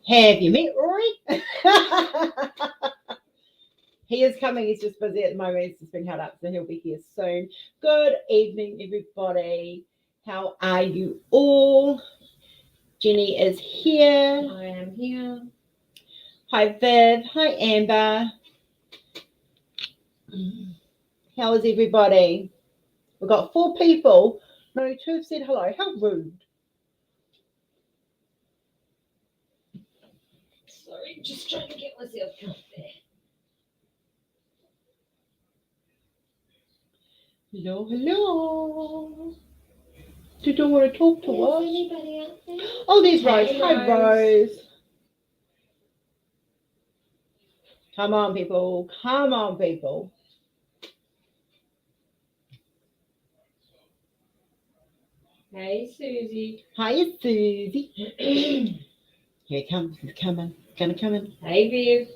Have you met Rory? He is coming. He's just busy at the moment. He's just been held up, so he'll be here soon. Good evening, everybody. How are you all? Jenny is here. I am here. Hi, Viv. Hi, Amber. How is everybody? We've got 4 people. No, 2 have said hello. How rude. Sorry, just trying to get myself comfy. Hello, hello. You don't want to talk to us? Anybody out there? Oh, there's Rose. Hey, Hi, Rose. Come on, people. Come on, people. Hey, Susie. Hi, Susie. Here it comes. It's coming. It's gonna come in. Hey, Viv.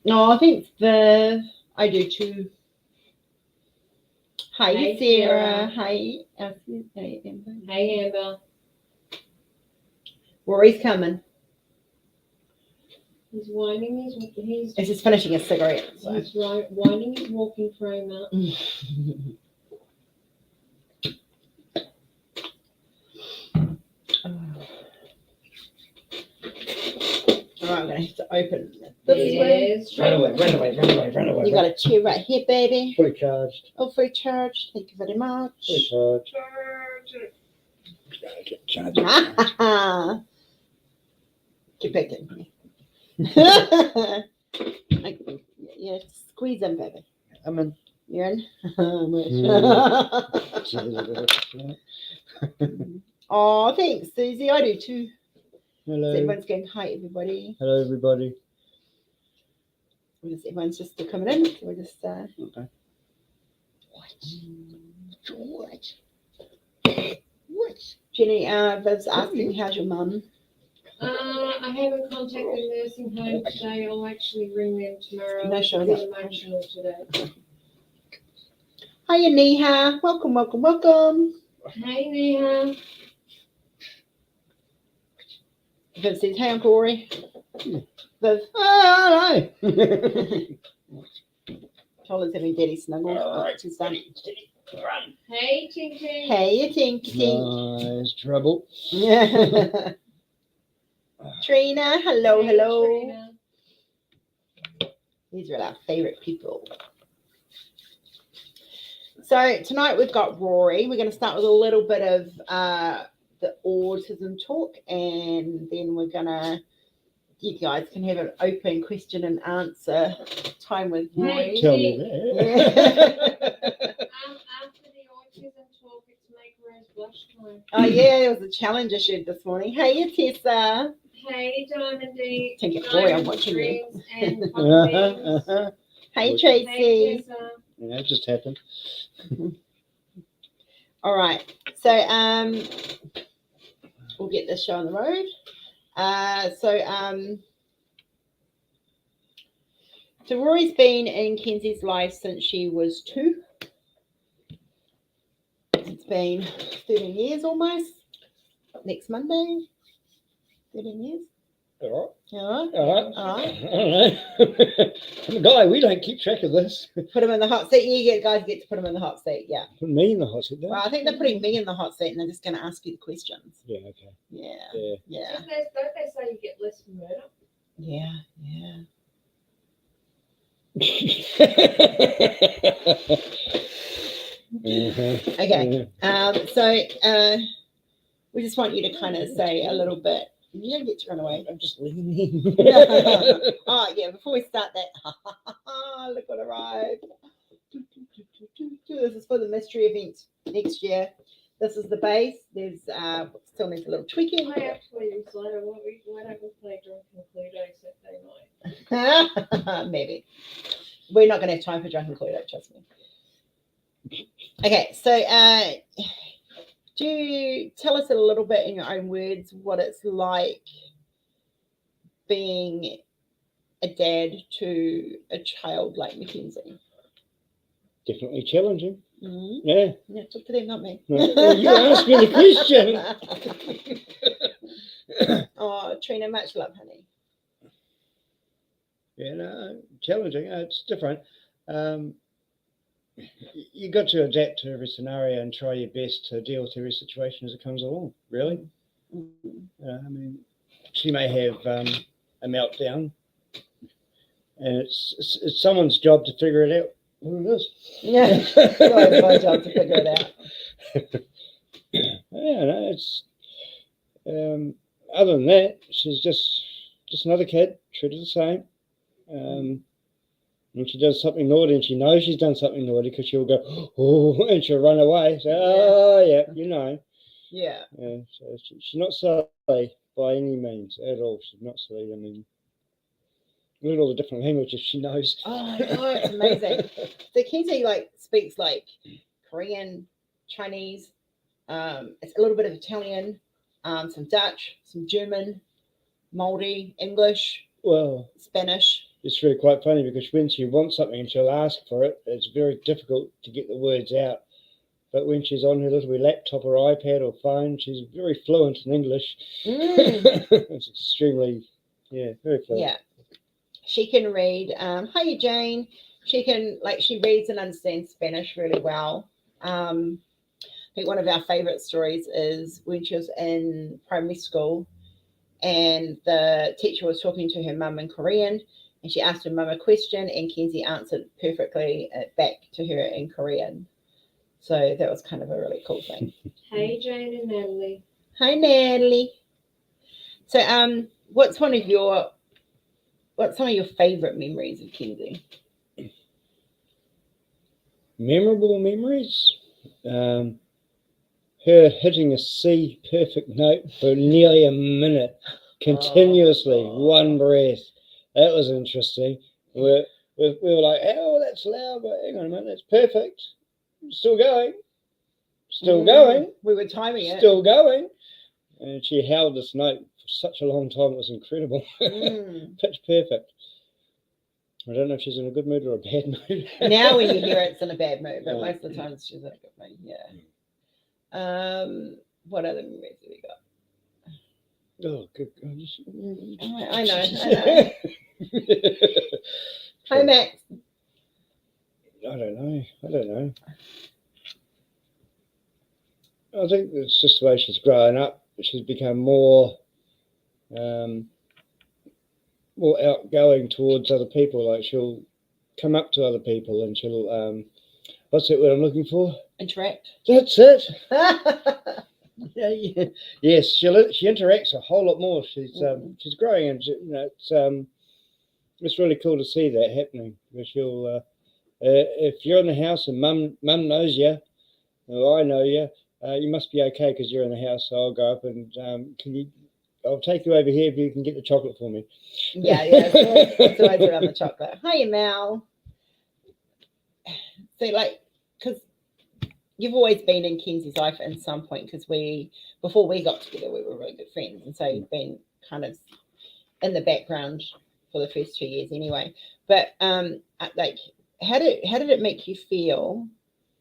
No, I think the I do too. Hi, Hey, Sarah. Sarah. Hi, hey, Amber. Hey, Amber. Rory's coming. He's winding his He's just finishing a cigarette. So. he's winding his walking frame up. All right, I'm gonna have to open this way. Yes. Run away. You got a chair right here, baby. Fully charged. Oh, free charge. Thank you very much. Fully charged. Get back in. Yeah, squeeze them, baby. I'm in. You're in. Oh, thanks, Susie. I do too. Hello. So everyone's going, hi, everybody. Hello, everybody. Everyone's just still coming in. So we're just. Okay. What? Jenny, Viv's asking, how's your mum? I haven't contacted the nursing home today. I'll actually ring them tomorrow. No, sure. I'm a bit emotional today. Hiya, Neha. Welcome. Hey, Neha. Viv says, hey, Uncle Rory. Viv. Oh, Tola's having daddy snuggles. Oh, she's done. Hey, Ting Ting. Hey, Tink. nice trouble. Trina. Hello. Hey, Trina. These are our favourite people. So tonight we've got Rory. We're going to start with a little bit of the autism talk, and then we're going to, you guys can have an open question and answer time with Rory. Tell me that. After the autism talk, it's Make Rose Blush time. Oh yeah, there was a challenge issued this morning. Hey, Tessa. Hey, Diamondy. Take it, Rory, I'm watching you. Dreams and Hobbies. Hey, Hey, Tracy. Tessa. Yeah, it just happened. All right, so we'll get this show on the road. So Rory's been in Kinsey's life since she was 2. It's been 13 years almost. Next Monday, 13 years. All All right. right. I don't know. I'm a guy, we don't keep track of this. Put him in the hot seat. You guys get to put him in the hot seat. Yeah. Put me in the hot seat. Well, I think they're putting me in the hot seat, and they're just going to ask you the questions. Yeah, okay. Yeah. Yeah. Don't they say you get less for murder? Yeah. Okay. So we just want you to kind of say a little bit. You don't get to run away. I'm just leaning. Oh yeah. Before we start that, look what arrived. This is for the mystery event next year. This is the base. There's still needs a little tweaking. I actually decided why don't we play Drunken Cluedo Saturday night? Maybe. We're not going to have time for Drunken Cluedo, trust me. Okay, so do you tell us a little bit in your own words what it's like being a dad to a child like Mackenzie? Definitely challenging. Mm-hmm. Yeah. Talk to them, not me. No, you asked me the question. Oh, Trina, much love, honey. Yeah, no, challenging. It's different. You got to adapt to every scenario and try your best to deal with every situation as it comes along. Really, I mean, she may have a meltdown, and it's someone's job to figure it out. What it is. Yeah, it's my job to figure it out. Yeah, no, it's other than that, she's just another kid, treated the same. When she does something naughty and she knows she's done something naughty, because she'll go, oh, and she'll run away. So, oh, yeah, you know. Yeah. So she's not silly by any means at all. She's not silly. I mean, look at all the different languages she knows. Oh, I know, it's amazing. So Kinsey speaks Korean, Chinese, it's a little bit of Italian, some Dutch, some German, Māori, English, Spanish. It's really quite funny, because when she wants something and she'll ask for it, it's very difficult to get the words out. But when she's on her little laptop or iPad or phone, she's very fluent in English. It's extremely, very fluent. Yeah. She can read. Hi, Jane. She can, she reads and understands Spanish really well. I think one of our favourite stories is when she was in primary school and the teacher was talking to her mum in Korean, and she asked her mum a question and Kinsey answered perfectly back to her in Korean. So that was kind of a really cool thing. Hey, Jane and Natalie. Hi, Natalie. So, what's some of your favourite memories of Kinsey? Memorable memories? Her hitting a C perfect note for nearly a minute, continuously, one breath. That was interesting. We were like, oh, that's loud, but hang on a minute, that's perfect. Still going. Still going. We were timing it. Still going. And she held this note for such a long time. It was incredible. Pitch perfect. I don't know if she's in a good mood or a bad mood. Now when you hear it, it's in a bad mood, but most of the time she's in a good mood. Yeah. What other memories have we got? Oh, good goodness. I know. Hi, Max. I don't know. I think it's just the way she's growing up. She's become more outgoing towards other people. Like, she'll come up to other people and she'll what's that word I'm looking for? Interact. That's it. Yeah. Yes, she interacts a whole lot more. She's growing, and it's really cool to see that happening. Because she'll if you're in the house and mum knows you, or I know you, you must be okay because you're in the house. So I'll go up and I'll take you over here if you can get the chocolate for me. Yeah. It's always around the chocolate. Hiya, Mal. So, because you've always been in Kinsey's life at some point, because before we got together, we were really good friends. And so you've been kind of in the background for the first 2 years anyway. But how did it make you feel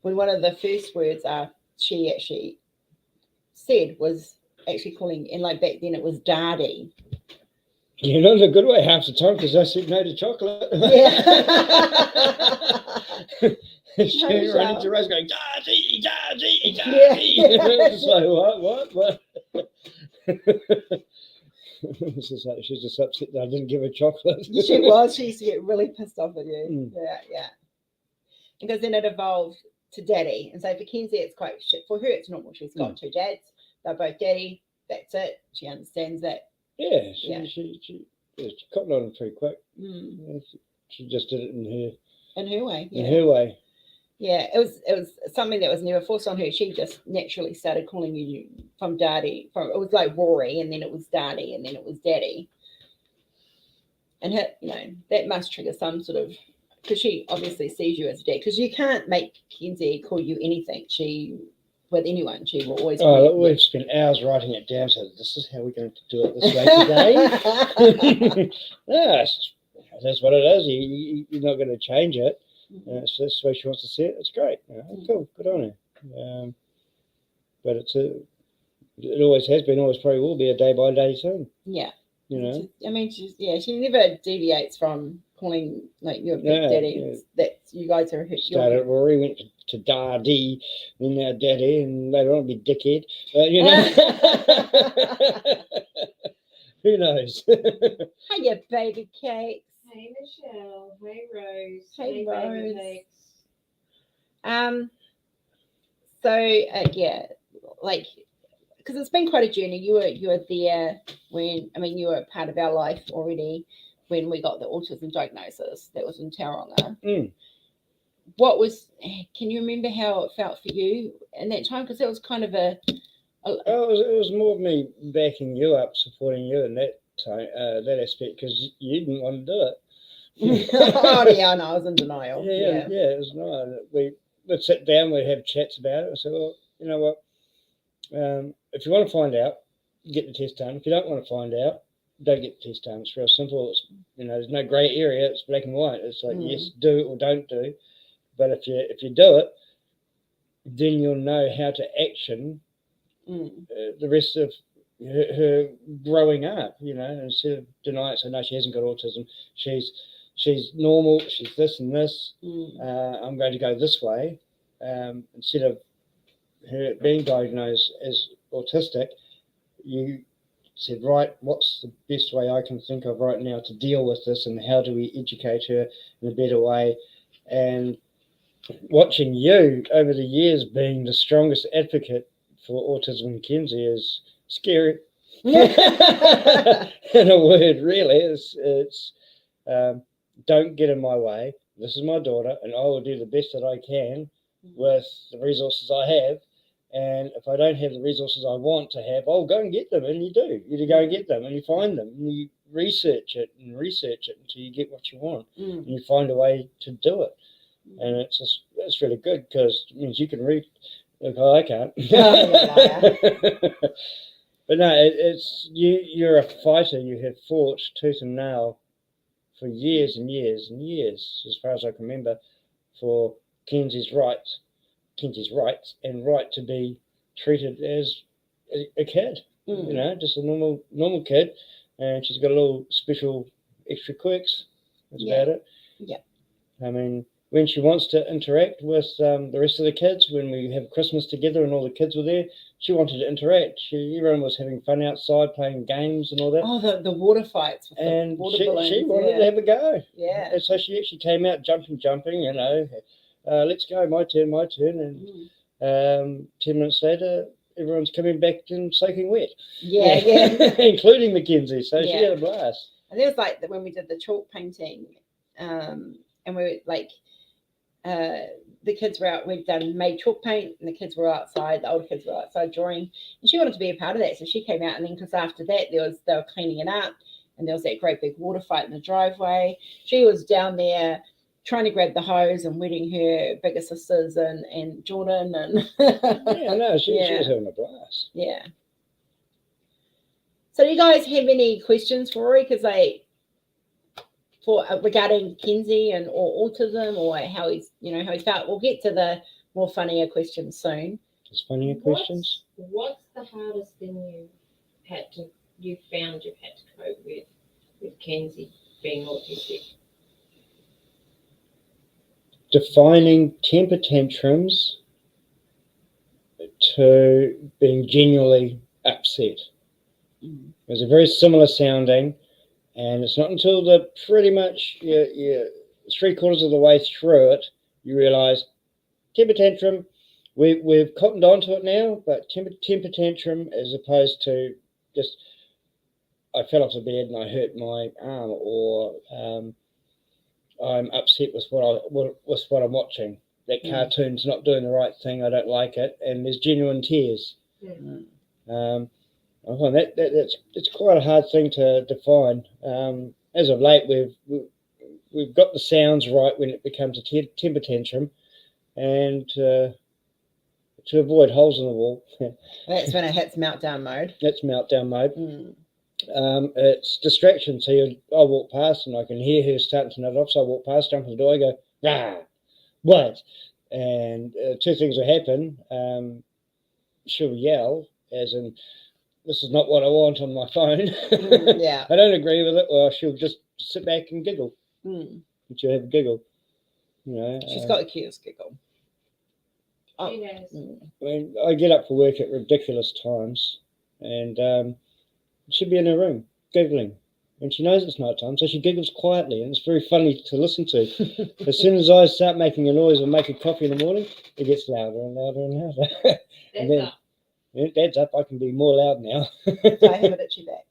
when one of the first words she actually said was actually calling, and back then it was Daddy. You know, the good way half the time, because I said no to chocolate. Yeah. She ran into Rose going, Daddy. Yeah. It's like, what? She's just upset that I didn't give her chocolate. She was. She used to get really pissed off at you. Yeah. Because then it evolved to Daddy. And so for Kinsey, it's quite shit. For her, it's normal. She's got two dads. They're both Daddy. That's it. She understands that. Yeah, she caught on pretty quick. She just did it in her way. Yeah. In her way. Yeah, it was something that was never forced on her. She just naturally started calling you from Daddy. It was like Rory, and then it was Daddy, and then it was Daddy. And that must trigger some sort of, because she obviously sees you as a dad. Because you can't make Kinsey call you anything. With anyone, she will always. We've spent hours writing it down. So this is how we're going to do it this way today. That's what it is. You're not going to change it. That's the way she wants to see it. It's great. Cool. Good on her. But It always has been, always probably will be a day by day thing. Yeah. You know. I mean, she never deviates from calling like you a big daddy. Yeah. That you guys are Started Rory, went to Daddy, and now Daddy, and later on be Dickhead. But you know, who knows? Hiya, baby cakes. Hey Michelle. Hey Rose. Hey, baby Rose. cakes. So yeah, like, because it's been quite a journey. You were there when, I mean, you were a part of our life already when we got the autism diagnosis. That was in Tauranga. Can you remember how it felt for you in that time? Because it was kind of it was more of me backing you up, supporting you in that time, that aspect, because you didn't want to do it. Oh yeah, no, I was in denial. Yeah, it was nice. We'd sit down, we'd have chats about it. I said, well, you know what? If you want to find out, get the test done. If you don't want to find out, don't get the test done. It's real simple. It's, there's no grey area. It's black and white. It's like yes, do or don't do. But if you do it, then you'll know how to action the rest of her growing up. Instead of denying it, so no, she hasn't got autism. She's normal. She's this and this. I'm going to go this way. Instead of her being diagnosed as autistic, you said, right, what's the best way I can think of right now to deal with this, and how do we educate her in a better way? And watching you over the years being the strongest advocate for autism in Kinsey is scary. In a word, really, it's don't get in my way. This is my daughter, and I will do the best that I can with the resources I have. And if I don't have the resources I want to have, I'll go and get them. And you do. You go and get them, and you find them, and you research it until you get what you want, and you find a way to do it. And it's really good, because it means you can read. Look, I can't. But no, it's you're a fighter. You have fought tooth and nail for years and years and years, as far as I can remember, for Kinsey's rights, and right to be treated as a kid. Just a normal kid, and she's got a little special extra quirks. That's about it. Yeah. I mean, when she wants to interact with the rest of the kids, when we have Christmas together and all the kids were there, she wanted to interact. Everyone was having fun outside, playing games and all that. Oh, the water fights. With and the water she wanted to have a go. Yeah. And so she actually came out jumping, let's go, my turn. And 10 minutes later, everyone's coming back and soaking wet. Yeah. Including Mackenzie. So she had a blast. And it was like when we did the chalk painting, and we were like, the kids were out, we'd made chalk paint, and the kids were outside, the older kids were outside drawing, and she wanted to be a part of that. So she came out, and then because after that they were cleaning it up, and there was that great big water fight in the driveway. She was down there trying to grab the hose and wetting her bigger sisters and Jordan and she was having a blast. Yeah. So do you guys have any questions for Rory? Because regarding Kinsey or autism, or how he's felt. We'll get to the more funnier questions soon. Just funnier questions. What's the hardest thing you've found you've had to cope with Kinsey being autistic? Defining temper tantrums to being genuinely upset. It's a very similar sounding. And it's not until pretty much you're 3/4 of the way through it, you realise temper tantrum, we've cottoned onto it now, but temper tantrum as opposed to just I fell off the bed and I hurt my arm, or I'm upset with what I'm watching. That cartoon's not doing the right thing, I don't like it, and there's genuine tears. I find it's quite a hard thing to define. As of late, we've got the sounds right when it becomes a temper tantrum, and to avoid holes in the wall. That's when it hits meltdown mode. That's meltdown mode. It's distraction. So I walk past and I can hear her starting to nod off. So I walk past, jump in the door, I go, ah, what? And two things will happen. She'll yell, as in, this is not what I want on my phone. Yeah. I don't agree with it, or she'll just sit back and giggle. Mm. And she'll have a giggle. You know, She's got the cutest giggle. Oh. She has. Mm. I mean, I get up for work at ridiculous times, and she'll be in her room giggling, and she knows it's night time, so she giggles quietly, and it's very funny to listen to. As soon as I start making a noise or make a coffee in the morning, it gets louder and louder and louder. And That's then, up. when Dad's up, I can be more loud now. So I have it at your back.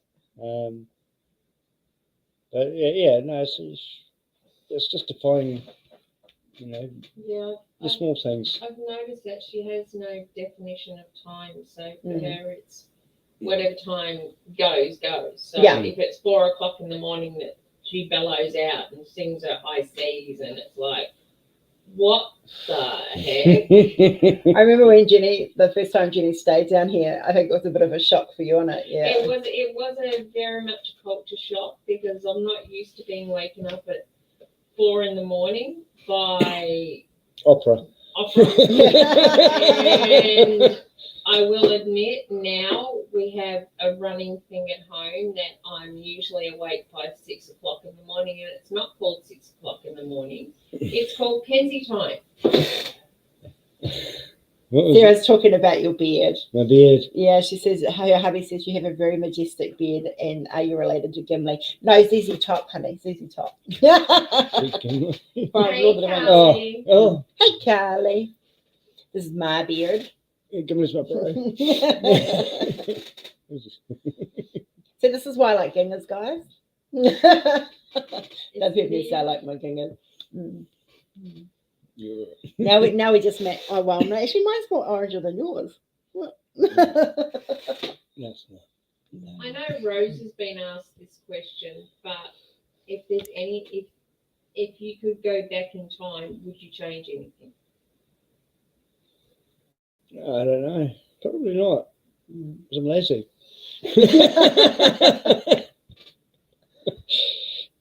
But yeah, no, it's just defining, you know, Yeah. the small things. I've noticed that she has no definition of time. So for Mm. her, it's whatever time goes. So Yeah. if it's 4 o'clock in the morning that she bellows out and sings her high C's, and it's like, what the heck? I remember when the first time Jenny stayed down here, I think it was a bit of a shock for you, wasn't it? Yeah. It was a very much a culture shock because I'm not used to being waken up at 4 in the morning by Opera. opera. And I will admit now we have a running thing at home that I'm usually awake by 6 o'clock in the morning, and it's not called 6 o'clock in the morning. It's called Kinsey time. What was Sarah's talking about your beard. my beard? Yeah, she says, her hubby says you have a very majestic beard, and are you related to Gimli? No, ZZ Top, honey, ZZ Top. Hey, Hey, Hey, Carly. This is my beard. give me my bro. So this is why I like gingers, guys. That's people say I like my gingers. Mm. Yeah. Now we just met. Oh well, no, actually mine's more oranger than yours. What? That's not. No. I know Rose has been asked this question, but if there's if you could go back in time, would you change anything? I don't know. Probably not. Mm. Because I'm lazy.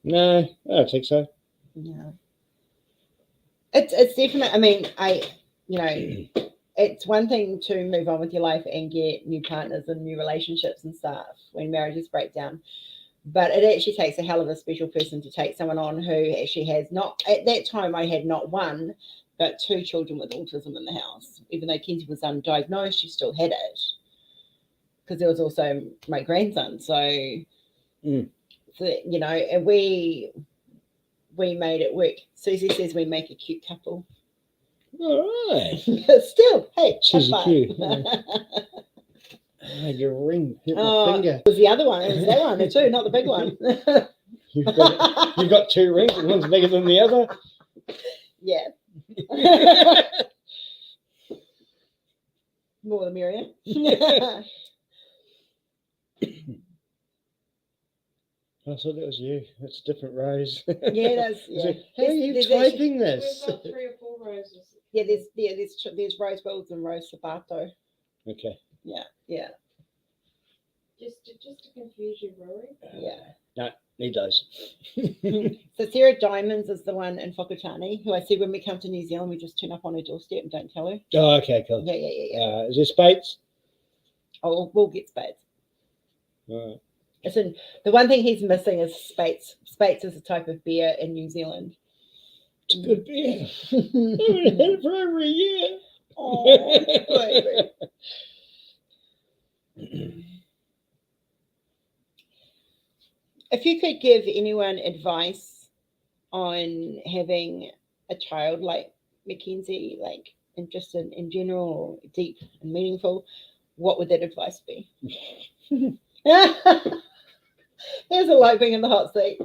No, I don't think so. Yeah. It's definitely. I mean, it's one thing to move on with your life and get new partners and new relationships and stuff when marriages break down. But it actually takes a hell of a special person to take someone on who actually has not, at that time, I had not one, but 2 children with autism in the house. Even though Kinsey was undiagnosed, she still had it. Because there was also my grandson. So, and we made it work. Susie says we make a cute couple. All right. Still, hey, Susie high Q. five. Oh, your ring hit my Oh, finger. it was the other one. It was that one too, not the big one. You've got 2 rings, and one's bigger than the other. Yeah. More the merrier. I thought that was you. That's a different Rose. Yeah, that's yeah. How are you There's typing We've this? got 3 or 4 roses. Yeah, there's Rose Wills and Rose Sabato. Okay. Yeah. Just to confuse you, Rory. Yeah. No, need those. So Sarah Diamonds is the one in Whakatane who I said when we come to New Zealand we just turn up on her doorstep and don't tell her. Oh, okay, cool. Yeah. Is there Spates? Oh, we'll get Spades. All right. Listen, the one thing he's missing is Spades. Spades is a type of beer in New Zealand. It's a good beer. I haven't had it for over a year. Oh, baby. If you could give anyone advice on having a child like Mackenzie, like and just in general, or deep and meaningful, what would that advice be? There's a light being in the hot seat.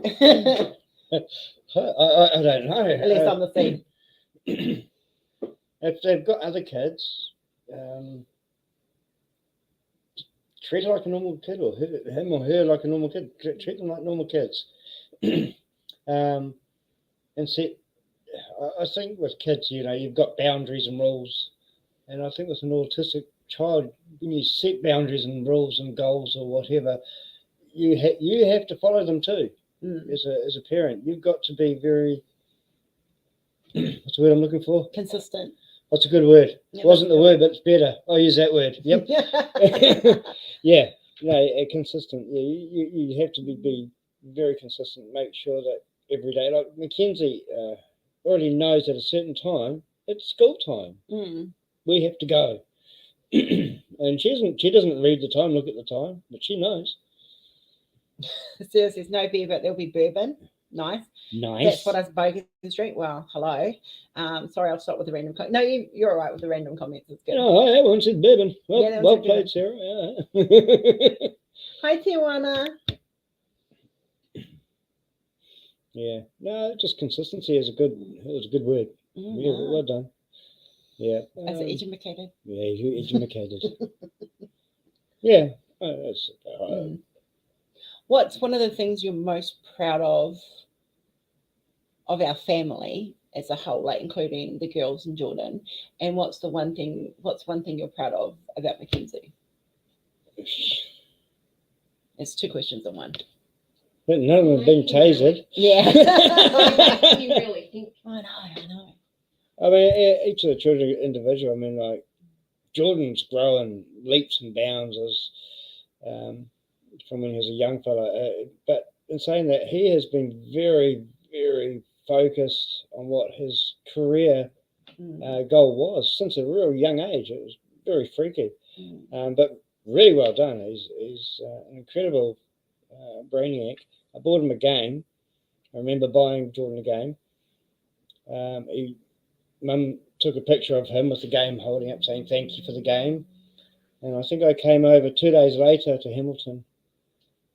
I don't know. At least on the seat. If they've got other kids, treat her like a normal kid, or him or her like a normal kid. Treat them like normal kids. And set. I think with kids, you've got boundaries and rules, and I think with an autistic child, when you set boundaries and rules and goals or whatever, you have to follow them too. As a parent, you've got to be very what's the word I'm looking for? Consistent. What's a good word? Yeah, It wasn't the that's word, but it's better. I'll use that word. Yep. good. Yeah. No, consistent. Yeah, you have to be very consistent. Make sure that every day, like Mackenzie already knows at a certain time it's school time. Mm. We have to go, and she doesn't read the time, look at the time, but she knows. Sarah says no beer, but there'll be bourbon. Nice. Nice. That's what us Bogan Street. Well, hello. Sorry, I'll stop with the random. No, you're all right with the random comments. It's good. No, that one said bourbon. Well, Yeah, that one well said played, bourbon. Sarah. Yeah. Hi, Tijuana. Yeah. No, just consistency is a good. It was a good word. Yeah, well done. Yeah. As educated. Yeah, you educated. Yeah. Oh, that's all right. What's one of the things you're most proud of our family as a whole, like including the girls and Jordan? And what's one thing you're proud of about Mackenzie? It's two questions in one. But none of them have been tasered. Yeah. You really think? I know. I mean, each of the children individual. I mean, like Jordan's growing leaps and bounds as from when he was a young fella. But in saying that, he has been very, very focused on what his career goal was since a real young age. It was very freaky, but really well done. He's an incredible brainiac. I bought him a game. I remember buying Jordan a game. Mum took a picture of him with the game holding up saying thank you for the game. And I think I came over 2 days later to Hamilton.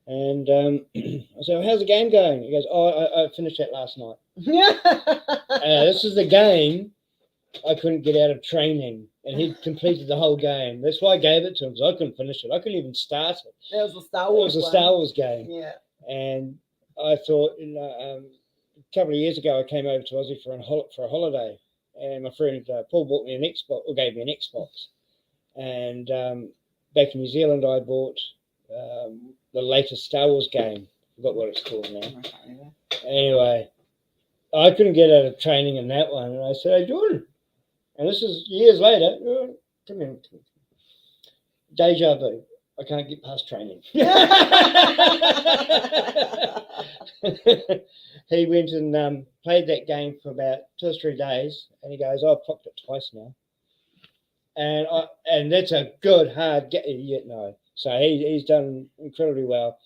And I said, how's the game going? He goes, I finished that last night. This is the game I couldn't get out of training. And he completed the whole game. That's why I gave it to him, because I couldn't finish it. I couldn't even start it. That was a Star Wars. It was a Star Wars game. Yeah. And I thought, a couple of years ago, I came over to Aussie for a holiday. And my friend Paul bought me an Xbox, or gave me an Xbox. And back in New Zealand, I bought the latest Star Wars game. I forgot what it's called now. Anyway, I couldn't get out of training in that one. And I said, hey, Jordan. And this is years later. Come here. Deja vu. I can't get past training. He went and played that game for about 2 or 3 days. And he goes, I've popped it twice now. And that's a good, hard get. No. So he's done incredibly well.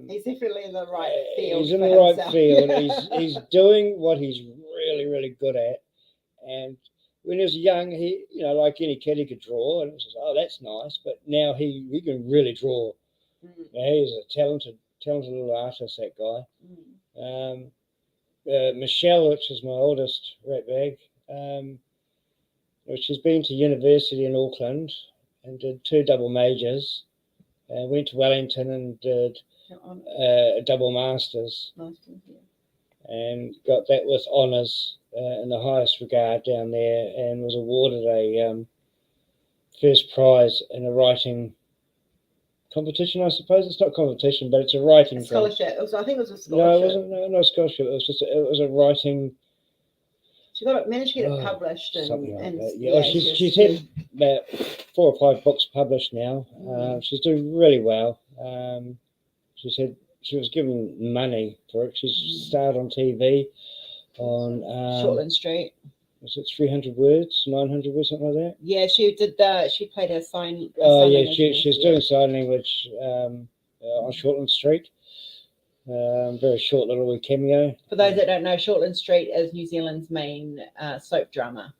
He's definitely in the right field. He's in the right field. He's doing what he's really, really good at. And when he was young, he, like any kid, he could draw, and it was just, oh, that's nice. But now he can really draw. He's a talented little artist, that guy. Michelle, which is my oldest ratbag, she's been to university in Auckland and did 2 double majors. Went to Wellington and did a double masters. And got that with honours in the highest regard down there, and was awarded a first prize in a writing competition, I suppose. It's not competition, but it's a writing scholarship. I think it was a scholarship. No, it wasn't. No, not a scholarship. It was a writing. She managed to get it published and something like that. Yeah, she's had about 4 or 5 books published now. She's doing really well. She said she was given money for it. She's starred on TV on Shortland Street. Was it 300 words, 900 words, something like that? Yeah, she did. She played a sign. She's doing sign language on Shortland Street. Very short little cameo. For those that don't know, Shortland Street is New Zealand's main soap drama,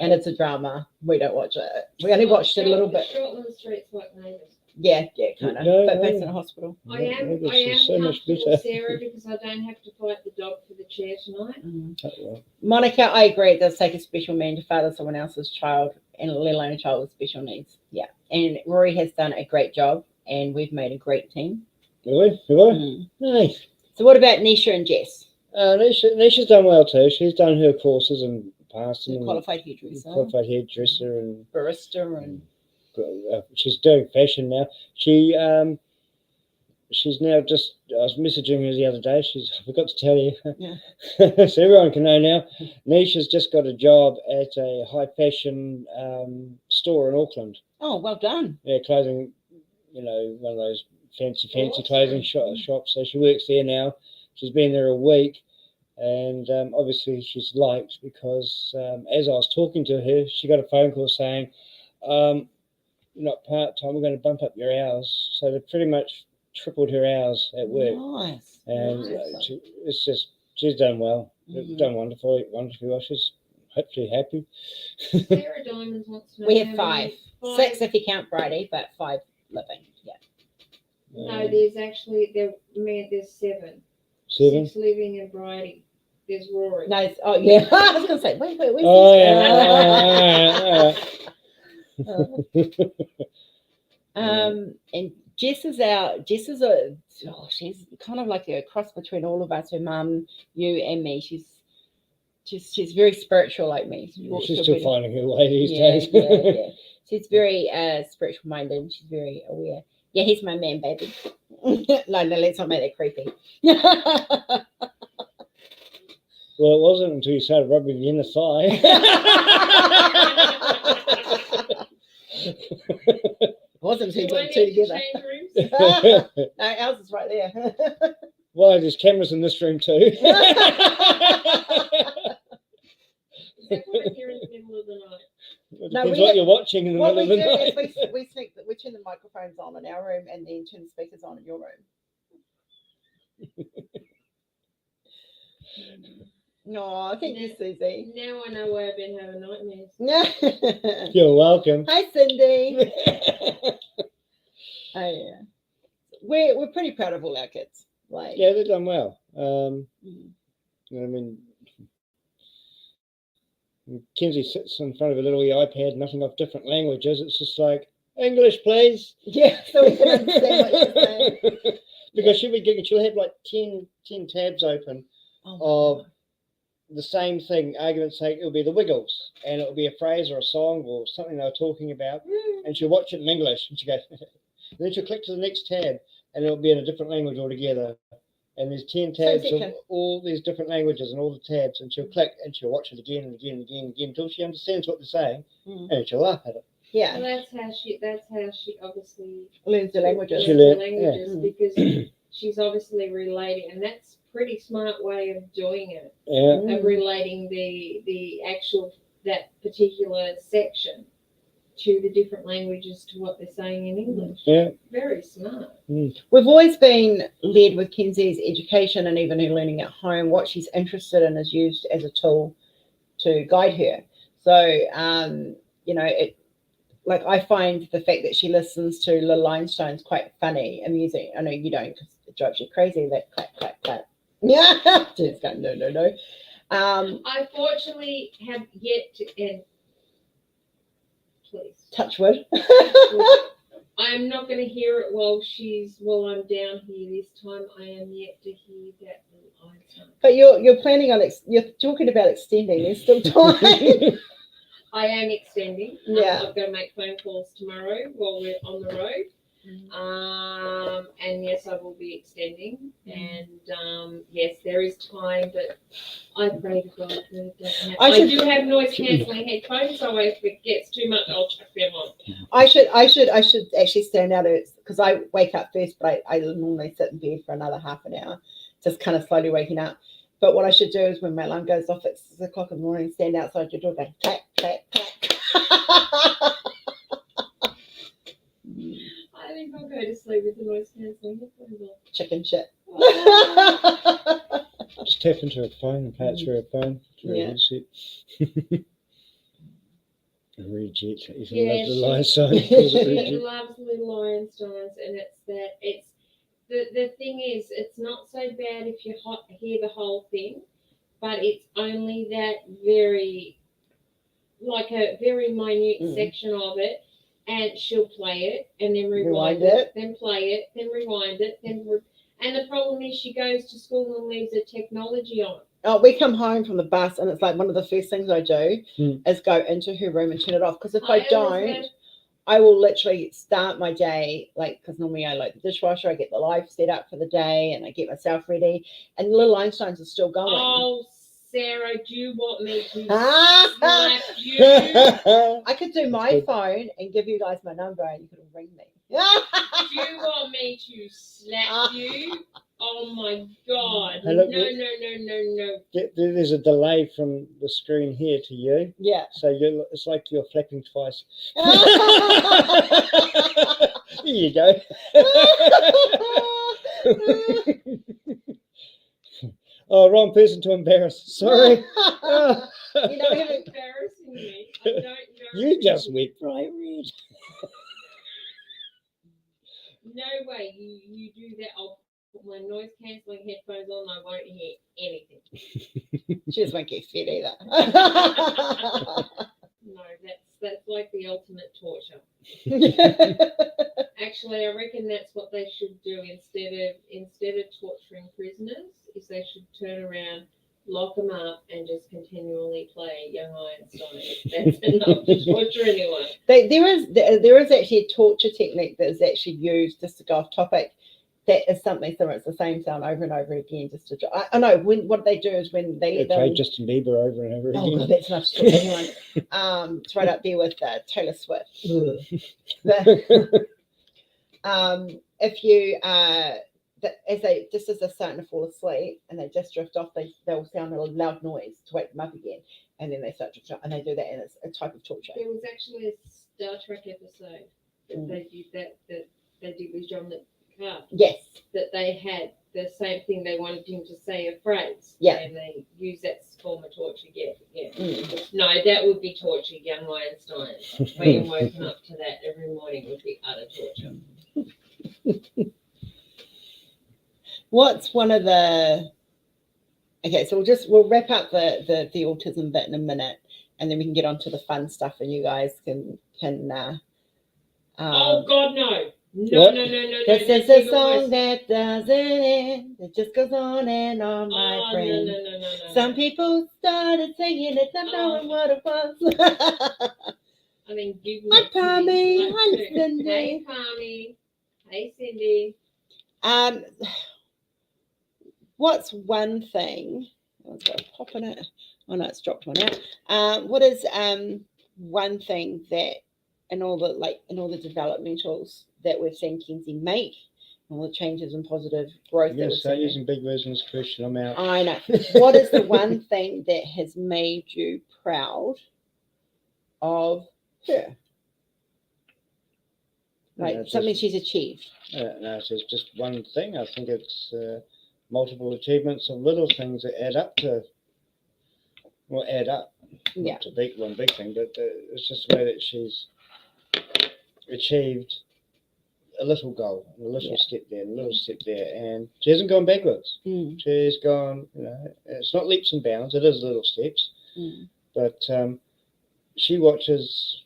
and it's a drama. We don't watch it. We only watched it a little bit. Shortland Street's like Neighbours. Yeah, kind of. No, but based in a hospital. I am so much comfortable, better. Sarah, because I don't have to fight the dog for the chair tonight. Monica, I agree. It does take a special man to father someone else's child, and let alone a child with special needs. Yeah, and Rory has done a great job, and we've made a great team. Really? Nice. So what about Nisha and Jess? Nisha's done well too. She's done her courses and passed them. Qualified hairdresser. And barista and. She's doing fashion now. She she's now just, I was messaging her the other day, I forgot to tell you. Yeah. So everyone can know now. Nisha's just got a job at a high fashion store in Auckland. Oh, well done. Yeah, clothing, you know, one of those fancy Awesome. clothing shops. So she works there now. She's been there a week. And obviously she's liked because as I was talking to her, she got a phone call saying, you're not part-time, we're going to bump up your hours. So they pretty much tripled her hours at work. Nice. And Nice. it's just, she's done well. Mhm. Done wonderfully well. She's hopefully happy. Sarah Diamonds wants to know We how have many- 5. 6 if you count Brady, but 5 living. Yeah. No, there's actually there's 7. 7? 6 living in Bridie. There's Rory. No, oh yeah. I was gonna say, wait, where's Oh, this? yeah. And Jess is she's kind of like a cross between all of us, her mum, you and me. She's very spiritual like me. So She's still finding her way these days. Yeah. She's very spiritual minded and she's very aware. Yeah, he's my man, baby. No, let's not make that creepy. Well, it wasn't until you started rubbing the inner thigh. Wasn't Do until I you put the need two to together. change rooms? No, ours is right there. Well, there's cameras in this room too. Is that what I hear in the middle of the night? It No, depends we what have- you're watching in the What middle we of do the is night. we turn the microphones on in our room and then turn the speakers on in your room. No, thank you, Susie. Now I know why I've been having nightmares. You're welcome. Hi, Cindy. Oh yeah, we're pretty proud of all our kids. Like, Yeah, they've done well. mm, I mean, Kinsey sits in front of a little iPad, nothing off different languages. It's just like, English, please. yeah, so we can understand what you're saying. Because she'll have like 10 tabs open Oh, of the same thing. Argument's sake, it'll be the Wiggles, and it'll be a phrase or a song or something they were talking about, and she'll watch it in English, and she goes, and then she'll click to the next tab, and it'll be in a different language altogether. And there's 10 tabs of all these different languages and all the tabs, and she'll click and she'll watch it again and again and again and again until she understands what they're saying, and she'll laugh at it. Yeah, Well, that's how she obviously learns the languages. She learns learn- the languages because she's obviously relating, and that's a pretty smart way of doing it. Yeah. Of relating the actual that particular section to the different languages to what they're saying in English. Yeah. Very smart. We've always been led with Kinsey's education and even her learning at home. What she's interested in is used as a tool to guide her. So, you know, like I find the fact that she listens to Little Einstein's quite funny, amusing. I know you don't because it drives you crazy. That clap, clap, clap. Yeah, she's going no. I fortunately have yet to end. Please. Touch wood. I'm not going to hear it while I'm down here this time. I am yet to hear that little Einstein. But you're planning on you're talking about extending. There's still time. I am extending. Yeah. I've got to make phone calls tomorrow while we're on the road. And yes, I will be extending. And yes, there is time, but I pray to God that it doesn't happen. I do have noise cancelling headphones, so if it gets too much, I'll chuck them on. I should actually stand out because I wake up first, but I normally sit in bed for another half an hour, just kind of slowly waking up. But what I should do is when my alarm goes off at 6 o'clock in the morning, stand outside your door, go clap, clap, clap. I think I'll go to sleep with the noise cancelling headphones on. Chicken shit. Just tap into her phone and play it through her phone. Through Yeah. her headset. Reject. Yeah, Even Little Einstein. She loves Little Einsteins, and the thing is, it's not so bad if you hear the whole thing, but it's only that very minute section of it, and she'll play it and then rewind it, then play it, then rewind it, and the problem is she goes to school and leaves the technology on. Oh, we come home from the bus and it's like one of the first things I do is go into her room and turn it off, because if I don't, I will literally start my day, like, because normally I load the dishwasher, I get the life set up for the day, and I get myself ready, and little Einsteins are still going. Oh, Sarah, do you want me to Ah! slap you? I could do my phone and give you guys my number, and you could ring me. Do you want me to slap you? Oh my God! Hey, look, No. There's a delay from the screen here to you, Yeah. so it's like you're flapping twice. Here you go. Oh, wrong person to embarrass. Sorry. You know, You're embarrassing me. I don't know. You just went bright red. No way. You do that. I'll put my noise cancelling headphones on. I won't hear anything. She just won't get fed either. No, that's like the ultimate torture. Actually, I reckon that's what they should do instead of torturing prisoners. Is they should turn around, lock them up, and just continually play Young Einstein. That's enough to torture anyone. There is actually a torture technique that is actually used, just to go off topic. That is something similar. It's the same sound over and over again. Just to, I know what they do is when they let play them. Justin Bieber over and over again. Oh God, that's enough to torture anyone. It's right up there with Taylor Swift. If you as they're starting to fall asleep and they just drift off, they'll sound a loud noise to wake them up again, and then they start to and they do that, and it's a type of torture. There was actually a Star Trek episode that they did that they did with John the Picard. Yes. That they had the same thing. They wanted him to say a phrase. Yeah. And they use that form of torture. Yeah. Mm. No, that would be torture, Young Einstein. Being woken up to that every morning would be utter torture. What's one of the? Okay, so we'll wrap up the autism bit in a minute, and then we can get on to the fun stuff, and you guys can. Oh God, no. What? No. This is a song that doesn't end. It just goes on and on, my friend. No. Some people started singing it, not knowing what it was. I mean, give me. Hi, Palmy. Hi, Hey, Cindy. Palmy. Hey, Cindy. What's one thing? I've got a pop in it. Oh no, it's dropped one out. What is one thing that in all the developmentals that we've seen Kinsey make, all the changes and positive growth that we've Start seen? using big words in this question. I'm out. I know. What is the one thing that has made you proud of her? Like something she's achieved. No, it's just one thing. I think it's multiple achievements of little things that add up. Yeah. Not to one big thing, but it's just the way that she's achieved a little goal, a little step there, a little step there, and she hasn't gone backwards. She's gone, it's not leaps and bounds, it is little steps, but she watches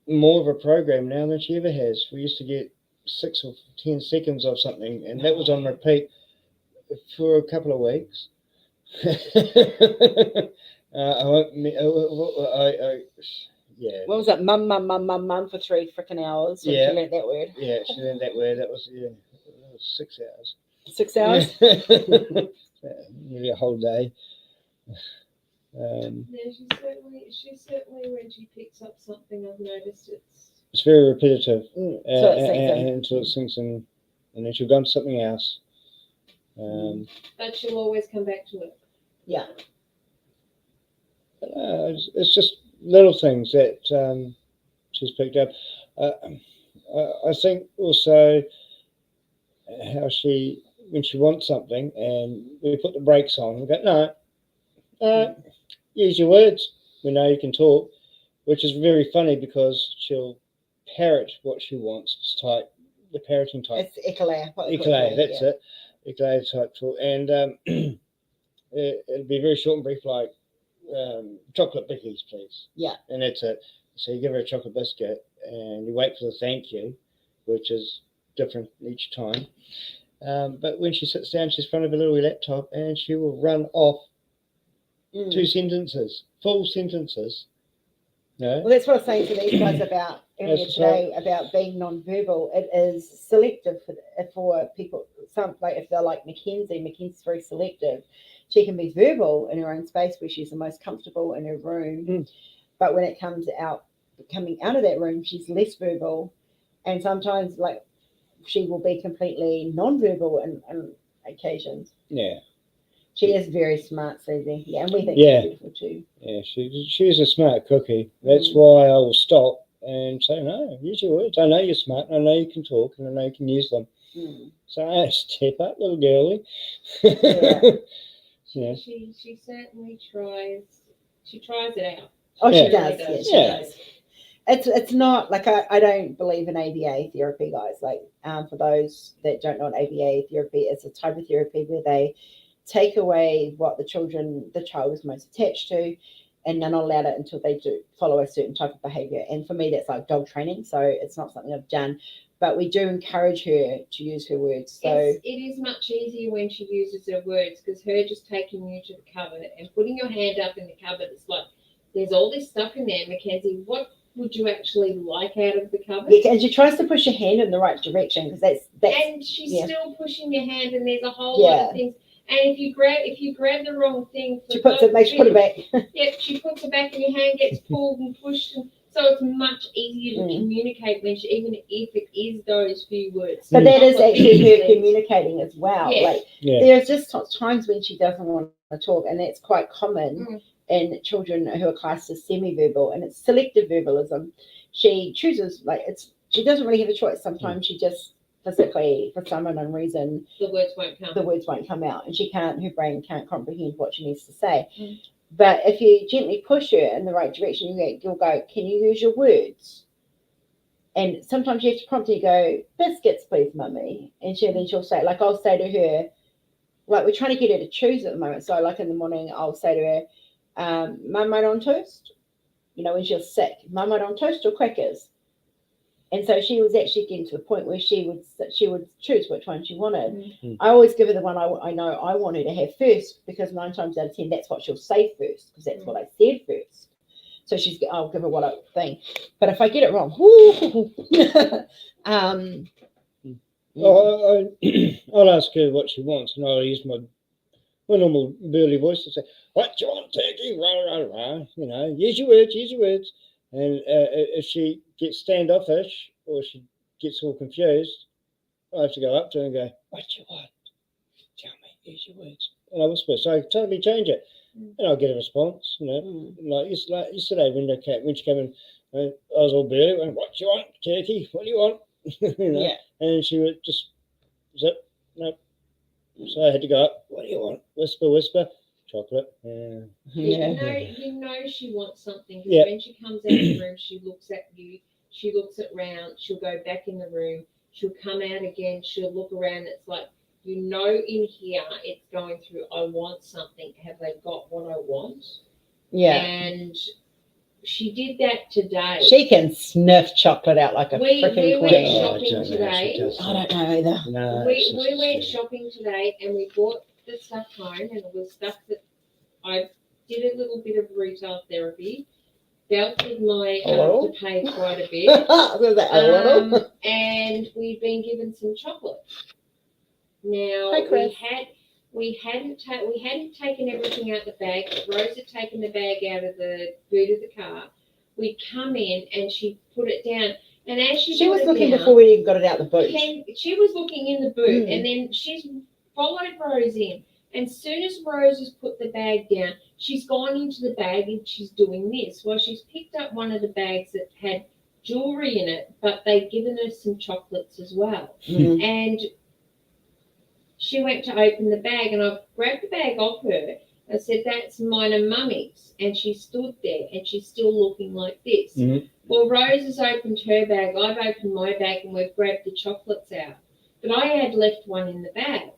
more of a program now than she ever has. We used to get 6 or 10 seconds of something, and that was on repeat for a couple of weeks. What was that? Mum for 3 freaking hours. She learned that word. Yeah, she learned that word. That was 6 hours. 6 hours? Maybe a whole day. She certainly, when she picks up something, I've noticed it's very repetitive. Until it sinks in, and then she'll go into something else. but she'll always come back to it. Yeah. It's just little things that she's picked up. I think also how when she wants something and we put the brakes on, we go, no, use your words. We know you can talk, which is very funny because she'll parrot what she wants. It's the parroting type. It's eclair. Eclair, that's it. Eclair type talk. And it'll be very short and brief, like, chocolate bickies, please. Yeah. And that's it. So you give her a chocolate biscuit and you wait for the thank you, which is different each time. But when she sits down, she's in front of a little laptop and she will run off 2 sentences, full sentences, No. Well, that's what I was saying to these guys about earlier That's today about being non-verbal. It is selective for people. Some like if they're like Mackenzie's very selective. She can be verbal in her own space where she's the most comfortable in her room, but when it comes out, coming out of that room, she's less verbal, and sometimes like she will be completely non-verbal in occasions. Yeah. She is very smart, Susie. Yeah, and we think Yeah. she's beautiful too. Yeah, she's a smart cookie. That's why I will stop and say, no, use your words. I know you're smart. I know you can talk, and I know you can use them. So step up, little girlie. Yeah. Yeah. She certainly tries. She tries it out. Oh, Yeah. she does. Really Yeah, she does. It's not like I don't believe in ABA therapy, guys. Like for those that don't know what ABA therapy is, a type of therapy where they take away what the child is most attached to, and they're not allowed it until they do follow a certain type of behavior. And for me, that's like dog training. So it's not something I've done, but we do encourage her to use her words. So it is much easier when she uses her words, because her just taking you to the cupboard and putting your hand up in the cupboard, it's like there's all this stuff in there, Mackenzie. What would you actually like out of the cupboard? yeah, and she tries to push her hand in the right direction because that's and she's still pushing your hand, and there's a whole lot of things. And if you grab the wrong thing, she puts it, makes put it back. Yep, she puts it back, and your hand gets pulled and pushed, and so it's much easier to communicate when even if it is those few words. But that is actually her communicating as well. Yeah. Like there's just times when she doesn't want to talk, and that's quite common in children who are classed as semi-verbal, and it's selective verbalism. She chooses she doesn't really have a choice. Sometimes she just physically, for some unknown reason, the words won't come out, and her brain can't comprehend what she needs to say. But if you gently push her in the right direction, you'll go, can you use your words? And sometimes you have to prompt her, you go, biscuits please, mummy. And she'll say, like I'll say to her, like we're trying to get her to choose at the moment. So like in the morning, I'll say to her, marmite on toast. When she's sick, marmite on toast or crackers. And so she was actually getting to the point where she would choose which one she wanted. I always give her the one I know I want her to have first, because 9 times out of 10 that's what she'll say first, because that's what I said first. So I'll give her what I think. But if I get it wrong, I'll ask her what she wants, and I'll use my normal burly voice to say, "What do you want, turkey?" Rah, rah, rah. Use your words. And if she gets standoffish or she gets all confused, I have to go up to her and go, "What do you want? Tell me, use your words." And I whisper, so I totally change it. And I'll get a response, Like yesterday when she came in, I was all burly, went, "What do you want, turkey? What do you want?" Yeah. And she would just zip, nope. So I had to go up, "What do you want?" Whisper. Chocolate. Yeah. You know she wants something. When she comes out of the room, she looks at you. She looks around. She'll go back in the room. She'll come out again. She'll look around. It's like, in here, it's going through, I want something. Have they got what I want? Yeah. And she did that today. She can sniff chocolate out like a freaking queen. We went shopping today. I don't know either. No, we went shopping today, and we bought the stuff home, and it was stuff that I did a little bit of retail therapy, belted my to pay quite a bit. And we'd been given some chocolate. Now we hadn't taken everything out the bag. Rose had taken the bag out of the boot of the car. We'd come in and she put it down. And as she was looking before we even got it out the boot. She was looking in the boot, and then she's followed Rose in. And as soon as Rose has put the bag down, she's gone into the bag and she's doing this. Well, she's picked up one of the bags that had jewelry in it, but they'd given her some chocolates as well. And she went to open the bag, and I grabbed the bag off her. I said, "That's mine and Mummy's." And she stood there, and she's still looking like this. Well, Rose has opened her bag. I've opened my bag, and we've grabbed the chocolates out. But I had left one in the bag.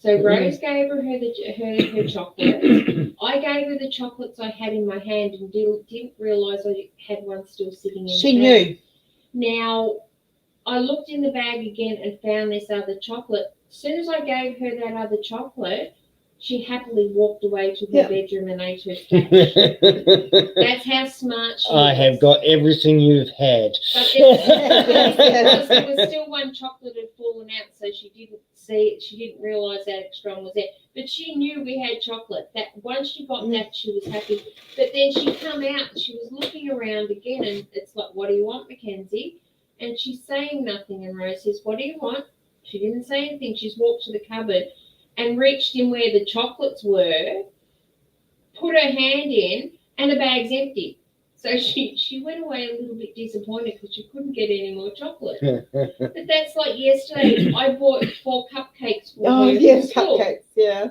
So Rose gave her her chocolates. I gave her the chocolates I had in my hand, and didn't realise I had one still sitting in the bag. She knew. Now, I looked in the bag again and found this other chocolate. As soon as I gave her that other chocolate, she happily walked away to her Yeah. bedroom and ate her catch. That's how smart she I is. have got everything you've had. But there was still one chocolate had fallen out, so she didn't see it. She didn't realise that extra was there. But she knew we had chocolate. That once she got that, she was happy. But then she come out and she was looking around again, and it's like, "What do you want, Mackenzie?" And she's saying nothing. And Rose says, "What do you want?" She didn't say anything. She's walked to the cupboard and reached in where the chocolates were, put her hand in, and the bag's empty. So she went away a little bit disappointed because she couldn't get any more chocolate. But that's like yesterday. I bought 4 cupcakes for Oh, her yeah, for school. cupcakes, yeah.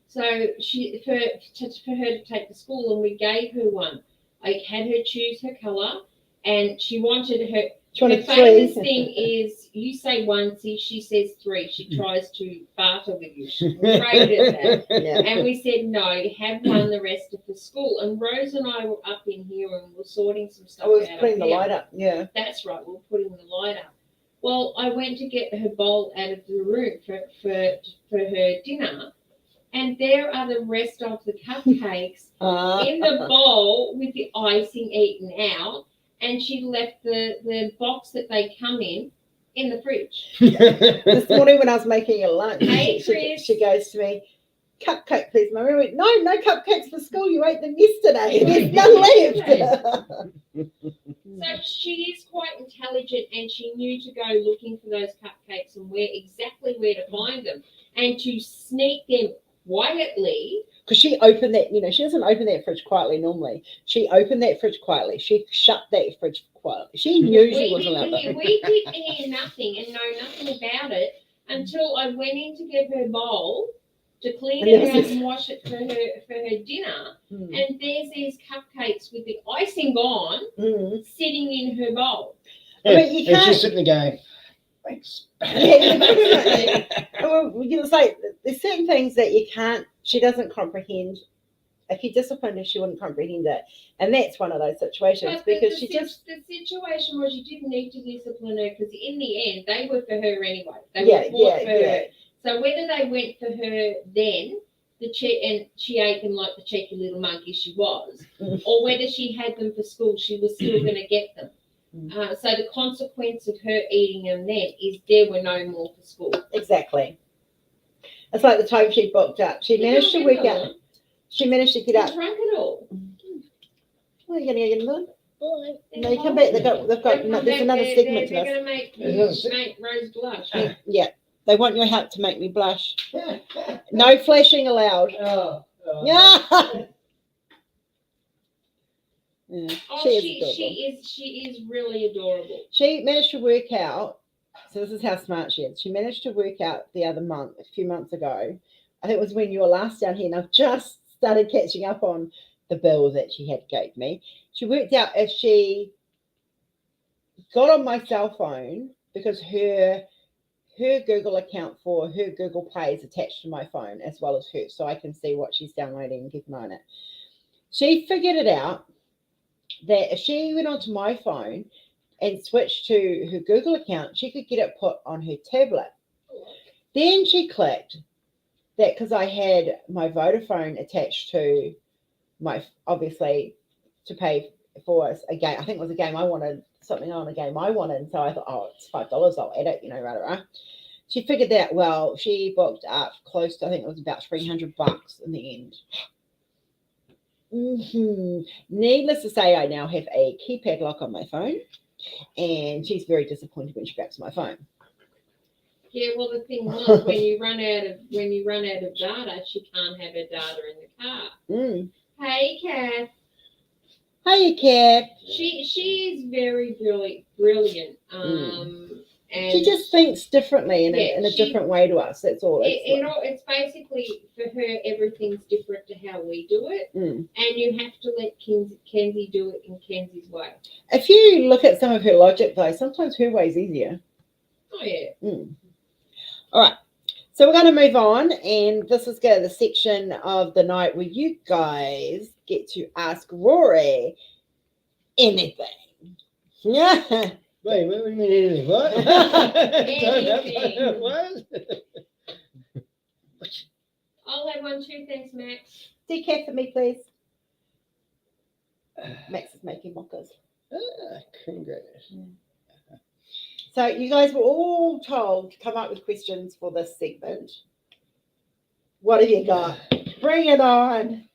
So for her to take to school, and we gave her one. I had her choose her colour, and she wanted her. The famous thing is, you say 1, she says 3. She tries to barter with you. She's great at that. Yeah. And we said, no, have 1, the rest are for school. And Rose and I were up in here and we're sorting some stuff I was out. putting the light up, yeah. That's right, we're putting the light up. Well, I went to get her bowl out of the room for her dinner. And there are the rest of the cupcakes in the bowl with the icing eaten out. And she left the box that they come in the fridge. This morning when I was making a lunch, Hey, Chris. she goes to me, "Cupcake, please, Mummy." I went, no cupcakes for school. You ate them yesterday. There's none left. So she is quite intelligent, and she knew to go looking for those cupcakes and exactly where to find them and to sneak them quietly. Because she opened that, she doesn't open that fridge quietly normally. She opened that fridge quietly. She shut that fridge quietly. She knew she wasn't allowed to. We didn't hear nothing and know nothing about it until I went in to get her bowl to clean it out and wash it for her dinner. And there's these cupcakes with the icing gone sitting in her bowl. I mean, you can't. And she's sitting there going, "Thanks." It's like there's certain things that you can't. She doesn't comprehend. If you disciplined her, she wouldn't comprehend it, and that's one of those situations because the situation was you didn't need to discipline her because in the end they were for her anyway. They were for her. So whether they went for her then, and she ate them like the cheeky little monkey she was, or whether she had them for school, she was still going to get them. So the consequence of her eating them then is there were no more for school. Exactly. It's like the time she booked up. She managed to work out. She managed to get up. Drunk it all. Well, you're going to get another? Bye. No, you come back. They've got. There's another segment to They're this. going to make Rose blush. Yeah. They want your help to make me blush. No flashing allowed. Yeah. Yeah. Oh, She is really adorable. She managed to work out. So this is how smart she is. She managed to work out a few months ago. I think it was when you were last down here, and I've just started catching up on the bill that she had gave me. She worked out if she got on my cell phone because her Google account for her Google Play is attached to my phone as well as hers, so I can see what she's downloading and keep an eye on it. She figured it out that if she went onto my phone and switched to her Google account, she could get it put on her tablet. Then she clicked that because I had my Vodafone attached to my, obviously, to pay for a game. I think it was a game I wanted, something on a game I wanted. And so I thought, oh, it's $5, I'll add it, right. She figured that, well, she booked up close to, I think it was about $300 in the end. Needless to say, I now have a keypad lock on my phone, and she's very disappointed when she grabs my phone. Yeah, well, the thing was when you run out of data, she can't have her data in the car. Hey, Kath. Hiya, Kath. She is very brilliant. And she just thinks differently in a different way to us. That's all. It's basically for her, everything's different to how we do it, and you have to let Kinsey do it in Kenzie's way. If you look at some of her logic, though, sometimes her way's easier. Oh yeah. All right. So we're going to move on, and this is the section of the night where you guys get to ask Rory anything. Yeah. Wait, what do you mean anything? What? Anything. What? I'll have one too. Thanks, Max. Decaf for me, please. Max is making mockers. Congrats. So you guys were all told to come up with questions for this segment. What have you got? Bring it on.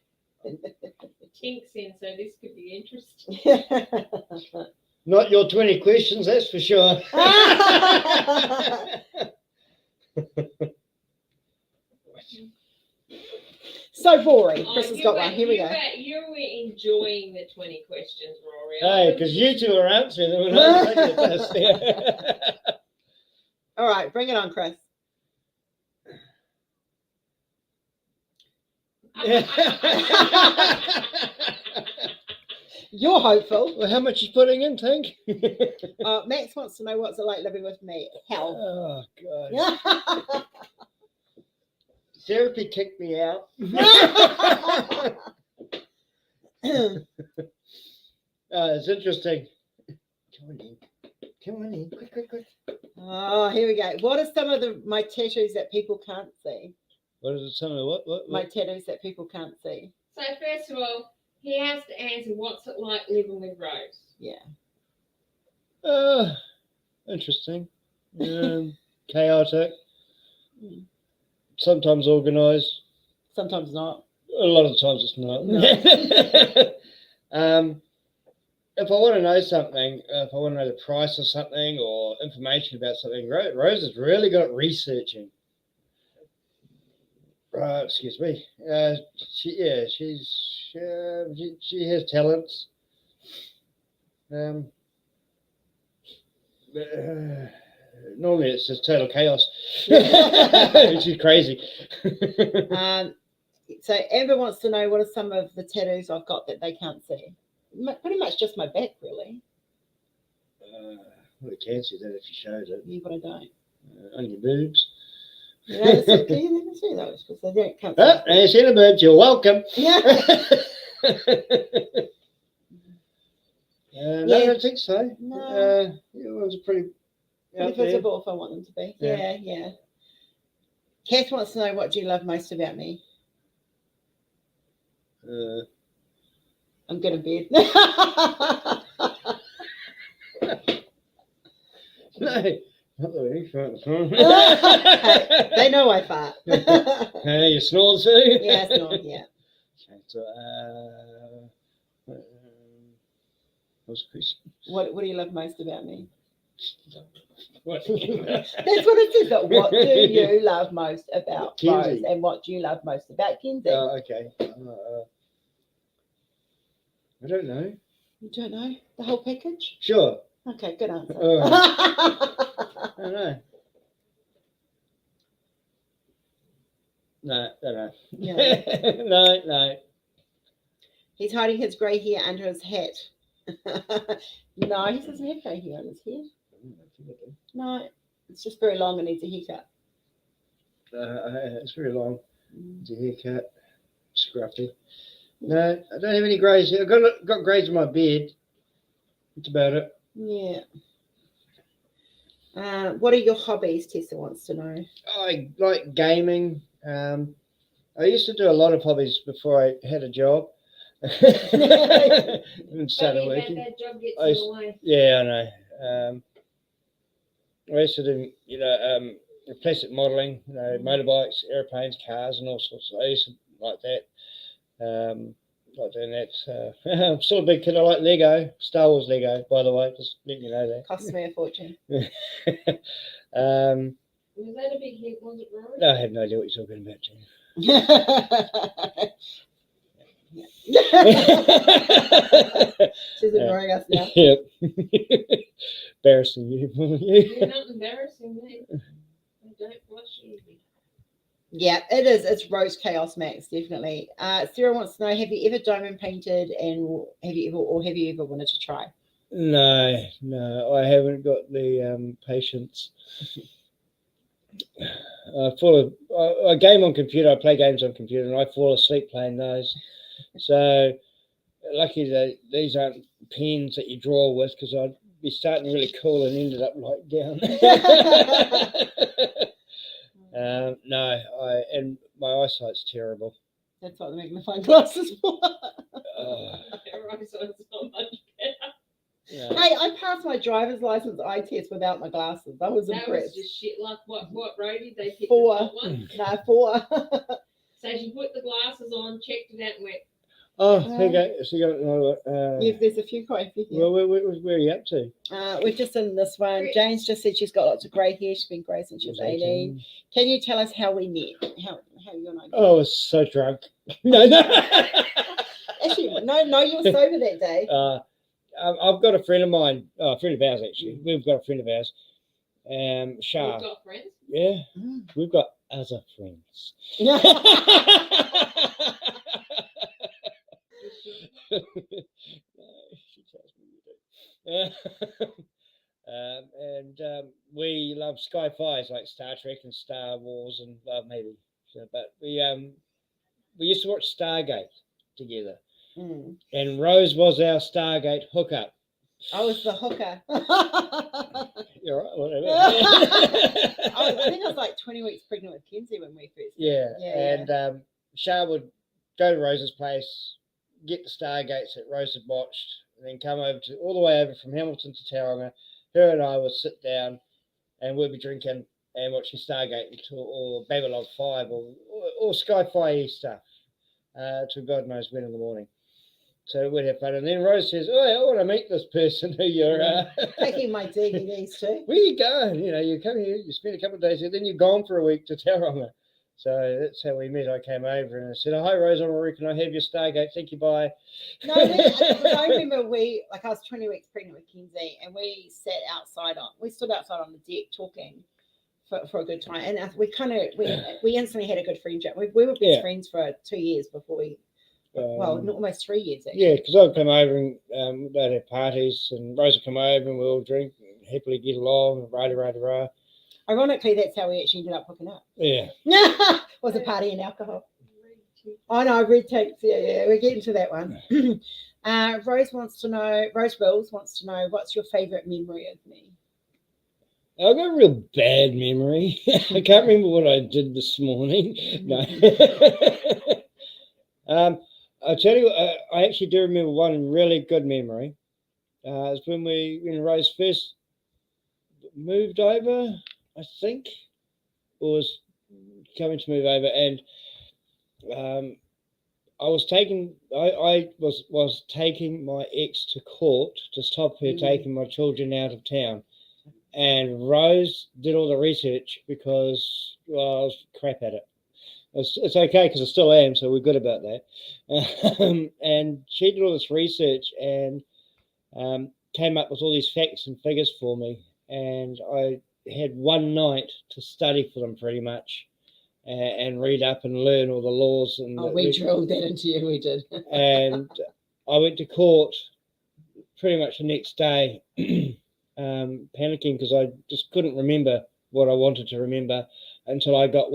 Tink's in, so this could be interesting. Not your 20 questions, that's for sure. So boring. Chris has got one. Here we go. You were enjoying the 20 questions, Rory. Hey, because you two are answering them and I'm taking the piss. All right, bring it on, Chris. You're hopeful. Well, how much is putting in, Tink? Max wants to know what's it like living with me. Hell. Oh, God. Therapy kicked me out. It's interesting. Come on in. Quick. Oh, here we go. What are some of my tattoos that people can't see? What is it? Some of the what? My tattoos that people can't see. So first of all, he has to answer what's it like living with Rose. Yeah. Interesting. Chaotic. Sometimes organised. Sometimes not. A lot of the times it's not. No. If I want to know something, if I want to know the price of something or information about something, Rose is really good at researching. Excuse me. She has talents. Normally it's just total chaos. She's crazy. So Amber wants to know what are some of the tattoos I've got that they can't see. Pretty much just my back, really. Well, you can see that if you showed it. Yeah, but I don't. On your boobs. Yeah, that's okay. You can see those because they don't come. Oh, there's the boobs. You're welcome. Yeah. No, Yeah. I don't think so. No. It was pretty out Pretty there. visible if I want them to be. Yeah. Yeah. Kath wants to know what do you love most about me. I'm good in bed. No, not really. Hey, they know I fart. Hey, you snore too? Yeah, snore, yeah. Okay, so, what's the question? What do you love most about me? What? That's what it says. But what do you love most about Kinsey. Rose? And what do you love most about Kinsey? Okay. I don't know. You don't know the whole package? Sure. Okay, good answer. I don't know. No, don't know. Yeah. No. He's hiding his grey hair under his hat. No, he doesn't have grey hair on his head. No, it's just very long and needs a haircut. It's very long. It's a haircut. Scruffy. No, I don't have any greys. I've got greys in my beard. That's about it. Yeah. What are your hobbies? Tessa wants to know. I like gaming. I used to do a lot of hobbies before I had a job. And started working. That job gets I in used- the way. Yeah, I know. I used to do, plastic modelling, motorbikes, airplanes, cars, and all sorts. I used to like that. Like doing that. I'm still a big kid. I like Lego, Star Wars Lego, by the way. Just letting you know that. Costs me a fortune. Was that a big hit? Was it, Rory? I have no idea what you're talking about, Jane. She's ignoring us now. Yep. Embarrassing you. You're not embarrassing me. I don't blush easy. Yeah, it is. It's Rose Chaos Max, definitely. Sarah wants to know: have you ever diamond painted, and have you ever wanted to try? No, I haven't got the patience. I game on computer. I play games on computer, and I fall asleep playing those. So lucky that these aren't pens that you draw with, because I'd be starting really cool and ended up like down. No, and my eyesight's terrible. That's what the magnifying glass is for. Right, so it's not much better. Yeah. Hey, I passed my driver's license eye test without my glasses. I was That impressed. was just shit. Like what road did they pick? 4. The top one? No, 4. So she put the glasses on, checked it out, and went, Oh, there you go. So you got Yeah, there's a few quite here. well, where are you up to? We've just done this one. Great. Jane's just said she's got lots of grey hair. She's been grey since she was 18. Can you tell us how we met? How you and I met? Oh, I was so drunk. No. Actually, no, you were sober that day. I've got a friend of mine, a friend of ours actually. We've got a friend of ours, Shah. "We've got friends." Yeah, Mm. we've got other friends. Yeah. No, she tells me you do. We love sci-fis like Star Trek and Star Wars and maybe. So, but we used to watch Stargate together, and Rose was our Stargate hookup. I was the hooker. You're right, whatever. I think I was like 20 weeks pregnant with Kinsey when we first met. Yeah. Shah would go to Rose's place, get the Stargates that Rose had watched, and then come all the way over from Hamilton to Tauranga. Her and I would sit down and we'd be drinking and watching Stargate or Babylon 5 or Sci-Fi stuff till God knows when in the morning. So we'd have fun. And then Rose says, "Oh, I want to meet this person who you're taking my DVDs too." Where you going? You know, you come here, you spend a couple of days here, then you're gone for a week to Tauranga. So that's how we met. I came over and I said, "Oh, hi, Rose, I'm Rory. Can I have your Stargate? Thank you, bye." No, I remember I was 20 weeks pregnant with Kinsey, and we stood outside on the deck talking for a good time, and we instantly had a good friendship. We were best friends for 2 years before we. Almost 3 years actually. Yeah, because I'd come over and they'd have parties, and Rose would come over and we'd all drink and happily get along, rah. Ironically, that's how we actually ended up hooking up. Yeah. Was a party and alcohol. Oh no, red tapes. Yeah, we're getting to that one. Rose wants to know what's your favourite memory of me? I've got a real bad memory. I can't remember what I did this morning. No. I'll tell you, I actually do remember one really good memory. It's when Rose first moved over, I think, or was coming to move over, and I was taking my ex to court to stop her taking my children out of town, and Rose did all the research because I was crap at it. It's okay because I still am, so we're good about that. And she did all this research and came up with all these facts and figures for me, and I had one night to study for them pretty much, and read up and learn all the laws. And we drilled that into you, we did. And I went to court pretty much the next day, panicking because I just couldn't remember what I wanted to remember until I got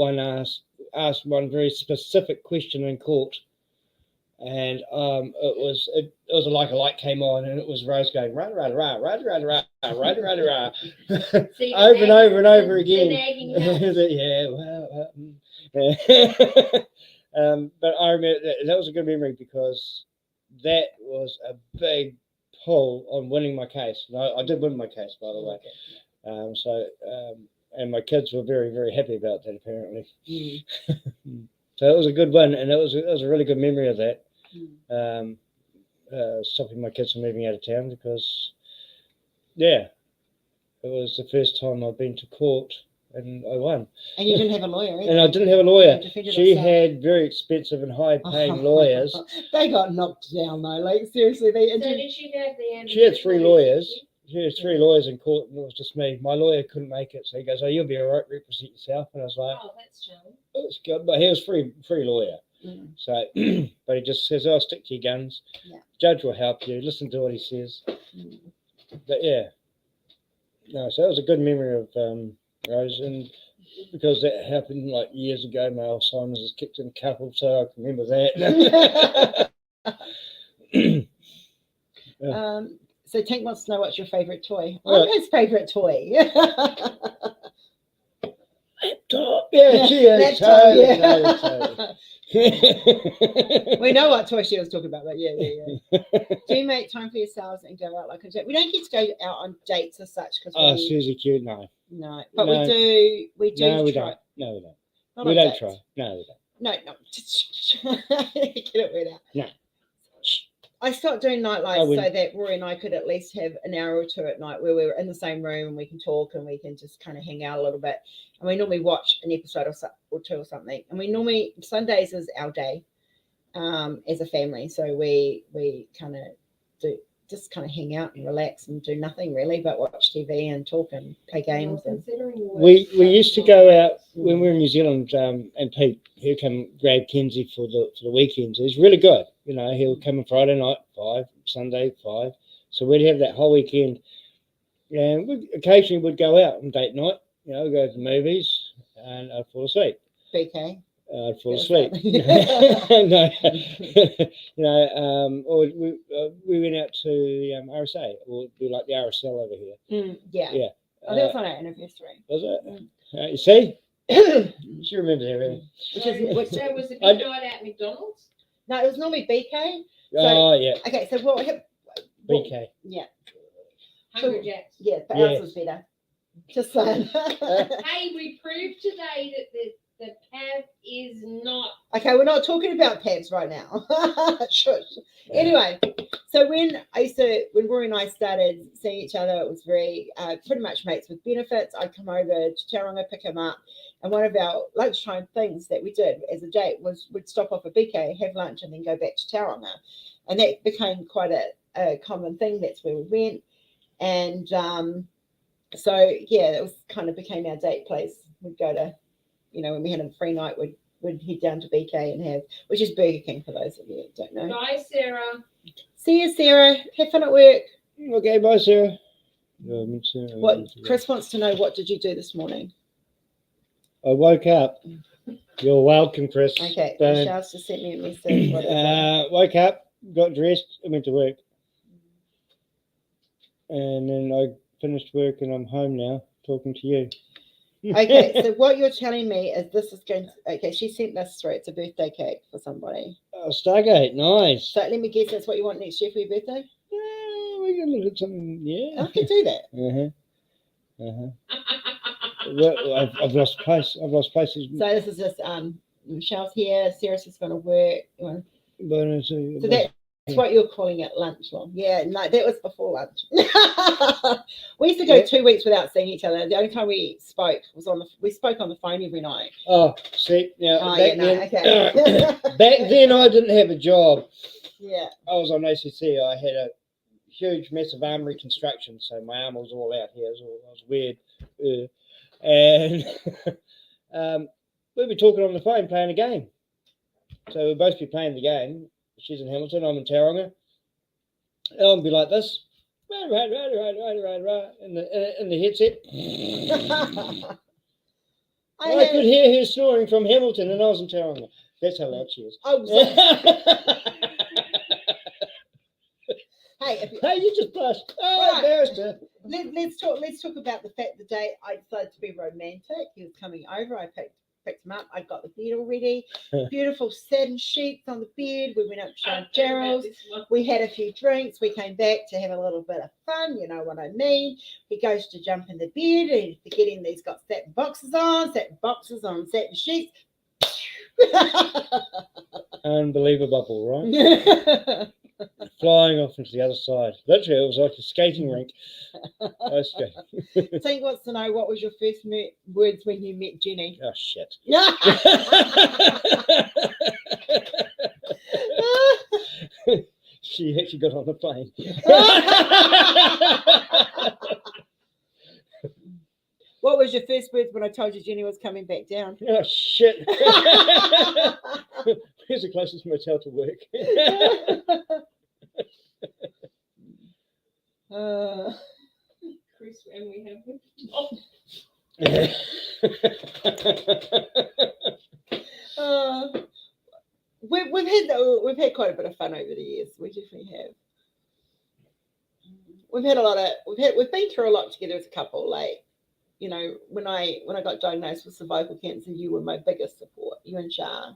asked one very specific question in court, and it was like a light came on, and it was Rose going rah rah rah rah rah rah rah rah rah rah over and over and over again. Yeah, well, but I remember that was a good memory because that was a big pull on winning my case. And I did win my case, by the way. And my kids were very, very happy about that, apparently. So it was a good one, and it was a really good memory of that. Stopping my kids from moving out of town because, it was the first time I'd been to court and I won. And you didn't have a lawyer either. And I didn't have a lawyer. She had very expensive and high-paying lawyers. They got knocked down though. Like seriously, did she have the? She had 3 lawyers. She had 3 lawyers in court, and it was just me. My lawyer couldn't make it, so he goes, "Oh, you'll be all right. Represent yourself." And I was like, "Oh, that's charming. That's good." But he was free lawyer. So, but he just says, "Oh, stick to your guns. Yeah. Judge will help you. Listen to what he says." But so that was a good memory of Rose, and because that happened like years ago, my Alzheimer's has kicked in a couple, so I can remember that. So Tank wants to know what's your favourite toy. I'm his favourite toy. laptop. Yeah, she is. Laptop, Totally. We know what toy she was talking about, but yeah. Do you make time for yourselves and go out like a date? We don't get to go out on dates as such because Oh, Susie cute, no. no, but No. we do. We do No, we try. don't. No, we don't. Not We on don't dates. try. No, we don't. No. Get it weird out. No. I stopped doing nightlights I wouldn't. so that Rory and I could at least have an hour or two at night where we were in the same room and we can talk and we can just kind of hang out a little bit. And we normally watch an episode or two or something. And we normally, Sundays is our day as a family. So we kind of do just kind of hang out and relax and do nothing really but watch TV and talk and play games. And We used to go out when we were in New Zealand, and Pete, he'd come grab Kinsey for the weekends. It was really good. You know, he'll come on Friday night, 5, Sunday, 5. So we'd have that whole weekend. And we occasionally would go out on date night, you know, go to the movies, and I'd fall asleep. BK. I'd fall asleep. No, you know, or we went out to RSA, or do like the RSL over here. Yeah. Yeah. I think it's on our anniversary. Was it? You see? She remembers everything. Which So was a good night at McDonald's? No, it was normally BK. Oh, yeah. Okay, so what? BK. Yeah. Hungry Jacks. Yeah, but Yes. ours was better. Just saying. Hey, we proved today that the PAV is not. Okay, we're not talking about pets right now. Shush. Anyway, so when Rory and I started seeing each other, it was very pretty much mates with benefits. I'd come over to Tauranga, pick him up, and one of our lunchtime things that we did as a date was we'd stop off at BK, have lunch, and then go back to Tauranga, and that became quite a common thing. That's where we went, and so yeah, it was kind of became our date place. We'd go to, you know, when we had a free night, we'd head down to BK and have, which is Burger King for those of you that don't know. Bye, Sarah. See you, Sarah. Have fun at work. Okay, bye, Sarah. What Chris wants to know, what did you do this morning? I woke up. You're welcome, Chris. Okay, Don't- Michelle's just sent me a message. What is it? woke up, got dressed, and went to work. And then I finished work and I'm home now talking to you. Okay, so what you're telling me is this is going to, okay, she sent this through. It's a birthday cake for somebody. Oh, Stargate, nice. So let me guess that's what you want next year for your birthday? We can look at something, yeah. I can do that. Well, I've lost place. I've lost places. So this is just Michelle's here, Sarah's just gonna work. So that's what you're calling it lunch long. Yeah, no, that was before lunch. We used to go 2 weeks without seeing each other. The only time we spoke was we spoke on the phone every night. Oh, see, now Okay. back then I didn't have a job. Yeah. I was on ACC. I had a huge, massive arm reconstruction, so my arm was all out here. It was weird. And we'd be talking on the phone, playing a game. So we'd both be playing the game. She's in Hamilton, I'm in Tauranga. And I'd be like this. Right, in the headset. I could hear her snoring from Hamilton, and I was in Tauranga. That's how loud she is. Hey, you just blushed. Oh, Right. embarrassed her. Let's talk about the fact the day I decided to be romantic. He was coming over. I picked him up. I got the bed all ready. Beautiful satin sheets on the bed. We went up to Sean Gerald's. We had a few drinks. We came back to have a little bit of fun. You know what I mean? He goes to jump in the bed and forgetting that he's got satin boxes on satin sheets. Unbelievable, right? Flying off into the other side. Literally, it was like a skating rink. Ice skate. Tank wants to know, what was your first words when you met Jenny? Oh, shit. She actually got on the plane. What was your first words when I told you Jenny was coming back down? Oh, shit. Where's the closest motel to work? Chris, and we have we've had quite a bit of fun over the years. We definitely have. We've been through a lot together as a couple. Like, you know, when I got diagnosed with cervical cancer, you were my biggest support. You and Shah.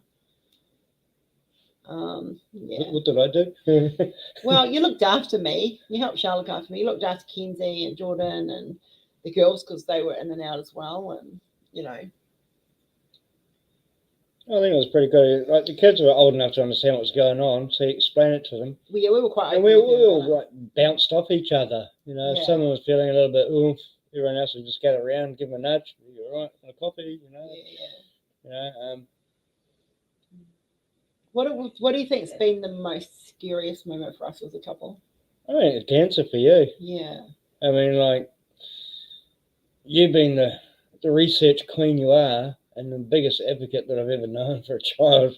Yeah. What did I do? Well, you looked after me. You helped Shah look after me. You looked after Kinsey and Jordan and the girls because they were in and out as well. And you know, I think it was pretty good. Like the kids were old enough to understand what was going on, so you explain it to them. we were quite. And we all like bounced off each other. You know, Yeah. if someone was feeling a little bit oof, everyone else would just get around, give them a nudge. You all right? Want a coffee? You know. Yeah. You know. What do you think's been the most scariest moment for us as a couple? I think it's cancer for you. Yeah. I mean, like you being the research queen you are, and the biggest advocate that I've ever known for a child.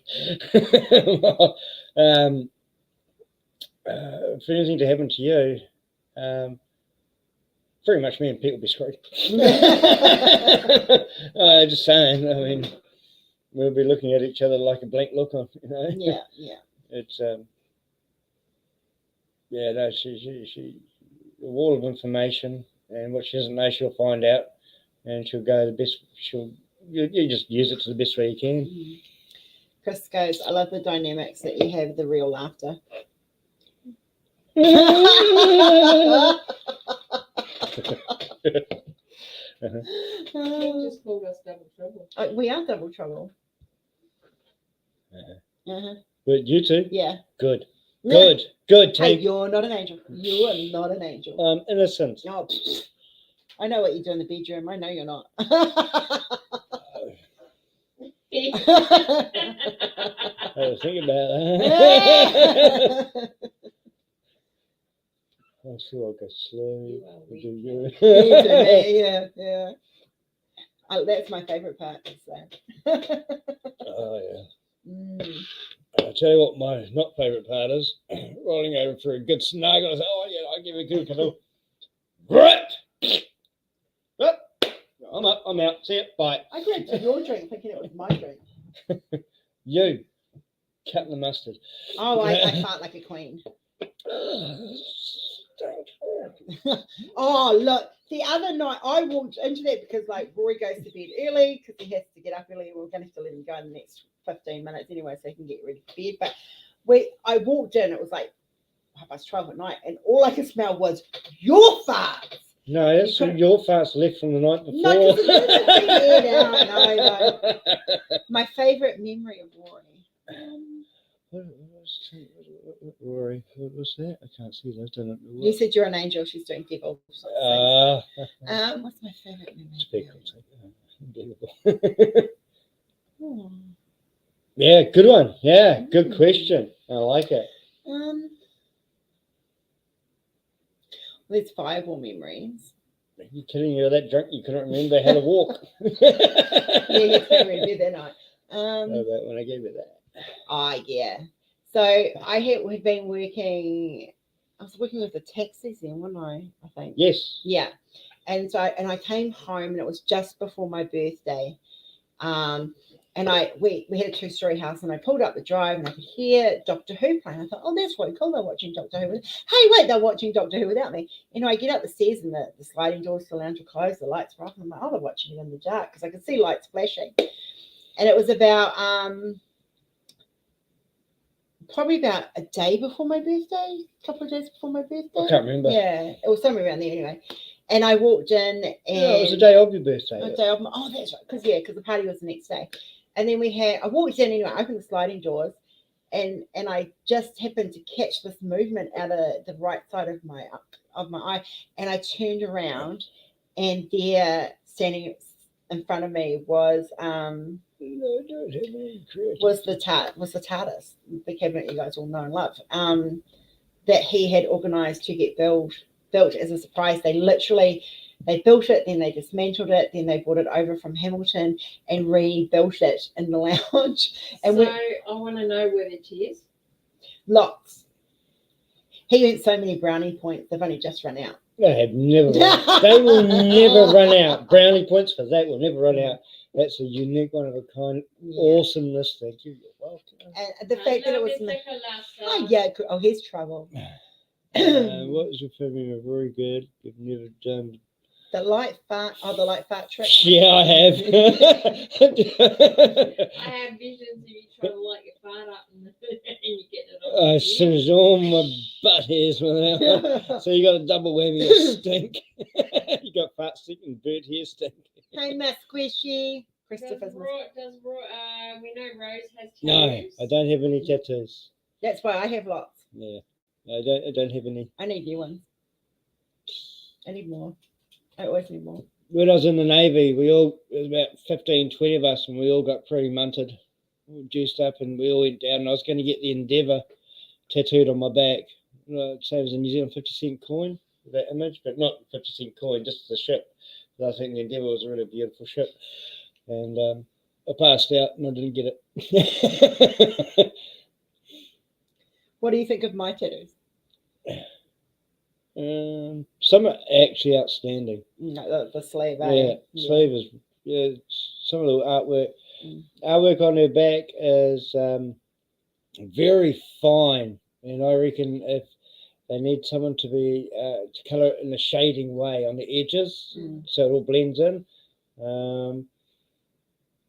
For anything to happen to you, pretty much me and Pete will be screwed. Just saying. I mean, we'll be looking at each other like a blank look on. You know. Yeah. It's yeah. No, she a wall of information, and what she doesn't know, she'll find out, and she'll go the best. You just use it to the best way you can. Chris goes, I love the dynamics that you have, the real laughter. You just called us double trouble. We are double trouble. But you two? Yeah. Good. No. Good, Hey, Tank. you're not an angel. You are not an angel. I'm innocent. Oh, I know what you do in the bedroom. I know you're not. I was thinking about that. I'm sure I'll go slow. Yeah. Oh, that's my favorite part. So. Oh, yeah. I'll tell you what my not favourite part is. Rolling over for a good snuggle. I say, oh, yeah, I'll give you a good cuddle. Right. I'm up. I'm out. See ya. Bye. I grabbed your drink thinking it was my drink. You. Cat the mustard. Oh, I fart like a queen. Oh, look. The other night I walked into that because like Rory goes to bed early because he has to get up early. We're going to have to let him go in the next 15 minutes anyway so he can get ready for bed. But I walked in, it was like 12 at night, and all I could smell was your farts. No, that's your farts left from the night before. No, no. My favourite memory of Rory. Rory, what was that? I can't see that. Don't know. You said you're an angel. She's doing devil. What's my favourite memory? Yeah, good one. Yeah, good question. I like it. There's fireball memories. Are you kidding? You're that drunk you couldn't remember how to walk. Yeah, you couldn't remember that night. When I gave you that. Oh, yeah. So I had been working. I was working with the taxis then, wasn't I think. Yes. Yeah. And so I came home and it was just before my birthday. And we had a 2-story house and I pulled up the drive and I could hear Doctor Who playing. I thought, oh, that's really cool. They're watching Doctor Who. Hey, wait, they're watching Doctor Who without me. You know, I get up the stairs and the sliding doors to the lounge are closed, the lights were off. And I'm like, oh, they're watching it in the dark because I could see lights flashing. And it was about probably about a day before my birthday, a couple of days before my birthday. I can't remember. Yeah, it was somewhere around there anyway. And I walked in and it was the day of your birthday. The day of that's right. Because the party was the next day. And then I walked in anyway, opened the sliding doors, and I just happened to catch this movement out of the right side of my eye. And I turned around and there standing in front of me was the TARDIS, the cabinet you guys all know and love, that he had organised to get built as a surprise. They built it, then they dismantled it, then they brought it over from Hamilton and rebuilt it in the lounge. And so I want to know where the tears. Lots. He earned so many brownie points, they've only just run out. They have never they will never run out. Brownie points for that will never run out. That's a unique one of a kind. Awesomeness. Thank you. You're welcome. And the fact that it was here's trouble. What was your favorite? Very good. You've never done The light fart trick. Yeah, I have. I have visions of you trying to light your fart up and you get it on. As soon as all my butt hairs with that. So you got a double whammy of stink. You got fart stink and bird hair stink. Hey, Miss Squishy. Does Christopher's. we know Rose has tattoos? No, I don't have any tattoos. That's why I have lots. Yeah, I don't have any. I need new ones. I need more. I always need more. When I was in the Navy, it was about 15, 20 of us, and we all got pretty munted, all juiced up, and we all went down. And I was going to get the Endeavour tattooed on my back. Same as a New Zealand 50-cent coin, that image, but not 50-cent coin, just the ship. But I think the Endeavour was a really beautiful ship. And I passed out and I didn't get it. What do you think of my tattoos? Some are actually outstanding. No, the sleeve. Yeah, sleeve is some of the artwork on her back is very fine, and I reckon if they need someone to be to colour it in a shading way on the edges, so it all blends in.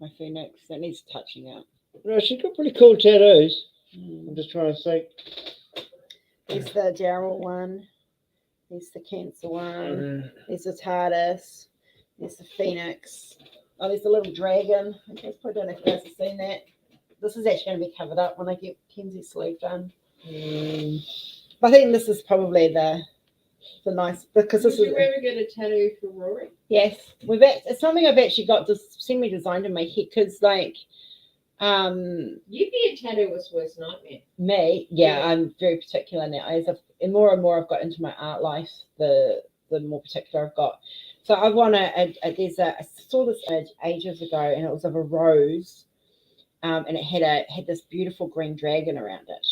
My phoenix, that needs touching up. No, she's got pretty cool tattoos. I'm just trying to think. There's the Gerald one. There's the Cancer one. There's the TARDIS. There's the Phoenix. Oh, there's the little dragon. I guess I don't know if you guys have seen that. This is actually going to be covered up when I get Kinsey's sleeve done. But I think this is probably the nice, because this Did is. you ever get a tattoo for Rory? Yes, it's something I've actually got semi-designed in my head, because like. You'd be a tattooist's worst nightmare. Me, yeah, I'm very particular now. And more I've got into my art life, the more particular I've got. So I want to. I saw this ages ago, and it was of a rose, and it had this beautiful green dragon around it,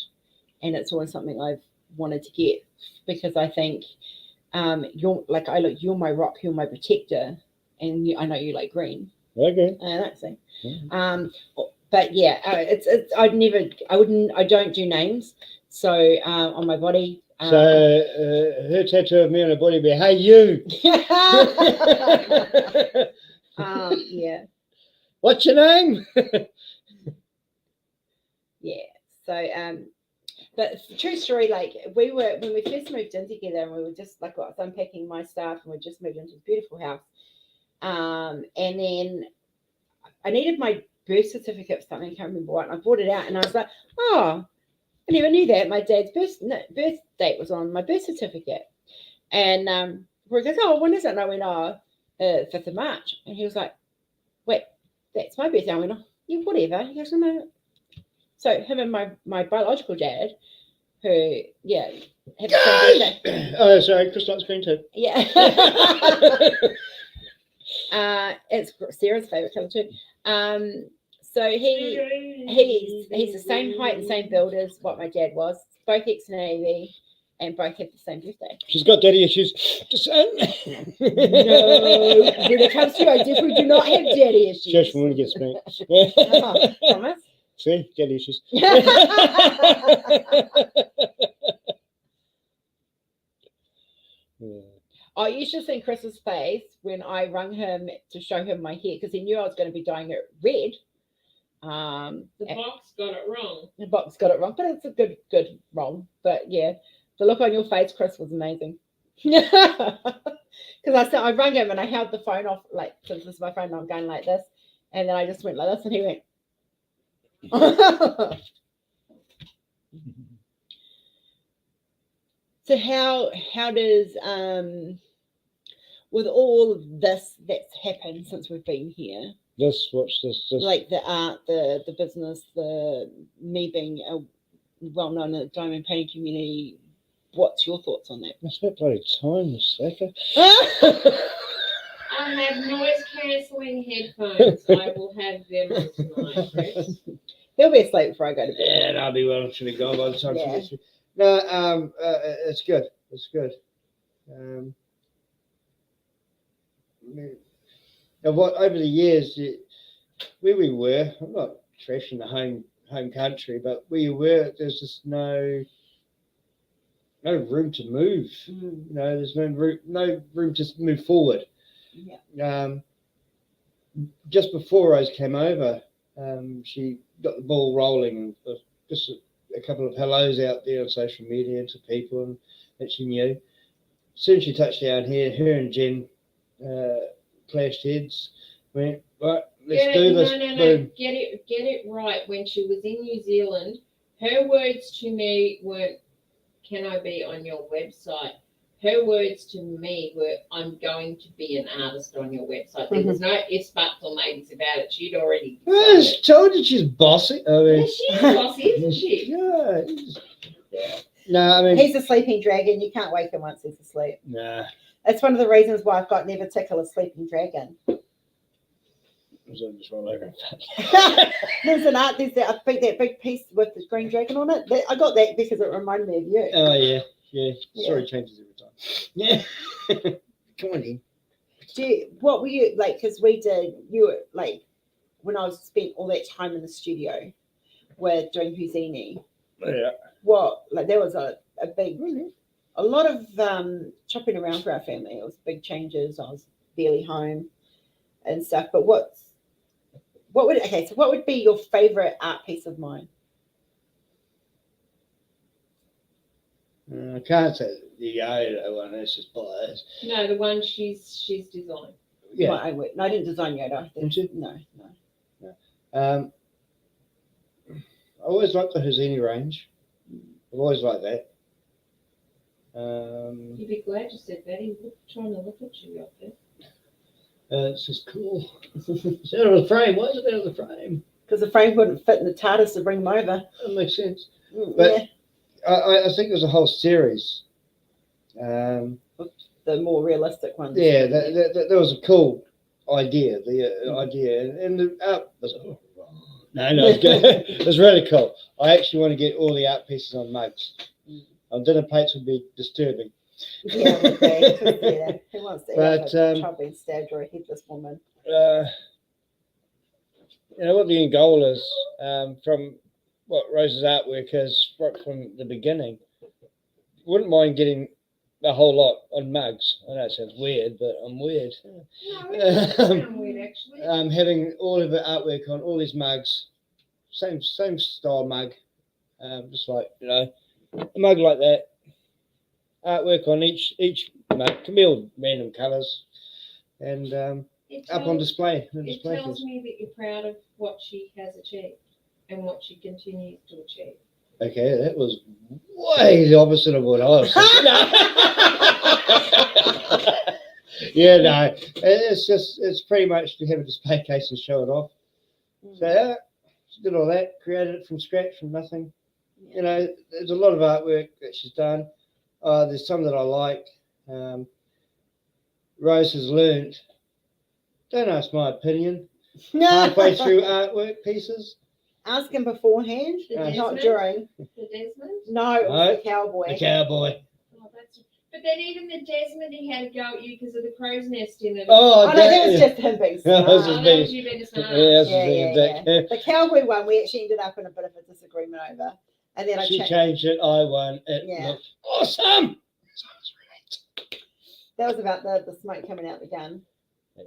and it's always something I've wanted to get, because I think, you're my rock, you're my protector, and I know you like green. Okay. That's it. But yeah, I don't do names. So on my body. So her tattoo of me on her body would be, hey, you. Yeah. What's your name? Yeah. So but true story, like when we first moved in together, and we were just like, I was unpacking my stuff, and we just moved into this beautiful house. And then I needed my birth certificate for something, I can't remember what, and I brought it out, and I was like, oh, I never knew that my dad's birth date was on my birth certificate. And Rory goes, oh, when is it? And I went, 5th of March. And he was like, wait, that's my birthday. I went, oh, yeah, whatever. He goes, no. So him and my biological dad, who, yeah, had the same birthday. Oh, sorry, Chris likes green too. Yeah. It's Sarah's favourite colour too. So he's the same height and same build as what my dad was. Both ex-Navy, and both have the same birthday. She's got daddy issues. No, when it comes to you, I definitely do not have daddy issues. Just when we get spanked. Promise? See, daddy issues. Yeah. Oh, you should see Chris's face when I rang him to show him my hair, because he knew I was going to be dyeing it red. The box got it wrong. The box got it wrong, but it's a good wrong. But yeah, the look on your face, Chris, was amazing. Because I rang him and I held the phone off, like, since this is my phone, and I'm going like this, and then I just went like this, and he went. So how does with all of this that's happened since we've been here, Watch this. like the art, the business, me being a well-known in the diamond painting community, what's your thoughts on that? That's about bloody time, you slacker. I have noise cancelling headphones. I will have them on tonight, Chris. He'll be asleep before I go to bed. Yeah, that'll be well and truly gone by the time she Yeah. gets me. No, it's good. It's good. Now, over the years, where we were, I'm not trashing the home country, but where you were, there's just no room to move. Mm. You know, there's no room to move forward. Yeah. Just before Rose came over, she got the ball rolling. Just a couple of hellos out there on social media to people that she knew. As soon as she touched down here, her and Jen clashed heads. Went, right, let's do this. No. Boom. Get it right. When she was in New Zealand, her words to me weren't, "Can I be on your website?" Her words to me were, "I'm going to be an artist on your website." There was no ifs, buts, or maybes about it. She'd already Well, decided. she told you she's bossy. I mean, Yeah, she is bossy, isn't she? Yeah. No, I mean, He's a sleeping dragon. You can't wake him once he's asleep. nah. That's one of the reasons why I've got Never Tickle a Sleeping Dragon. Just roll over. There's I think that big piece with the green dragon on it. I got that because it reminded me of you. Oh yeah. Story Yeah. changes every time. Yeah. Come on in. What were you like? Because we did. You were like when I was spent all that time in the studio, with doing Houdini. Yeah. What like there was a lot of chopping around for our family. It was big changes. I was barely home and stuff. But what would be your favorite art piece of mine? I can't say the Yoda one. It's just biased. No, the one she's designed. Yeah. No, I didn't design Yoda. Didn't you? No. I always liked the Houdini range. I've always liked that. You'd be glad you said that. He was trying to look at you up there. It's just cool. It's out of the frame. Why is it out of the frame? Because the frame wouldn't fit in the TARDIS to bring them over. That makes sense. But I think there's a whole series. The more realistic ones. Yeah, that was a cool idea. The idea and the art was no, it's good. It was really cool. I actually want to get all the art pieces on mugs. On dinner plates would be disturbing. Yeah, okay. Who wants to But, eat a child being stabbed or a headless woman? You know what the end goal is from what Rose's artwork is right from the beginning. Wouldn't mind getting a whole lot on mugs. I know it sounds weird, but I'm weird. No, it doesn't sound weird actually. Having all of the artwork on all these mugs, same style mug, just like a mug like that. Artwork on each mug can be all random colours, and up on display. It tells me that you're proud of what she has achieved and what she continues to achieve. Okay, that was way the opposite of what I was thinking. Yeah, no, it's pretty much to have a display case and show it off. So yeah, did all that, created it from scratch, from nothing. There's a lot of artwork that she's done. There's some that I like. Rose has learned. Don't ask my opinion. Halfway through artwork pieces. Ask him beforehand, not during. The Desmond? No, it was the cowboy. The cowboy. Oh, but then even the Desmond, he had to go at you because of the crow's nest in it. Oh no, that was just him being smart. That was just being, you being smart. Yeah. The cowboy one, we actually ended up in a bit of a disagreement over. And then she changed it, I won. It looked awesome. That was about the smoke coming out the gun. So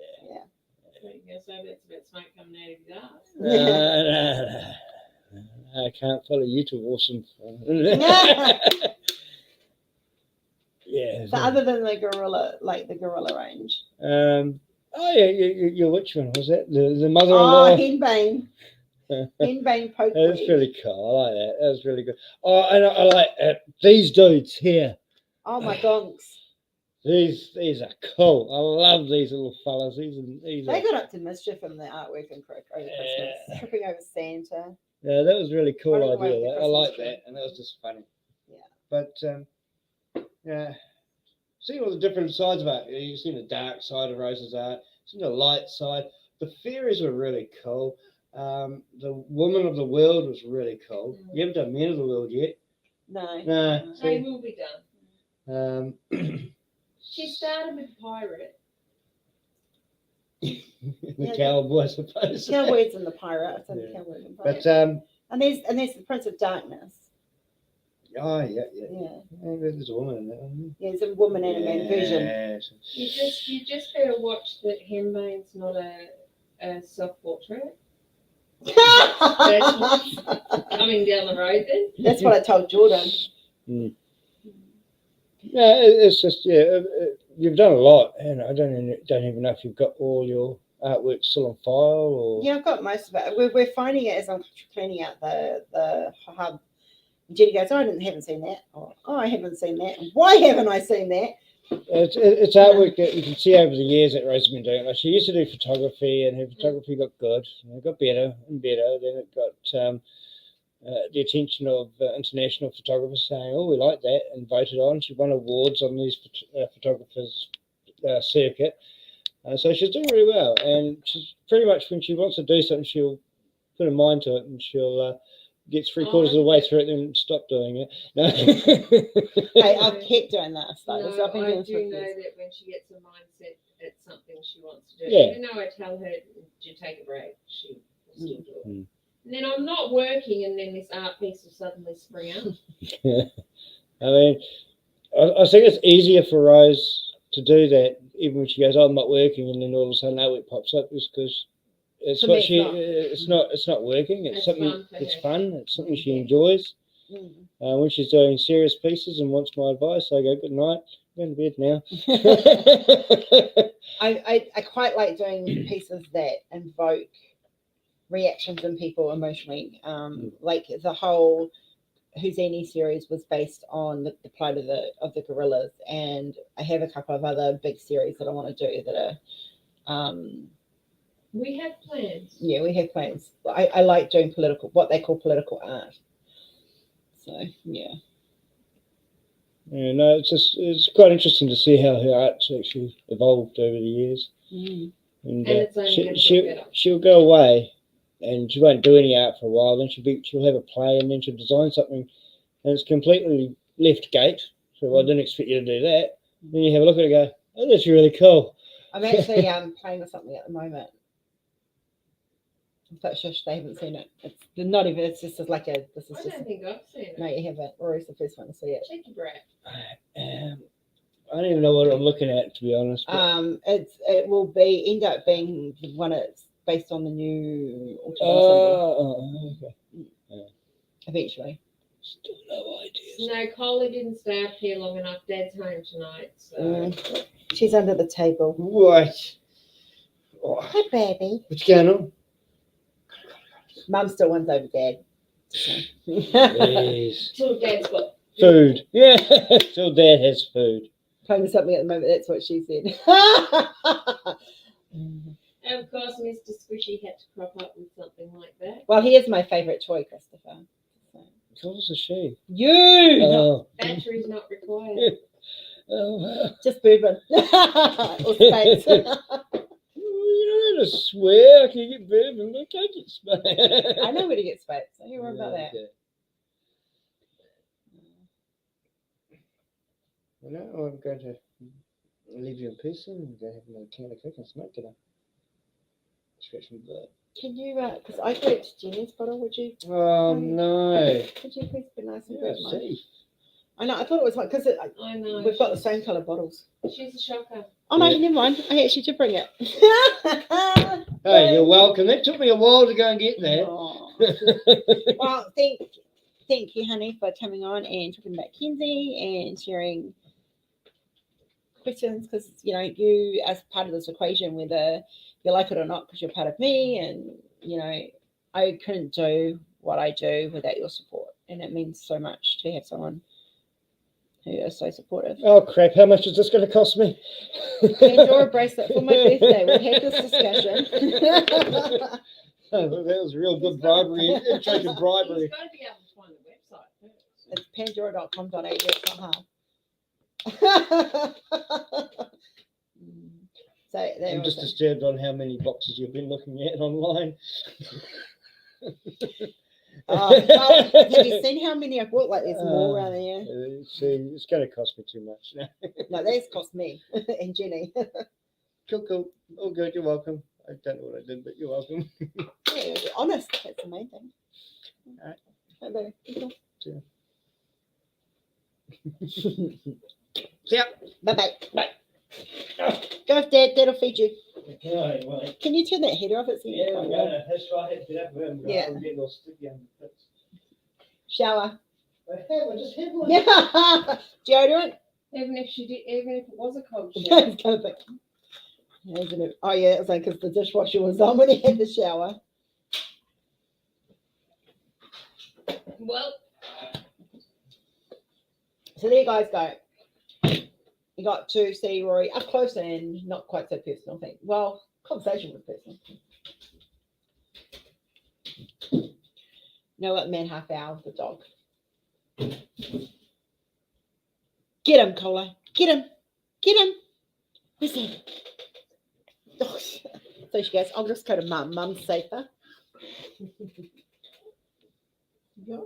you're going to say that's about smoke coming out of his ass? I can't follow you to awesome. Yeah. So other than the gorilla range. Which one was that? The mother-in-law. Oh, henbane. Henbane poke. That was really cool. I like that. That was really good. Oh, and I like these dudes here. Oh my gonks. These are cool. I love these little fellas. They got up to mischief in the artwork and over Christmas. Tripping over Santa. Yeah, that was a really cool Running idea. I like that, and that was just funny. Yeah. But see all the different sides of it. You've seen the dark side of Rose's art. You've seen the light side. The fairies were really cool. The Woman of the World was really cool. You haven't done Men of the World yet. No. They will be done. She started with pirate. The cowboy, I suppose. The cowboys and the pirate. The cowboys and pirate. But and there's the Prince of Darkness. Oh, yeah. Yeah. There's a woman in that one. Yeah, there's a woman and a man version. Yes. You just better watch that Henbane's not a self-portrait. That's what's coming down the road then. That's what I told Jordan. Mm. No, it's just you've done a lot, and I don't even know if you've got all your artwork still on file or. Yeah, I've got most of it. We're finding it as I'm cleaning out the hub. Jenny goes, I haven't seen that. Oh, I haven't seen that. Why haven't I seen that? It's artwork that you can see over the years that Rose's been doing. Like she used to do photography, and her photography got good. It got better and better. Then it got the attention of international photographers saying, "Oh, we like that," and voted on. She won awards on these photographers circuit. So she's doing really well, and she's pretty much when she wants to do something, she'll put her mind to it, and she'll get 3/4 of the way through it, then stop doing it. No. Hey, I've kept doing that stuff. No, So I've been I doing do know that when she gets a mindset, it's something she wants to do. Yeah. Even though I tell her to take a break, she will still do it. Mm. And then I'm not working, and then this art piece will suddenly spring up. I mean, I think it's easier for Rose to do that, even when she goes, "Oh, I'm not working," and then all of a sudden, it pops up, is because it's For what me, it's not working. It's something. Fun for It's her. fun. It's something she enjoys. Mm. When she's doing serious pieces and wants my advice, I go, "Good night. I'm going to bed now." I quite like doing pieces that invoke reactions in people emotionally. Like the whole Houdini series was based on the plight of the gorillas, and I have a couple of other big series that I want to do that are. We have plans. Yeah, we have plans. I like doing what they call political art. So yeah. Yeah, no, it's quite interesting to see how her art's actually evolved over the years. Mm. And it's only going to get better. She'll go away, and she won't do any art for a while. Then she'll have a play, and then she'll design something, and it's completely left gate. So I didn't expect you to do that. Then you have a look at it, and go, "Oh, that's really cool." I'm actually playing with something at the moment. But shush, they haven't seen it. It's not even. It's just like a. This is I just. don't think I've seen it. No, you haven't. Rory's the first one to see it. Check your brat. I don't even know what I'm looking at, to be honest. But... It will end up being the one. It's based on the new Autism symbol. Okay. Yeah. Eventually. Still no ideas. No, Collie didn't stay up here long enough. Dad's home tonight. So. She's under the table. Right. Oh, Hi, baby. what's going on? Mum still wants over Dad. Please. Till Dad's got Food. Yeah. Till Dad has food. Playing with something at the moment. That's what she said. And of course, Mr. Squishy had to crop up with something like that. Well, he is my favourite toy, Christopher. So. What was a she? You! Oh. Battery's not required. Oh. Just bourbon. Or space. You don't have to swear. I can get bourbon. Look, I get space. I know where to get space. Don't you worry about that. Okay. Well, now I'm going to leave you in peace and go have another can of Coke and smoke it up. Scratch my butt. Can you, because I grabbed Jenny's bottle, would you? Oh, no. Could you please be nice and Yeah, grab mine? see. I know, I thought it was like, because I know. we've got the same colour bottles. She's a shocker. Oh, no, Yeah. never mind. I actually did bring it. Hey, you're welcome. That took me a while to go and get that. Oh. Well, thank you, honey, for coming on and talking about Kinsey and sharing questions, because you as part of this equation, whether you like it or not, because you're part of me, and I couldn't do what I do without your support, and it means so much to have someone who is so supportive. Oh, crap. How much is this going to cost me? Pandora bracelet for my birthday. We've had this discussion. Oh, that was real good bribery. Taking bribery. He's got to be able to find the website first. It's pandora.com.au. It's not hard. So there I'm just was it. disturbed on how many boxes you've been looking at online. Oh, well, have you seen how many I bought? Like, there's more around there. See, it's going to cost me too much now. No, that's cost me and Jenny. Cool. Oh, good. You're welcome. I don't know what I did, but you're welcome. Yeah, you're honest. That's the main thing. Alright. Hello. Yeah. Yep. Bye-bye. Bye. Go with Dad. Dad'll feed you. Okay, right. Can you turn that heater off? It's Yeah, quite I'm warm. gonna. That's why I had to get up and go. Yeah. I'm getting all sticky on the bits. Shower. I just had one. Yeah. Deodorant. Even if it was a cold shower. It's kind of like, isn't it? Oh yeah, it's like because the dishwasher was on when he had the shower. Well, So there you guys go. You got to see Rory up close and not quite so personal thing. Well, conversation was personal. You know what, man, half hour with the dog. Get him, Cola. Get him. Get him. Where's he? Oh, so she goes, I'll just go to Mum. Mum's safer. Yeah.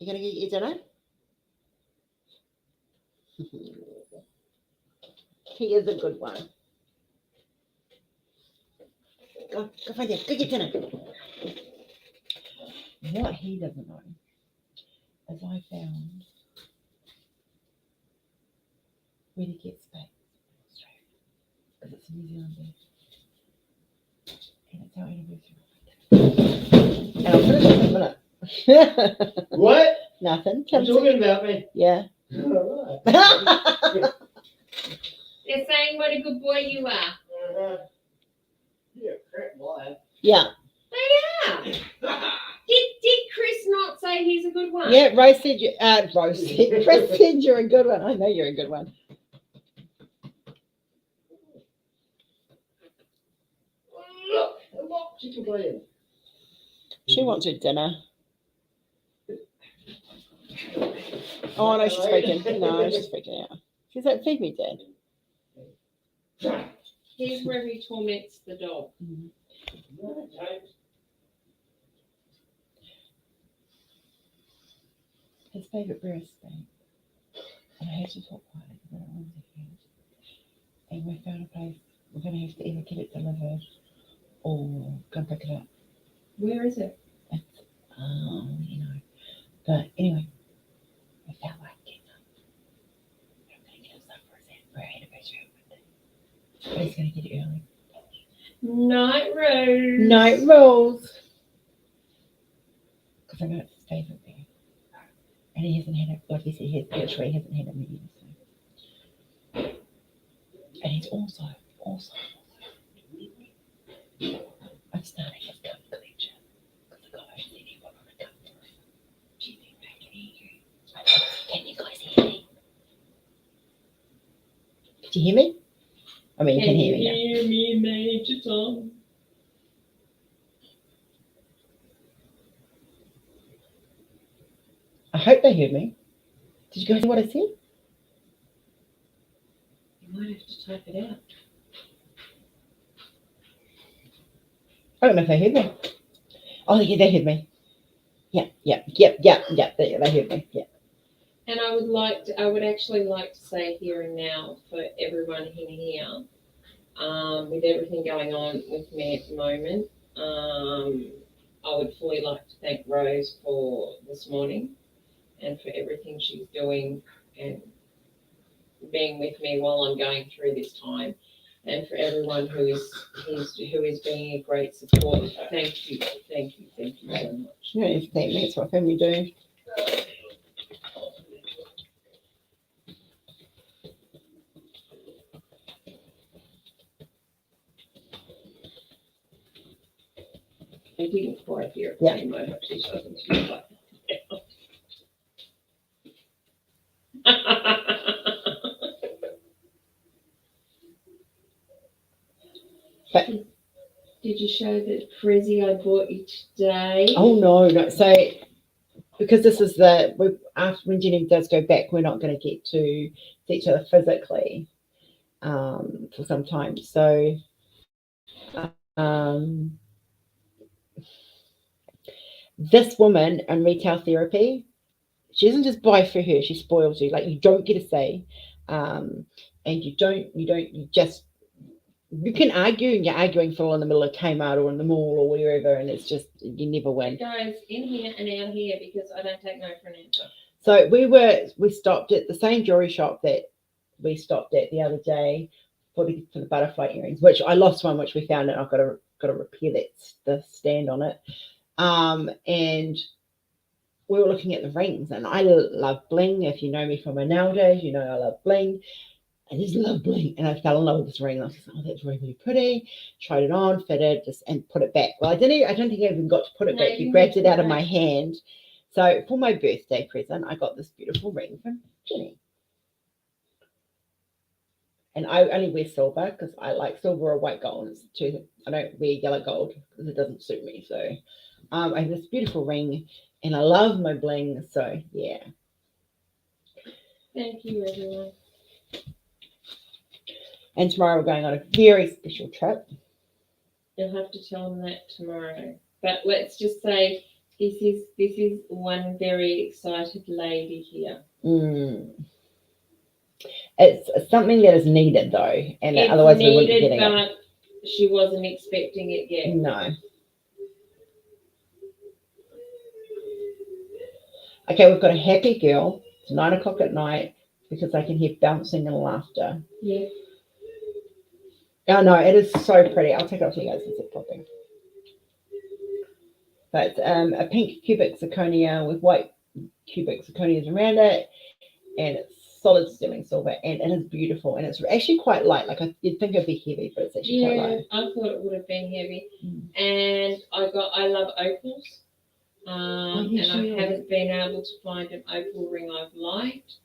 You gonna get your dinner? He is a good one. Go find him. Go get dinner. What he doesn't know is I found where to get space because it's a New Zealand day. And it's our anniversary. And I'll finish in a minute. What? Nothing. You're talking about me. Yeah. All they're saying what a good boy you are. right. You're a crap liar. Yeah. They are. Did Chris not say he's a good one? Yeah, Rose said you Rose said Chris said you're a good one. I know you're a good one. Look, she can play it. She wants her dinner. Oh no, she's freaking. No, she's freaking out. She's like, feed me, Dad. Here's where he torments the dog. His favourite breast thing. And I had to talk quietly because I don't want to hear it. And we found a place. We're going to have to either get it delivered or go pick it up. Where is it? You know. But anyway, I felt like getting up. I'm going to get us up for our anniversary on Monday. But he's going to get it early. Night Rose. Night rolls. Because I know it's his favourite thing. And he hasn't had it, like he said, he hasn't had it in years. So. And he's also, I'm starting his cup collection. Because the guy said he wanted a cup for us. Can you hear you? Can you guys hear me? Did you hear me? I mean, you can hear me now. Hear me, Major Tom? I hope they heard me. Did you guys hear what I said? You might have to type it out. I don't know if they heard me. Oh, yeah, they heard me. Yeah. They heard me. Yeah. And I would actually like to say here and now for everyone in here, with everything going on with me at the moment, I would fully like to thank Rose for this morning and for everything she's doing and being with me while I'm going through this time, and for everyone who is being a great support. Thank you so much. You don't have to thank me. It's what family do. I didn't quite hear it. Yeah. I hope she doesn't hear that. But, did you show that frizzy I bought you today? oh no. So because this is after when Jenny does go back, we're not going to get to see each other physically for some time. So this woman in retail therapy, she doesn't just buy for her, she spoils you. Like, you don't get a say, and you just You can argue, and you're arguing for all in the middle of Kmart or in the mall or wherever, and it's just you never win. It goes in here and out here because I don't take no for an answer. So we stopped at the same jewelry shop that we stopped at the other day for the butterfly earrings, which I lost one, which we found, and I've got to repair the stand on it. And we were looking at the rings, and I love bling. If you know me from my nail days, you know I love bling. I just love bling, and I fell in love with this ring. And I was like, "Oh, that's really, really pretty." Tried it on, fitted, and put it back. Well, I don't think I even got to put it back. You grabbed it out of my hand. So for my birthday present, I got this beautiful ring from Jenny. And I only wear silver because I like silver or white gold. I don't wear yellow gold because it doesn't suit me. So I have this beautiful ring, and I love my bling. So yeah. Thank you, everyone. And tomorrow we're going on a very special trip. You'll have to tell them that tomorrow. But let's just say this is one very excited lady here. It's something that is needed though, and It's otherwise needed, we wouldn't be getting but she wasn't expecting it yet. No. Okay, we've got a happy girl. It's 9 o'clock at night because I can hear bouncing and laughter. Yeah. Oh no, it is so pretty. I'll take it off to you guys and sit popping. But it's a pink cubic zirconia with white cubic zirconias around it, and it's solid sterling silver, and it is beautiful, and it's actually quite light. Like you'd think it'd be heavy, but it's actually quite light. I thought it would have been heavy. And I love opals. And I haven't been able to find an opal ring I've liked,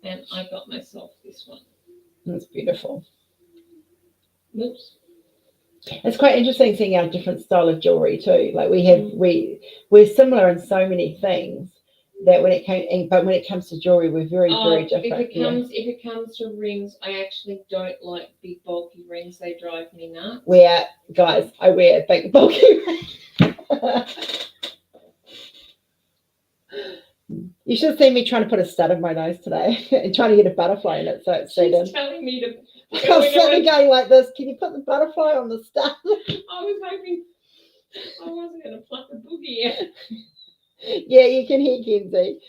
and I got myself this one. It's beautiful. Oops. It's quite interesting seeing our different style of jewelry too. Like we're similar in so many things that when it comes to jewelry, we're very different. If it comes to rings, I actually don't like big bulky rings. They drive me nuts. Guys, I wear a big bulky ring. You should have seen me trying to put a stud in my nose today and trying to get a butterfly in it so it stayed in. She's telling me to. I was sitting going like this. Can you put the butterfly on the stud? I was hoping I wasn't going to pluck a boogie out. Yeah, you can hear Kinsey.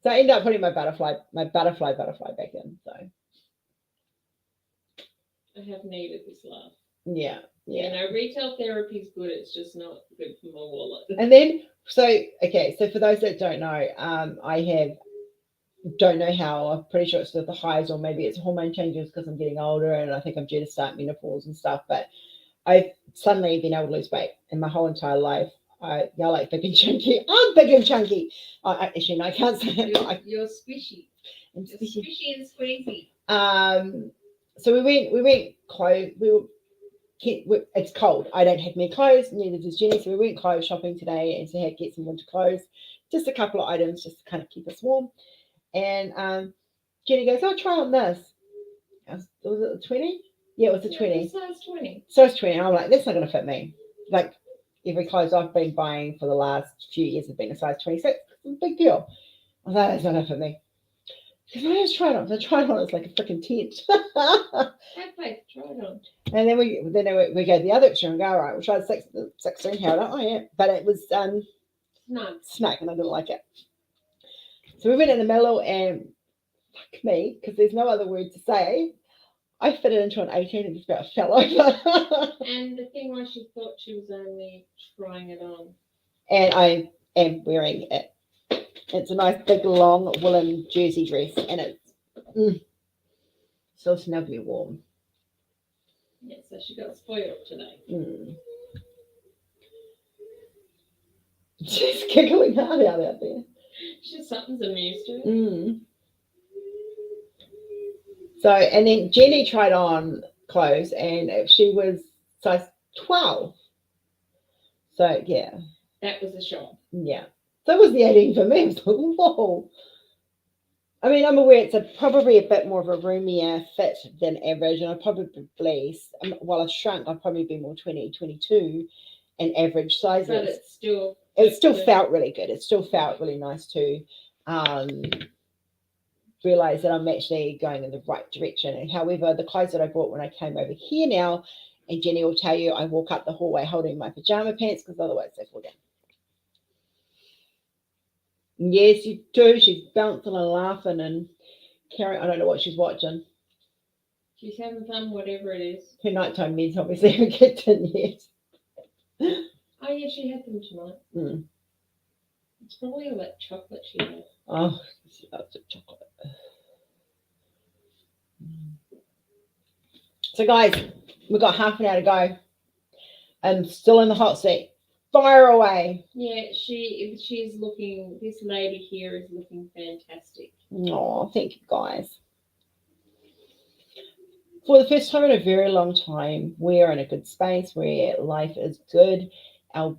So I ended up putting my butterfly back in. So I have needed this laugh. Yeah. You know, retail therapy is good. It's just not good for my wallet. And then, so for those that don't know, don't know how. I'm pretty sure it's the highs, or maybe it's hormone changes because I'm getting older and I think I'm due to start menopause and stuff. But I've suddenly been able to lose weight in my whole entire life. Y'all like big and chunky. I'm big and chunky. Actually, no, I can't say it. You're squishy. I'm You're squishy and squeezy. So we went clothes. It's cold. I don't have any clothes, neither does Jenny. So we went clothes shopping today and to get some winter clothes, just a couple of items just to kind of keep us warm. And Jenny goes, "I'll try on this." Was it a 20? Yeah, it was a 20. Size 20. Size 20. And I'm like, that's not going to fit me. Like every clothes I've been buying for the last few years have been a size 26. It's a big deal. I was like, that's not going to fit me. Because I just tried it on. So I tried it on. It's like a freaking tent. Have faith. Try it on. And then we go the other extreme and go, all right, we'll try the 16. How don't I? Yeah. But it was snug, and I didn't like it. So we went in the middle, and fuck me, because there's no other word to say, I fit it into an 18 and just about fell over. And the thing was, she thought she was only trying it on. And I am wearing it. It's a nice big long woolen jersey dress, and it's so snugly warm. Yeah, so she got spoiled today. She's giggling hard out there. Something's amused her. So, and then Jenny tried on clothes, and she was size 12. So, yeah. That was a shock. Yeah. So it was the 18 for me. I was like, whoa. I mean, I'm aware it's probably a bit more of a roomier fit than average, and I'd probably while I shrunk, I'd probably be more 20, 22 in average sizes. But it still felt really good. It still felt really nice too. realise that I'm actually going in the right direction. And however, the clothes that I bought when I came over here now, and Jenny will tell you, I walk up the hallway holding my pajama pants because otherwise they fall down. Yes, you do. She's bouncing and laughing and carrying. I don't know what she's watching. She's having fun, whatever it is. Her nighttime meds obviously haven't kicked in yet. Oh, yeah, she had them tonight. Mm. It's probably all that chocolate she had. Oh, she loves the chocolate. So, guys, we've got half an hour to go. I'm still in the hot seat. Fire away. Yeah, she's looking, this lady here is looking fantastic. Oh, thank you, guys. For the first time in a very long time, we are in a good space where life is good. Our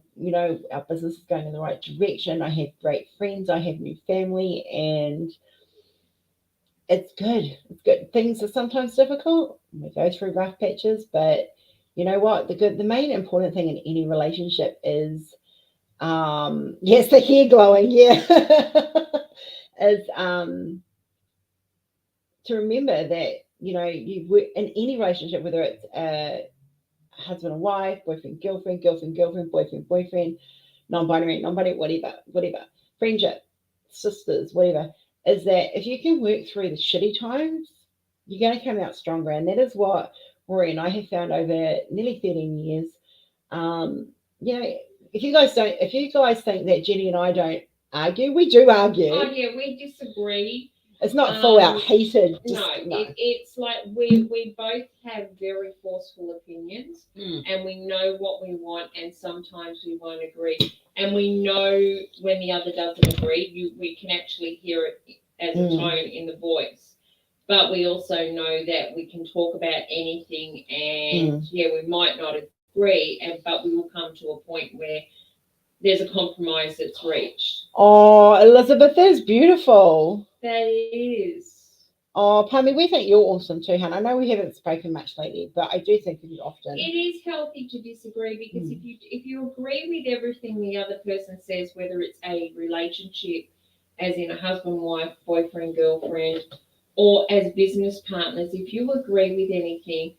business is going in the right direction. I have great friends. I have new family, and it's good. It's good. Things are sometimes difficult. We go through rough patches, but you know what? The main important thing in any relationship is, yes, the hair glowing, yeah, is to remember that you in any relationship, whether it's a husband and wife, boyfriend, girlfriend, boyfriend, non-binary, whatever, friendship, sisters, whatever, is that if you can work through the shitty times, you're going to come out stronger. And that is what Rory and I have found over nearly 13 years. If you guys think that Jenny and I don't argue, we do argue. Oh, yeah, we disagree. It's not full out hated. No. It's like we both have very forceful opinions, and we know what we want, and sometimes we won't agree. And we know when the other doesn't agree, we can actually hear it as a tone in the voice. But we also know that we can talk about anything, and we might not agree, but we will come to a point where there's a compromise that's reached. Oh, Elizabeth, that is beautiful. That is. Oh, Pammy, we think you're awesome too, hon. I know we haven't spoken much lately, but I do think of you often. It is healthy to disagree, because if you agree with everything the other person says, whether it's a relationship, as in a husband, wife, boyfriend, girlfriend, or as business partners, if you agree with anything,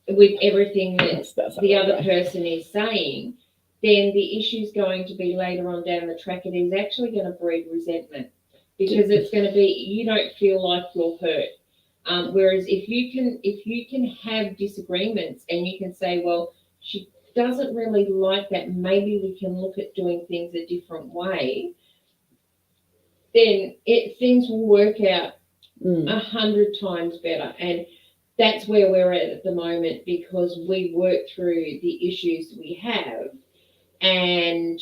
with everything that the other person is saying, then the issue's going to be later on down the track. It is actually going to breed resentment, because it's going to be, you don't feel like you're hurt. Whereas if you can have disagreements and you can say, well, she doesn't really like that, maybe we can look at doing things a different way, then things will work out 100 times better. And that's where we're at the moment, because we work through the issues we have, and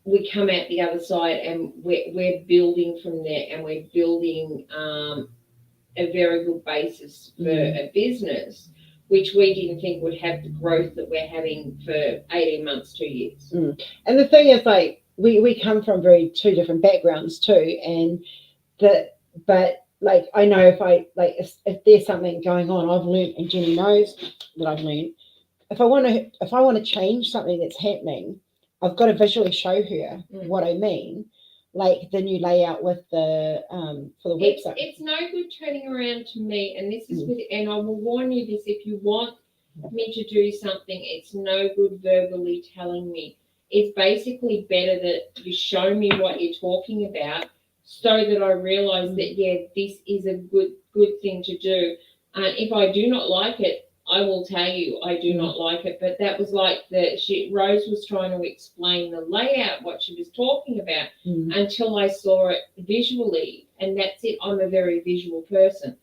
we come out the other side, and we're building from there, and we're building a very good basis for a business, which we didn't think would have the growth that we're having for 18 months, 2 years. And the thing is, like, we come from two different backgrounds too, and I know if there's something going on, I've learned, and Jenny knows that I've learned, if I want to change something that's happening, I've got to visually show her what I mean, like the new layout with the for the website. It's no good turning around to me, and this is and I will warn you this: if you want me to do something, it's no good verbally telling me. It's basically better that you show me what you're talking about, so that I realise that this is a good thing to do. And if I do not like it, I will tell you I do not like it. But that was like Rose was trying to explain the layout, what she was talking about, until I saw it visually, and that's it. I'm a very visual person.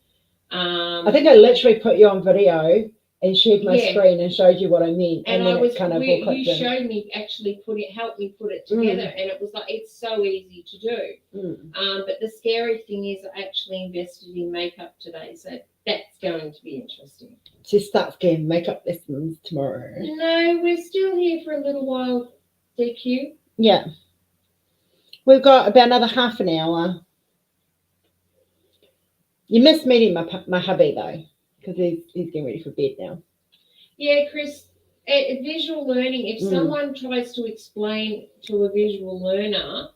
I think I literally put you on video and shared my screen and showed you what I mean, and then it kind of all clicked in. You showed me, actually helped me put it together, and it was like, it's so easy to do. But the scary thing is, I actually invested in makeup today, so that's going to be interesting. She starts getting makeup lessons tomorrow. No, we're still here for a little while, DQ. Yeah. We've got about another half an hour. You missed meeting my hubby, though, because he's getting ready for bed now. Yeah, Chris, visual learning, if someone tries to explain to a visual learner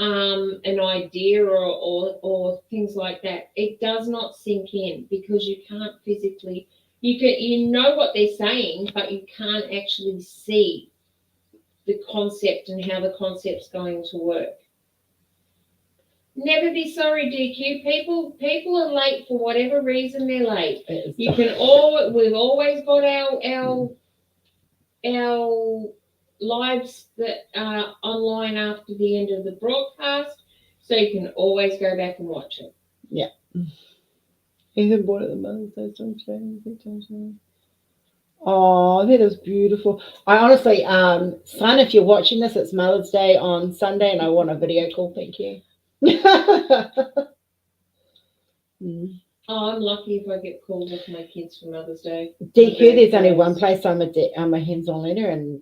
an idea or things like that, it does not sink in because you can't physically. You know what they're saying, but you can't actually see the concept and how the concept's going to work. Never be sorry, DQ. People are late for whatever reason they're late. We've always got our lives that are online after the end of the broadcast, so you can always go back and watch it. Yeah. Ethan bought it the Mother's Day song. Oh, that is beautiful. I honestly, son, if you're watching this, it's Mother's Day on Sunday, and I want a video call. Thank you. Oh, I'm lucky if I get called with my kids for Mother's Day. DQ, there's only one place I'm a hands-on leader, and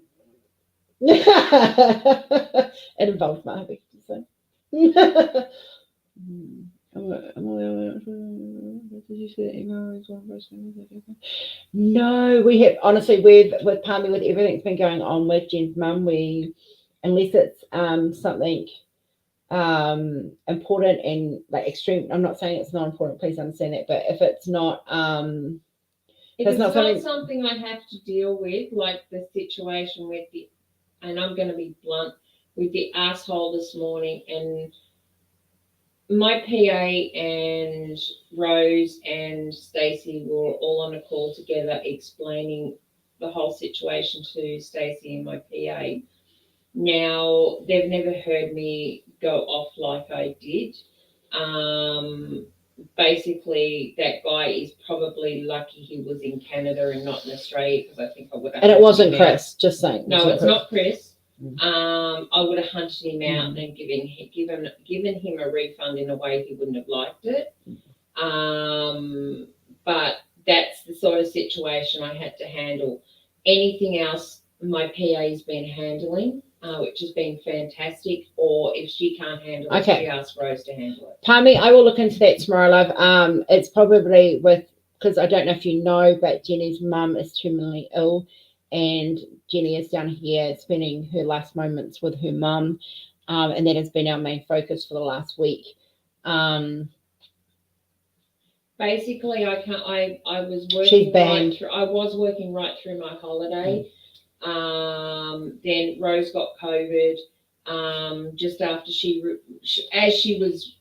it involves my hubby. So. Did you see that email? No, we have honestly with Palmy, with everything's been going on with Jen's mum, unless it's something important and like extreme. I'm not saying it's not important, please understand that, but if it's not if it's not something I have to deal with, like the situation with and I'm going to be blunt, with the asshole this morning, and my PA and Rose and Stacey were all on a call together explaining the whole situation to Stacey and my PA. Now, they've never heard me go off like I did. Basically, that guy is probably lucky he was in Canada and not in Australia, because I think I would have. And it wasn't Chris, just saying. No, it's not Chris. I would have hunted him out and given him a refund in a way he wouldn't have liked it. But that's the sort of situation I had to handle. Anything else, my PA's been handling, which has been fantastic. Or if she can't handle it, she asks Rose to handle it. Palmy, I will look into that tomorrow, love. It's probably because I don't know if you know, but Jenny's mum is terminally ill. And Jenny is down here spending her last moments with her mum, and that has been our main focus for the last week. Basically, I was working. She's banned. I was working right through my holiday. Then Rose got COVID. Just after as she was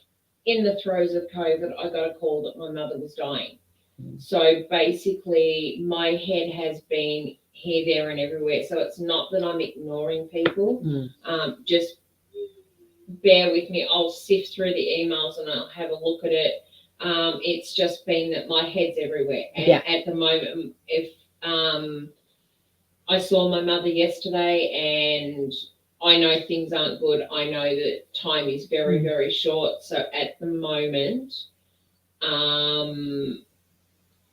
in the throes of COVID, I got a call that my mother was dying. So basically, my head has been here, there, and everywhere. So it's not that I'm ignoring people. Just bear with me. I'll sift through the emails and I'll have a look at it. It's just been that my head's everywhere. And at the moment, if I saw my mother yesterday and I know things aren't good, I know that time is very, very short. So at the moment,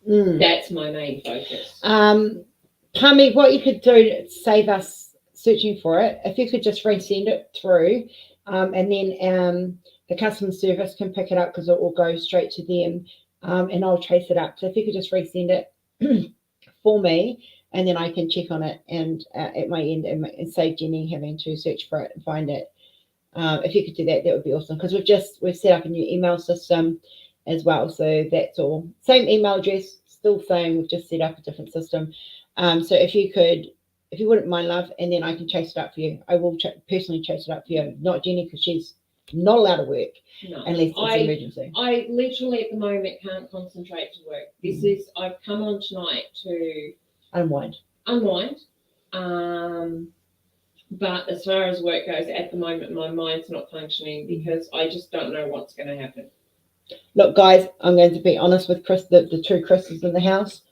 that's my main focus. Palmy, what you could do to save us searching for it, if you could just resend it through, and then the customer service can pick it up because it will go straight to them, and I'll trace it up. So if you could just resend it for me, and then I can check on it and at my end and save Jenny having to search for it and find it. If you could do that, that would be awesome, because we've set up a new email system as well. So that's all. Same email address, still same. We've just set up a different system. So if you wouldn't mind, love, and then I can chase it up for you. I will personally chase it up for you, not Jenny, because she's not allowed to work unless it's an emergency. I literally at the moment can't concentrate to work. I've come on tonight to unwind. But as far as work goes, at the moment, my mind's not functioning because I just don't know what's going to happen. Look, guys, I'm going to be honest with Chris, the two Chris's in the house.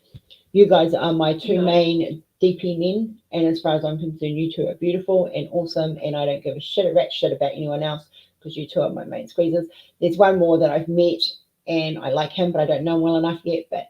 You guys are my two main DP men, and as far as I'm concerned, you two are beautiful and awesome, and I don't give a shit about anyone else, because you two are my main squeezers. There's one more that I've met, and I like him, but I don't know him well enough yet, but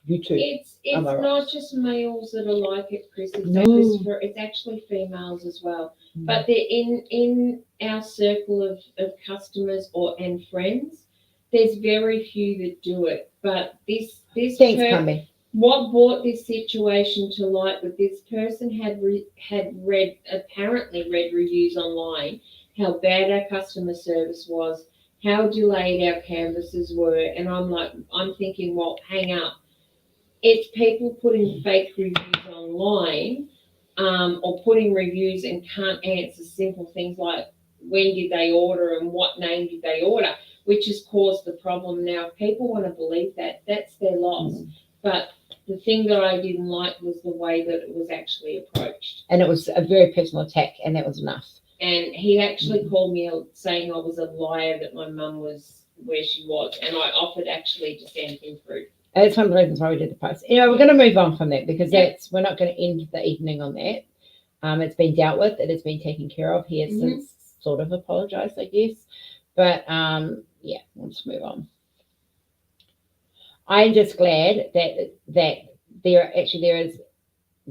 you two. It's not just males that are like it, Chris. It's actually females as well. But they're in our circle of customers and friends. There's very few that do it. But this Thanks, Palmy. What brought this situation to light was this person had apparently read reviews online. how bad our customer service was, how delayed our canvases were, and I'm thinking, well, hang up. It's people putting fake reviews online, or putting reviews and can't answer simple things like when did they order and what name did they order, which has caused the problem. Now, if people want to believe that, that's their loss. But the thing that I didn't like was the way that it was actually approached. And it was a very personal attack, and that was enough. And he actually called me saying I was a liar, that my mum was where she was, and I offered actually to send him proof. That's one of the reasons why we did the post. Anyway, we're going to move on from that because we're not going to end the evening on that. It's been dealt with. It has been taken care of. He has since sort of apologised, I guess. But yeah, we'll just move on. I'm just glad that there is.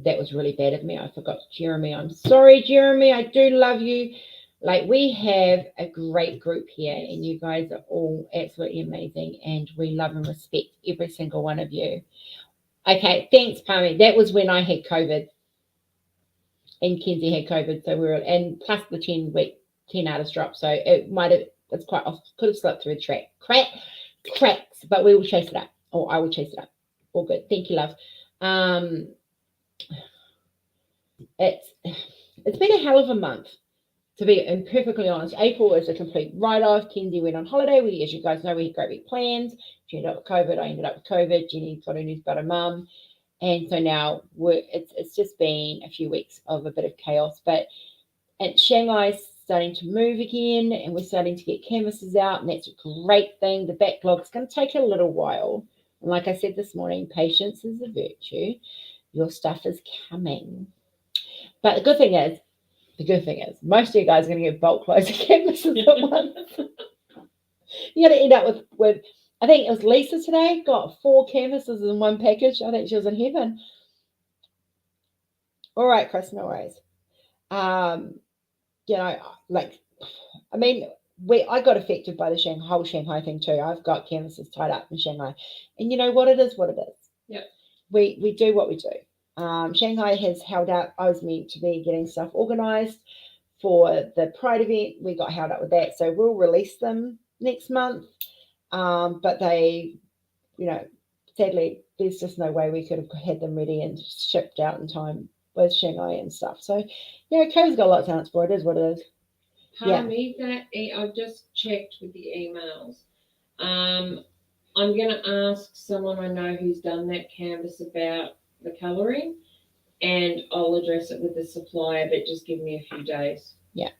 That was really bad of me. I forgot Jeremy. I'm sorry, Jeremy. I do love you. Like, we have a great group here, and you guys are all absolutely amazing, and we love and respect every single one of you. Okay, thanks, Pami. That was when I had COVID, and Kinsey had COVID, so and plus the 10 artist drop, so it could have slipped through the cracks, but we will chase it up, or I will chase it up. All good. Thank you, love. It's been a hell of a month, to be perfectly honest. April is a complete write-off. Kinsey went on holiday. As you guys know, we had great big plans. She ended up with COVID. I ended up with COVID. Jenny got her news about her mum. And so now it's just been a few weeks of a bit of chaos. But Shanghai's starting to move again, and we're starting to get canvases out, and that's a great thing. The backlog's going to take a little while. And like I said this morning, patience is a virtue. Your stuff is coming. But the good thing is, most of you guys are going to get bulk loads of canvases at once. You're going to end up with, I think it was Lisa today, got 4 canvases in one package. I think she was in heaven. All right, Chris, no worries. I got affected by the whole Shanghai thing too. I've got canvases tied up in Shanghai. And you know what it is? Yeah. We do what we do. Shanghai has held up. I was meant to be getting stuff organised for the Pride event. We got held up with that. So we'll release them next month. But they, sadly, there's just no way we could have had them ready and shipped out in time with Shanghai and stuff. So, COVID's got a lot to answer for. It is what it is. I've just checked with the emails. I'm going to ask someone I know who's done that canvas about the colouring, and I'll address it with the supplier, but just give me a few days. Yeah.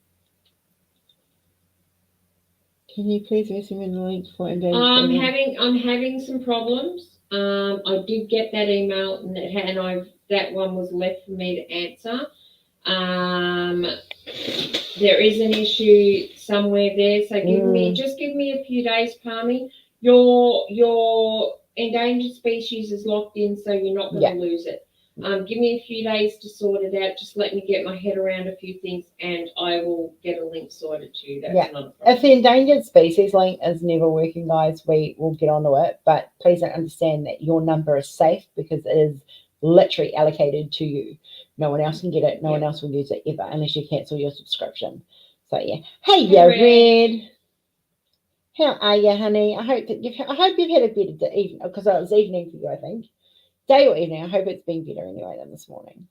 Can you please resend me the link for it? I'm having some problems. I did get that email, and that one was left for me to answer. There is an issue somewhere there, so give me a few days, Palmy. Your endangered species is locked in, so you're not going to lose it. Give me a few days to sort it out. Just let me get my head around a few things, and I will get a link sorted to you. That's not a problem. If the endangered species link is never working, guys, we will get onto it. But please don't understand that your number is safe, because it is literally allocated to you. No one else can get it. No one else will use it ever, unless you cancel your subscription. So yeah. Hey, Red. How are you, honey? I hope you've had a better evening, because it was evening for you, I think. Day or evening. I hope it's been better anyway than this morning.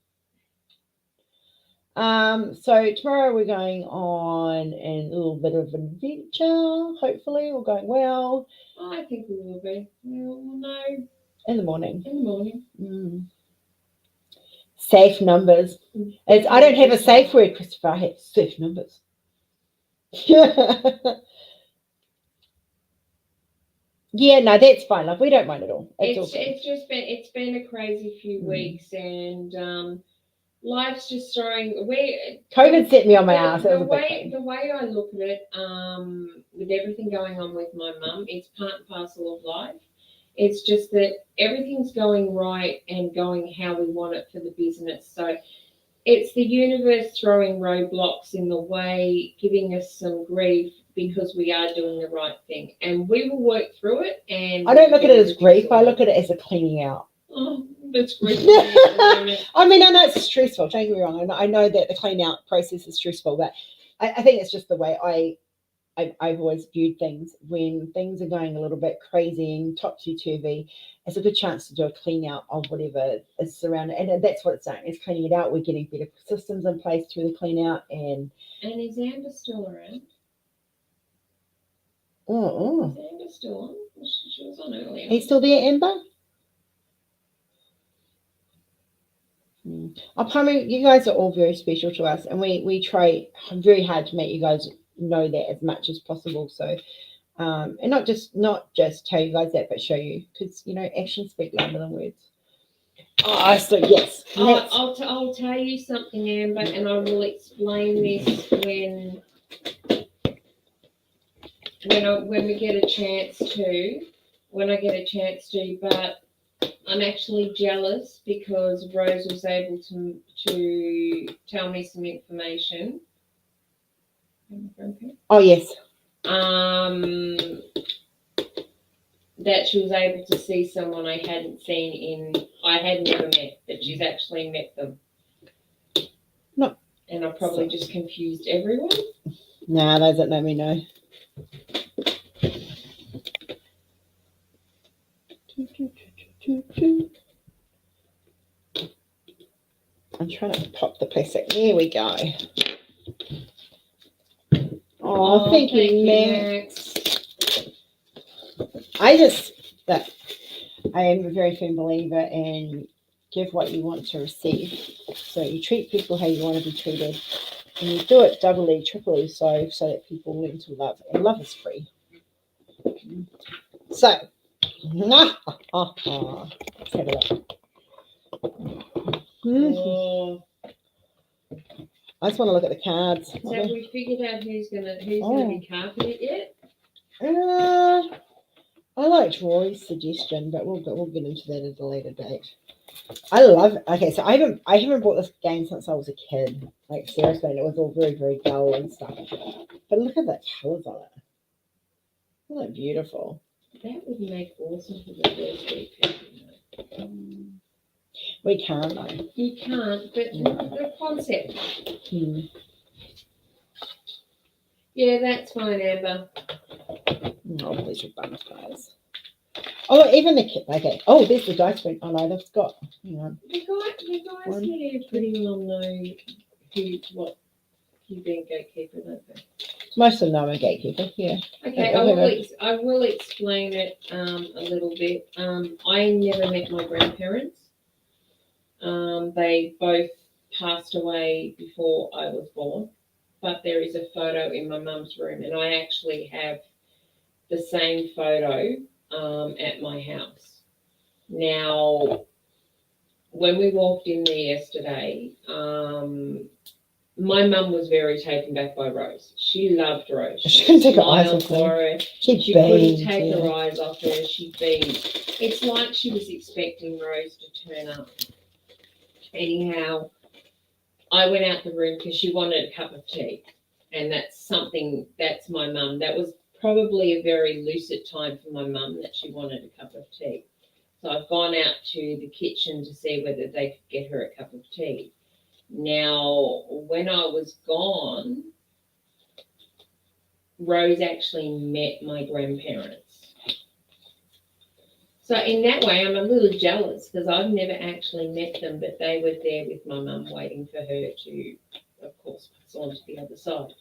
So tomorrow we're going on a little bit of adventure. Hopefully, we're going well. I think we will be. We'll know. In the morning. Safe numbers. I don't have a safe word, Christopher. I have safe numbers. Yeah, no, that's fine. Like, we don't mind at all. It's been a crazy few weeks, and life's just throwing. COVID set me on my ass. The way I look at it, with everything going on with my mum, it's part and parcel of life. It's just that everything's going right and going how we want it for the business. So it's the universe throwing roadblocks in the way, giving us some grief, because we are doing the right thing, and we will work through it. And I don't look at it as grief. I look at it as a cleaning out. Oh, that's grief. I mean, I know it's stressful. Don't get me wrong. I know that the clean out process is stressful, but I think it's just the way I've always viewed things. When things are going a little bit crazy and topsy-turvy, it's a good chance to do a clean out of whatever is surrounding, and that's what it's doing. It's cleaning it out. We're getting better systems in place through the clean out, and is Amber still around? oh, Is Amber still on? She was on earlier. he's still there, Amber? I promise you guys are all very special to us, and we try very hard to make you guys know that as much as possible. So, and not just tell you guys that, but show you, because actions speak louder than words. Oh, so yes. I'll tell you something, Amber, and I will explain this when we get a chance to. When I get a chance to, but I'm actually jealous because Rose was able to tell me some information. Oh yes. That she was able to see someone I hadn't I had never met, but she's actually met them. No. And I probably just confused everyone. Nah, those that know me know. I'm trying to pop the plastic. There we go. Oh, thank you, Max. I am a very firm believer in give what you want to receive. So you treat people how you want to be treated, and you do it doubly, triply so that people learn to love, and love is free. So, let's have a look. I just want to look at the cards. So have we figured out who's gonna be carpeted yet? I liked Rory's suggestion, but we'll get into that at a later date. I love. Okay, so I haven't bought this game since I was a kid. Like seriously, and it was all very, very dull and stuff. But look at the colours on it. Isn't that beautiful? That would make awesome for the birthday people. We can't though. You can't, but the concept. Yeah, that's fine, Amber. Oh, these are bums, guys. Oh, even the kit. Okay. Oh, there's the dice ring. Oh no, they've got. Hang on. The guys here pretty well know who being gatekeeper, don't they? Most of them are gatekeeper. Yeah. Okay, I will explain it a little bit. I never met my grandparents. They both passed away before I was born, but there is a photo in my mum's room, and I actually have the same photo at my house. Now, when we walked in there yesterday, my mum was very taken back by Rose. She loved Rose. She couldn't take her eyes off her. She couldn't take her eyes off her. She beamed. It's like she was expecting Rose to turn up. Anyhow, I went out the room because she wanted a cup of tea. And that's my mum. That was probably a very lucid time for my mum that she wanted a cup of tea. So I've gone out to the kitchen to see whether they could get her a cup of tea. Now, when I was gone, Rose actually met my grandparents. So in that way, I'm a little jealous because I've never actually met them, but they were there with my mum waiting for her to, of course, pass on to the other side.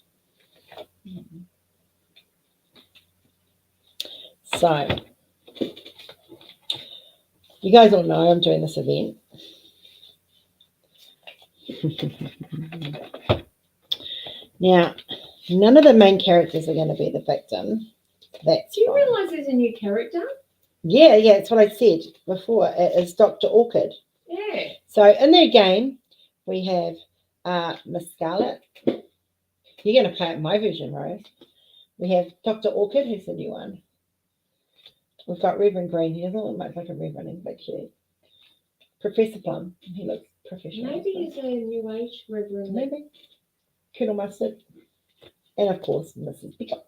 So, you guys all know I'm doing this event. Now, none of the main characters are going to be the victim. Do you realise there's a new character? Yeah, that's what I said before. It is Dr. Orchid. Yeah. So in their game, we have Miss Scarlet. You're going to play it in my version, Rose. We have Dr. Orchid, who's the new one. We've got Reverend Green. He doesn't look much like a Reverend, he's a bit cute. Professor Plum. He looks professional. Maybe he's a new age Reverend. Maybe. Colonel Mustard. And of course, Mrs. Peacock.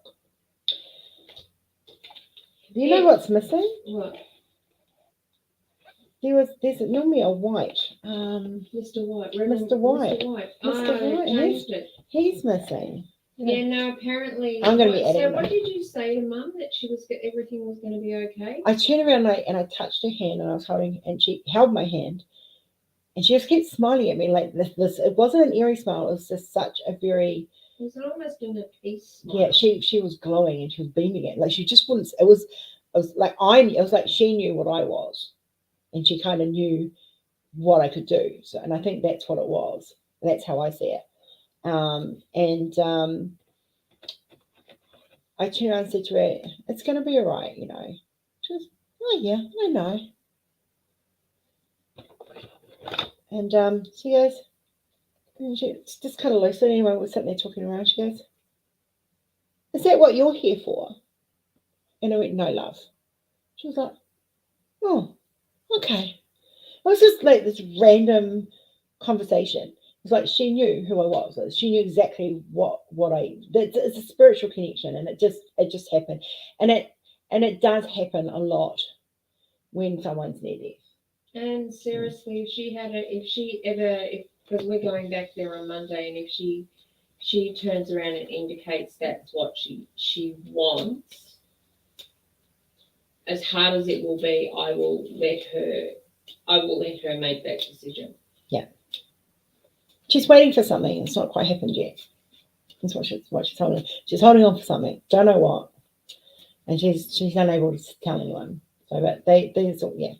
Do you know what's missing? What? There's normally a white. Mr. White. Mr. White. Mr. White. Mr. White. Changed it. He's missing. Yeah, no, apparently. I'm gonna be So adding what them. did you say to Mum, that everything was going to be okay? I turned around and I touched her hand, and I was holding, and she held my hand, and she just kept smiling at me like this. It wasn't an eerie smile. It was just such a very, It was almost in a peace smile. yeah. She was glowing and she was beaming it. Like she just wouldn't. It was like it was like she knew what I was, and she kind of knew what I could do. So, and I think that's what it was. That's how I see it. I turned around and said to her, "It's going to be all right, you know." She goes, "Oh yeah, I know." And she goes, and she's just kind of lucid. Anyway, we're sitting there talking around. She goes, "Is that what you're here for?" And I went, "No, love." She was like, "Oh, okay." It was just like this random conversation. It's like she knew who I was. She knew exactly what I. It's a spiritual connection, and it just happened, and it does happen a lot when someone's near death. And seriously, because we're going back there on Monday, and if she turns around and indicates that's what she wants, as hard as it will be, I will let her make that decision. Yeah. She's waiting for something. It's not quite happened yet. That's what she's holding. She's holding on for something. Don't know what. And she's unable to tell anyone. So, but they yeah.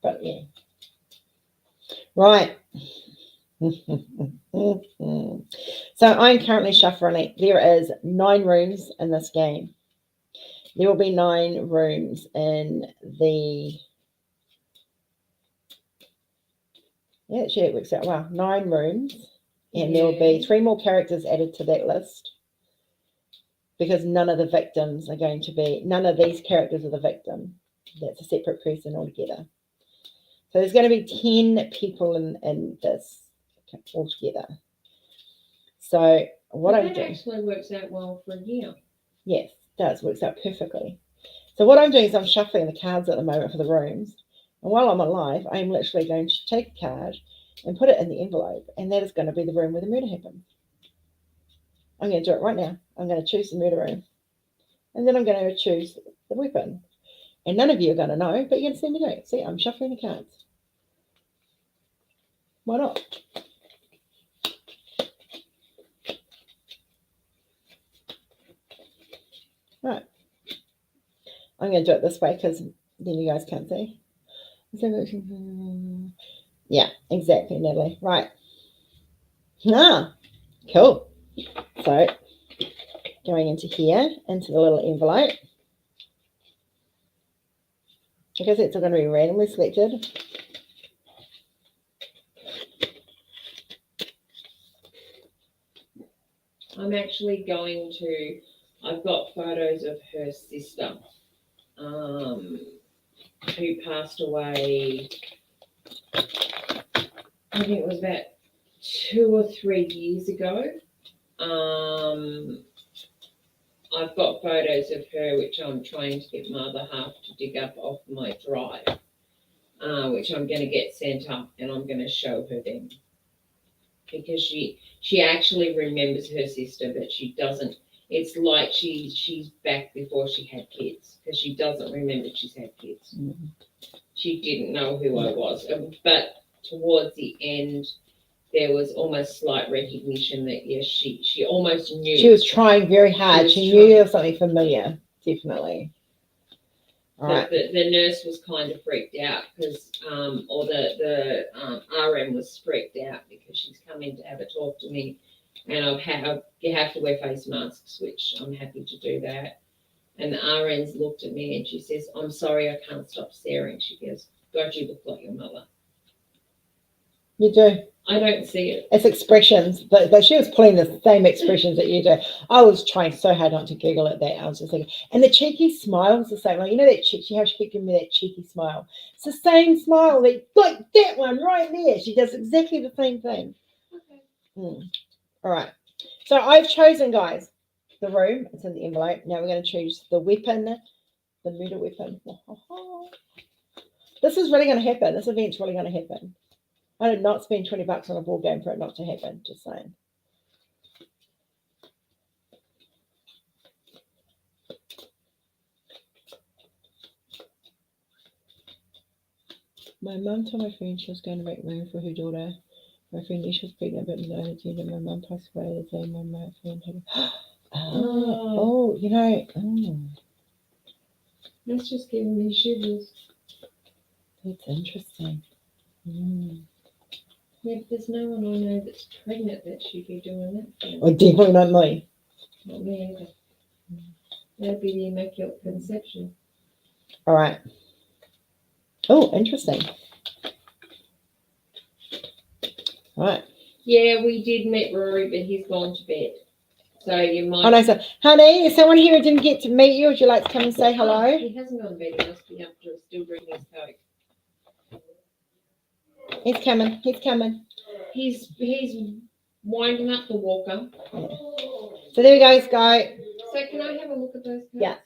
But yeah. Right. So I'm currently shuffling. There is 9 rooms in this game. There will be 9 rooms in the. Yeah, actually it works out. Wow, 9 rooms. And there will be 3 more characters added to that list, because none of these characters are the victim. That's a separate person altogether. So there's going to be 10 people in this altogether. So what I'm doing actually works out well for a year. Yes, it does. Works out perfectly. So what I'm doing is I'm shuffling the cards at the moment for the rooms. And while I'm alive, I'm literally going to take a card and put it in the envelope, and that is going to be the room where the murder happened. I'm going to do it right now. I'm going to choose the murder room, and then I'm going to choose the weapon. And none of you are going to know, but you're going to see me do it. See, I'm shuffling the cards. Why not? Right. I'm going to do it this way because then you guys can't see. Yeah, exactly, Natalie. Right. Cool. So going into here, into the little envelope. I guess it's all going to be randomly selected. I'm actually I've got photos of her sister, who passed away, I think it was about 2 or 3 years ago. I've got photos of her, which I'm trying to get my other half to dig up off my drive, which I'm going to get sent up, and I'm going to show her them. Because she actually remembers her sister, but she doesn't. It's like she's back before she had kids, because she doesn't remember she's had kids. Mm-hmm. She didn't know who I was, but towards the end, there was almost slight recognition that yes, she almost knew. She was trying very hard. She knew there was something familiar, definitely. All right. The nurse was kind of freaked out because, or the RM was freaked out because she's come in to have a talk to me, and you have to wear face masks, which I'm happy to do that. And the RN's looked at me and she says, "I'm sorry, I can't stop staring." She goes, "God, you look like your mother." You do. I don't see it. It's expressions, but she was pulling the same expressions that you do. I was trying so hard not to giggle at that. I was just thinking, and the cheeky smile was the same. Like, you know that how she kept giving me that cheeky smile. It's the same smile, like that one right there. She does exactly the same thing. Okay. All right. So I've chosen, guys, the room. It's in the envelope. Now we're going to choose the weapon, the murder weapon. This is really going to happen. This event's really going to happen. I did not spend $20 on a board game for it not to happen. Just saying. My mum told my friend she was going to make room for her daughter. My friend knew she was pregnant but no agenda. My mum passed away the day my friend had you know. That's just giving me shivers. That's interesting. Mm. Yeah, but there's no one I know that's pregnant that should be doing that. Oh, definitely not me. Not me either. That'd be the Immaculate Conception. All right. Oh, interesting. All right. Yeah, we did meet Rory, but he's gone to bed. So you might. Oh, no, so, honey, is someone here who didn't get to meet you? Would you like to come and say hello? He hasn't gone to bed. He must be up to still drinking his Coke. He's coming. He's coming. He's winding up the walker. So there you guys go. So can I have a look at those? Coats? Yeah.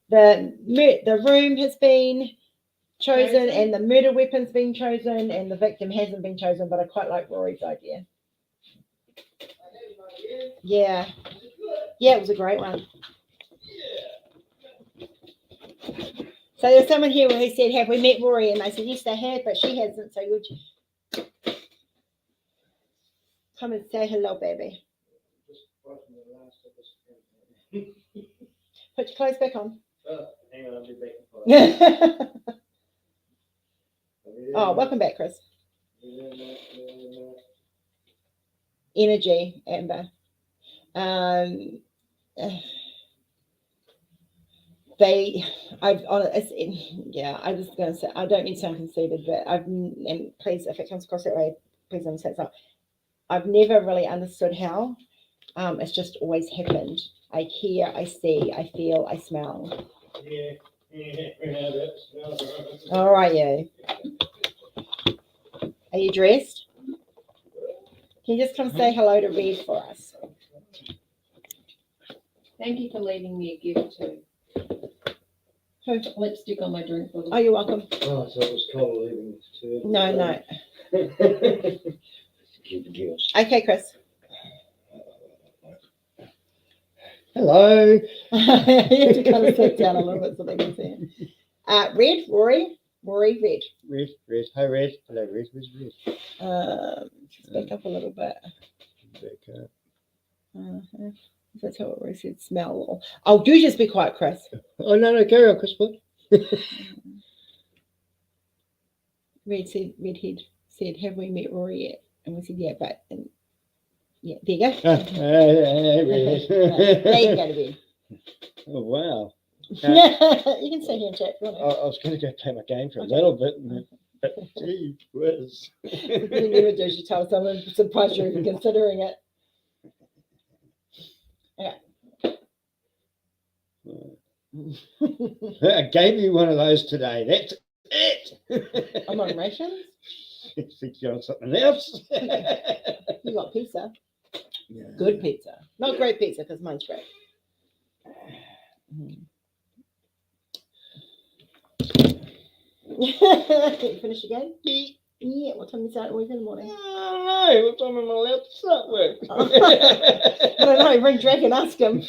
The room has been chosen and the murder weapon's been chosen and the victim hasn't been chosen, but I quite like Rory's idea. Yeah. Yeah, it was a great one. So there's someone here who said, have we met Rory? And I said, yes, they have, but she hasn't. So would you come and say hello, baby? Put your clothes back on. Hang on, I'll be back. Oh, welcome back, Chris. Energy, Amber. I was going to say, I don't mean to sound conceited, but and please, if it comes across that way, please understand. So I've never really understood how. It's just always happened. I hear, I see, I feel, I smell. Yeah. All right, you. Are you dressed? Can you just come say hello to Red for us? Thank you for leaving me a gift too. Who? Lipstick on my drink bottle. Oh, you're welcome. Oh, so it was cold leaving too. No. Keep the deals. Okay, Chris. Hello. You have to kind of sit down a little bit so they can see it. Red, Rory, Red. Red. Hi, Red. Hello, Red. Where's Red? Just back up a little bit. Back up. That's how it was. Said smell. Oh, do just be quiet, Chris. Oh, no, carry on, Chris. Redhead said, have we met Rory yet? And we said, yeah, but, and yeah, there you go. There you go to bed. Oh, wow. You can stay here and chat if you I want. was going to go play my game for a little bit, but gee whiz. You never do. You tell someone, surprise you for considering it. I gave you one of those today. That's it. I'm on rations. I think you're on something else. You got pizza. Yeah. Good pizza. Not great pizza because mine's great. You finished again? Yeah. What time you start work in the morning? I don't know. What time am I allowed to start work? I don't know. Ring Drake and ask him.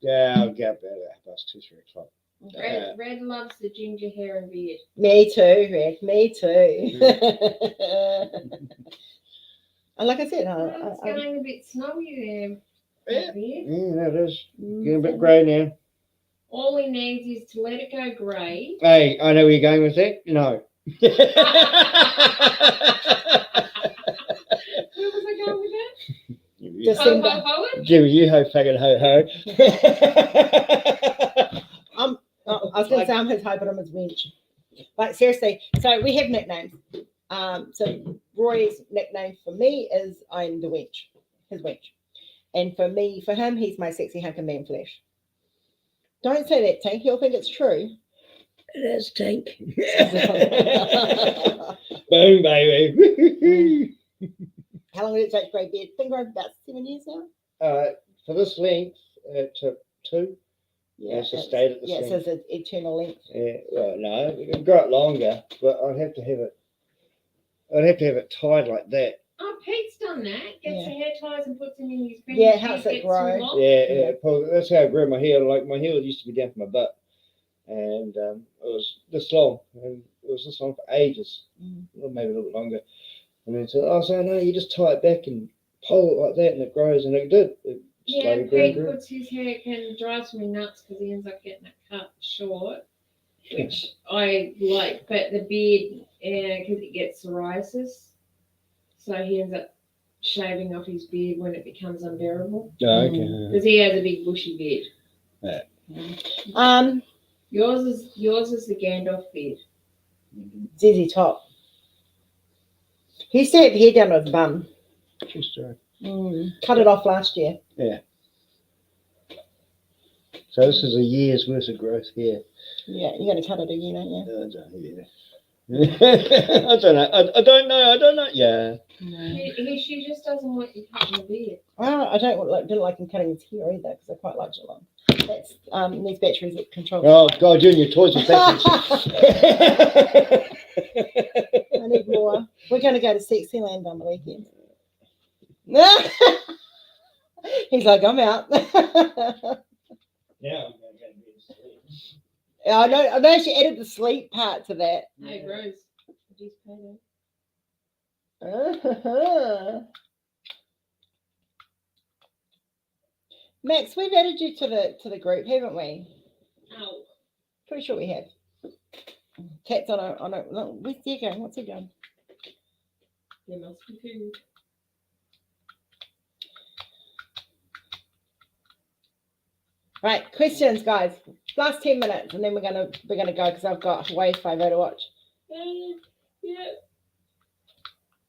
Yeah, I'll get up there at 2-3 o'clock. Red loves the ginger hair and beard. Me too, Red. Me too. And like I said, It's going a bit snowy there. Yeah. Beard. Yeah, it is. Getting a bit grey now. All he needs is to let it go grey. Hey, I know where you're going with that. No. Where was I going with that? December. Ho, ho, ho. Give you ho fucking ho ho. I was going to say I'm his high, but I'm his wench. Like seriously, so we have nicknames. So Roy's nickname for me is I'm the wench, his wench, and for him, he's my sexy hunk of man flesh. Don't say that, Tank. He'll think it's true. It is Tank. Boom, baby. How long did it take to grow beard? Been growing for about 7 years now. For this length, it took 2. Yeah, so stayed at this yeah, length. so it's an eternal length. Yeah, well, no, we can grow it longer, but I'd have to have it tied like that. Oh, Pete's done that. Gets the hair ties and puts them in his fingers. Yeah, how's it grow? Yeah, that's how I grew my hair. Like my hair used to be down to my butt, and it was this long, and it was this long for ages, Mm. or maybe a little bit longer. And then said, "Oh, so no, you just tie it back and pull it like that, and it grows." And it did. It Yeah, slowly grew and Pete grew. puts his hair and drives me nuts because he ends up getting it cut short, Yeah. which I like. But the beard, because he gets psoriasis, so he ends up shaving off his beard when it becomes unbearable. Oh, okay. Because he has a big bushy beard. Yours is the Gandalf beard. ZZ Top. He used to have hair down to his bum. True story. Cut it off last year. So this is a year's worth of growth here. Yeah, you're going to cut it again, aren't you? I don't know. I don't know. Yeah. No. She just doesn't want you cutting the beard. Well, I didn't like him cutting his hair either because I quite liked it long. That's these batteries that control. Oh God, you and your toys with batteries. I need more. We're going to go to Sexyland on the weekend. He's like, I'm out. Yeah. I know. I've actually added the sleep part to that. Hey, Rose. Just paid it. Max, we've added you to the group, haven't we? Ow. Pretty sure we have. Cat's on a where's he going? What's he doing? There must be food. Right, questions, guys. Last 10 minutes, and then we're gonna go because I've got Hawaii 5 to watch. Yeah.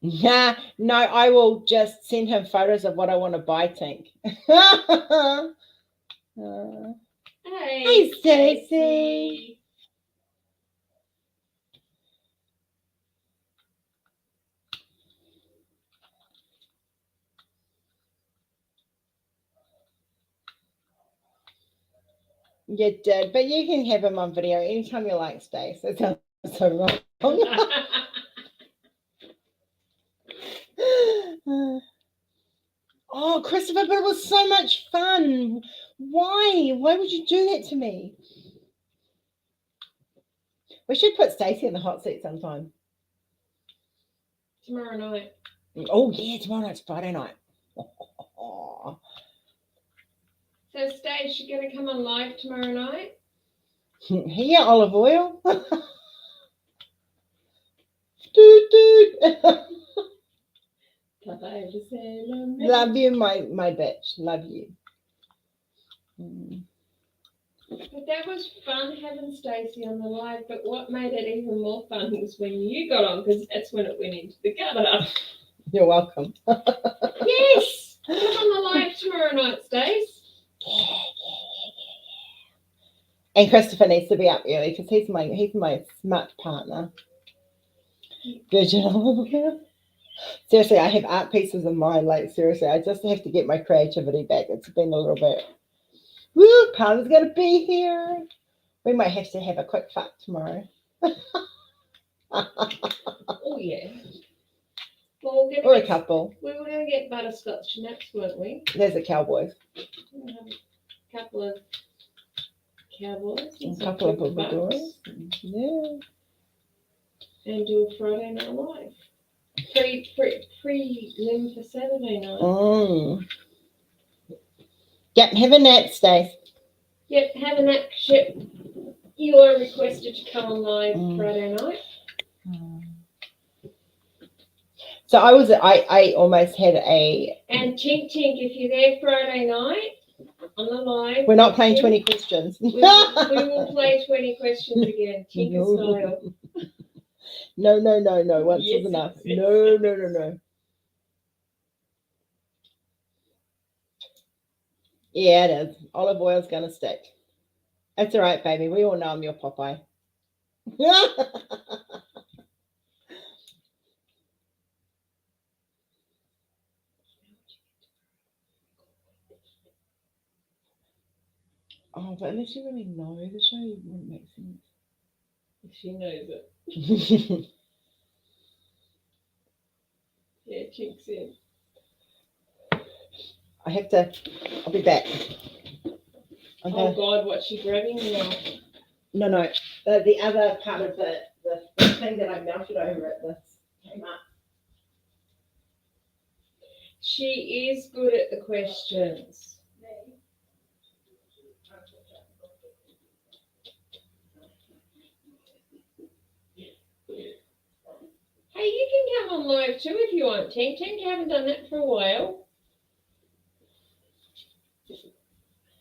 Nah, no, I will just send him photos of what I want to buy, Tink. Hey, Stacey. You did, but you can have him on video anytime you like, Stace. That sounds so wrong. Oh, Christopher, but it was so much fun. Why? Why would you do that to me? We should put Stacey in the hot seat sometime. Tomorrow night. Oh, yeah, tomorrow night's Friday night. So, Stace, you're going to come on live tomorrow night? Here, olive oil. Dude. Love you, my bitch. Love you. But that was fun having Stacey on the live, but what made it even more fun was when you got on, because that's when it went into the gutter. You're welcome. Yes! Come on the live tomorrow night, Stace. And Christopher needs to be up early because he's my smart partner. Virgin olive oil. Seriously, I have art pieces in mind. Like, seriously, I just have to get my creativity back. It's been a little bit. Woo, Palmer's going to be here. We might have to have a quick fuck tomorrow. Oh, yeah. Well, Or a couple. We were going to get butterscotch schnapps, weren't we? There's the Cowboys. We're going to have a couple of Cowboys. A couple of Bulldogs. Yeah. And do a Friday night live. Pre-limb for Saturday night. Yep, have a nap, Stace. Yep, have a nap. You are requested to come on live Friday night. So I almost had a. And Tink, if you're there Friday night on the live. We're not playing 20 questions. We will play 20 questions again. Tink style. No. Once Yes, is enough. yes. No. Yeah, it is. Olive oil's gonna stick. That's all right, baby. We all know I'm your Popeye. Oh, but unless you really know the show, it wouldn't make sense. If she knows it. Yeah, Tink's in. I'll be back. Oh God, what's she grabbing now? No. The other part of the thing that I melted over it, this came up. She is good at the questions. Hey, you can come on live too if you want, Tink. Tink, you haven't done that for a while.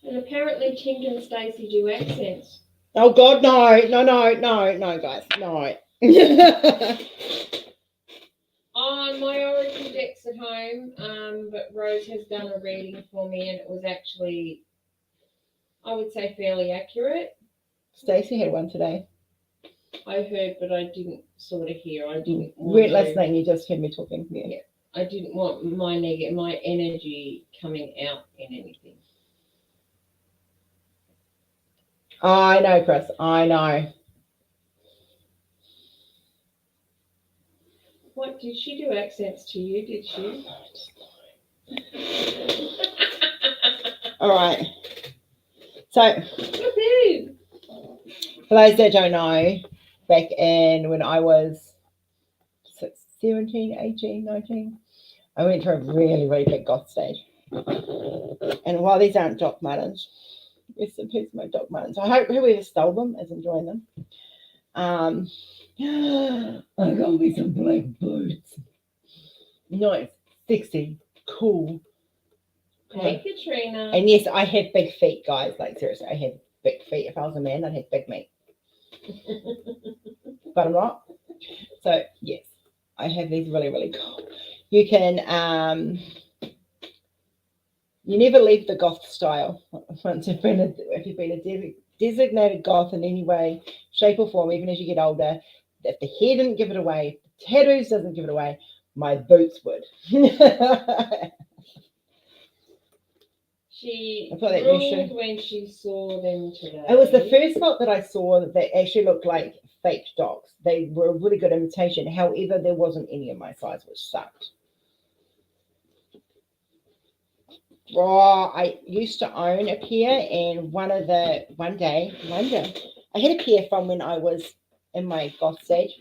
And apparently Tink and Stacey do accents. Oh God, no, guys, no. My oracle deck's at home, but Rose has done a reading for me, and it was actually, I would say, fairly accurate. Stacey had one today. I heard, but I didn't sort of hear. I didn't. Weren't listening. You just heard me talking. Yeah. I didn't want my energy coming out in anything. I know, Chris. I know. What, did she do accents to you? Did she? All right. So, Woohoo! for those that don't know, back in when I was 17, 18, 19, I went through a really, really big goth stage. And while these aren't Doc Martens, rest in peace, my Doc Martens. I hope whoever stole them is enjoying them. I got me some black boots. Nice, sexy, cool. Hey, Katrina. And yes, I have big feet, guys. Like, seriously, I have big feet. If I was a man, I'd have big meat. But I'm not. So, yes, I have these really, really cool. You can, you never leave the goth style. Once if you've been a designated goth in any way, shape or form, even as you get older, if the hair didn't give it away, the tattoos doesn't give it away, my boots would. She I thought that drooled when she saw them today. It was the first lot that I saw that actually looked like fake dogs. They were a really good imitation. However, there wasn't any of my size, which sucked. Oh, I used to own a pair, and one day, I had a pair from when I was in my goth stage,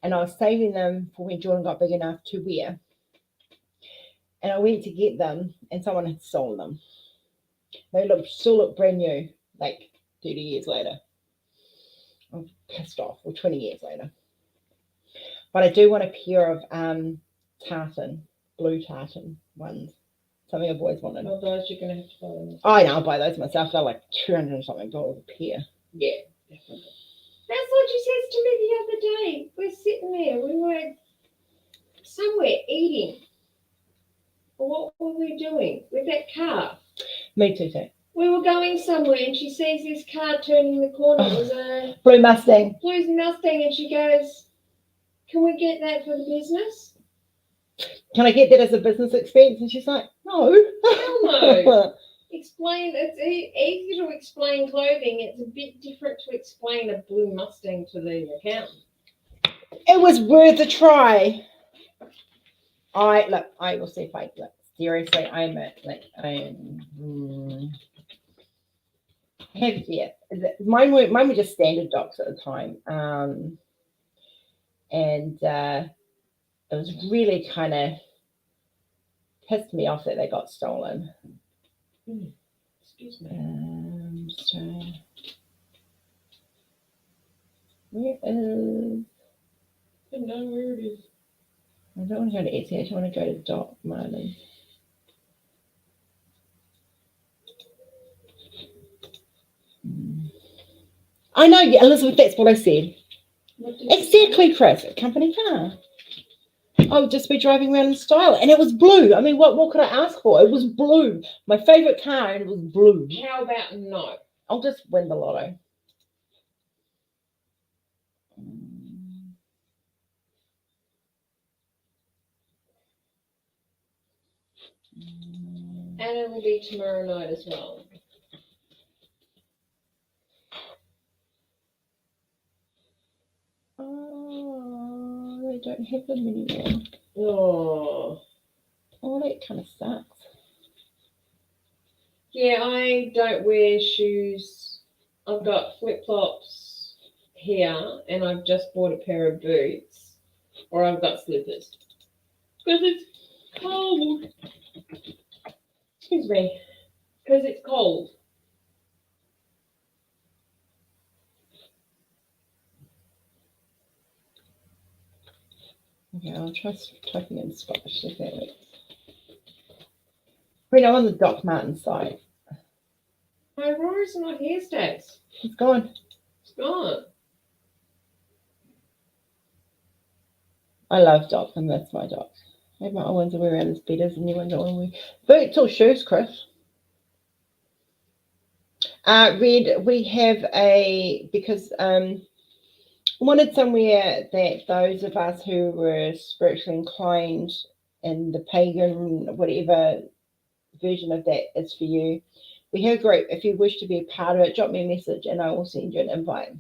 and I was saving them for when Jordan got big enough to wear. And I went to get them, and someone had stolen them. They still look brand new, like 30 years later. I'm pissed off, or 20 years later. But I do want a pair of tartan, blue tartan ones. Something I've always wanted. Well, those you're going to have to buy them. I know, I'll buy those myself. They're like $200 and something a pair. Yeah, definitely. That's what she says to me the other day. We're sitting there. We were somewhere eating. What were we doing with that car? Me too. We were going somewhere, and she sees this car turning the corner. It was a Blue Mustang. Blue Mustang, and she goes, "Can we get that for the business?" Can I get that as a business expense? And she's like, no. Hell no. Explain. It's easy to explain clothing. It's a bit different to explain a blue Mustang to the accountant. It was worth a try. I will see if I look. Seriously, mine were just standard docs at the time. And it was really kind of pissed me off that they got stolen. Excuse me. So where is? I don't know where it is. I don't want to go to Etsy. I just want to go to Doc Martens. I know, Elizabeth. That's what I said. Exactly, Chris. A company car. I would just be driving around in style, and it was blue. I mean, what could I ask for? It was blue. My favorite car, and it was blue. How about no? I'll just win the lotto. And it will be tomorrow night as well. Oh, they don't have them anymore. Oh, that kind of sucks. Yeah, I don't wear shoes I've got flip-flops here, and I've just bought a pair of boots, or I've got slippers. Because it's cold. Excuse me. Because it's cold. Okay, I'll try typing in Scottish. If that works. Wait, I'm on the Doc Martin site. My Rory's not here, Stace. It's gone. It's gone. I love Doc, and that's my Doc. Maybe my ones are wearing his beaters, and you ones are wearing boots or shoes, Chris. Red, we have because wanted somewhere that those of us who were spiritually inclined in the pagan, whatever version of that is for you. We have a group. If you wish to be a part of it, drop me a message and I will send you an invite.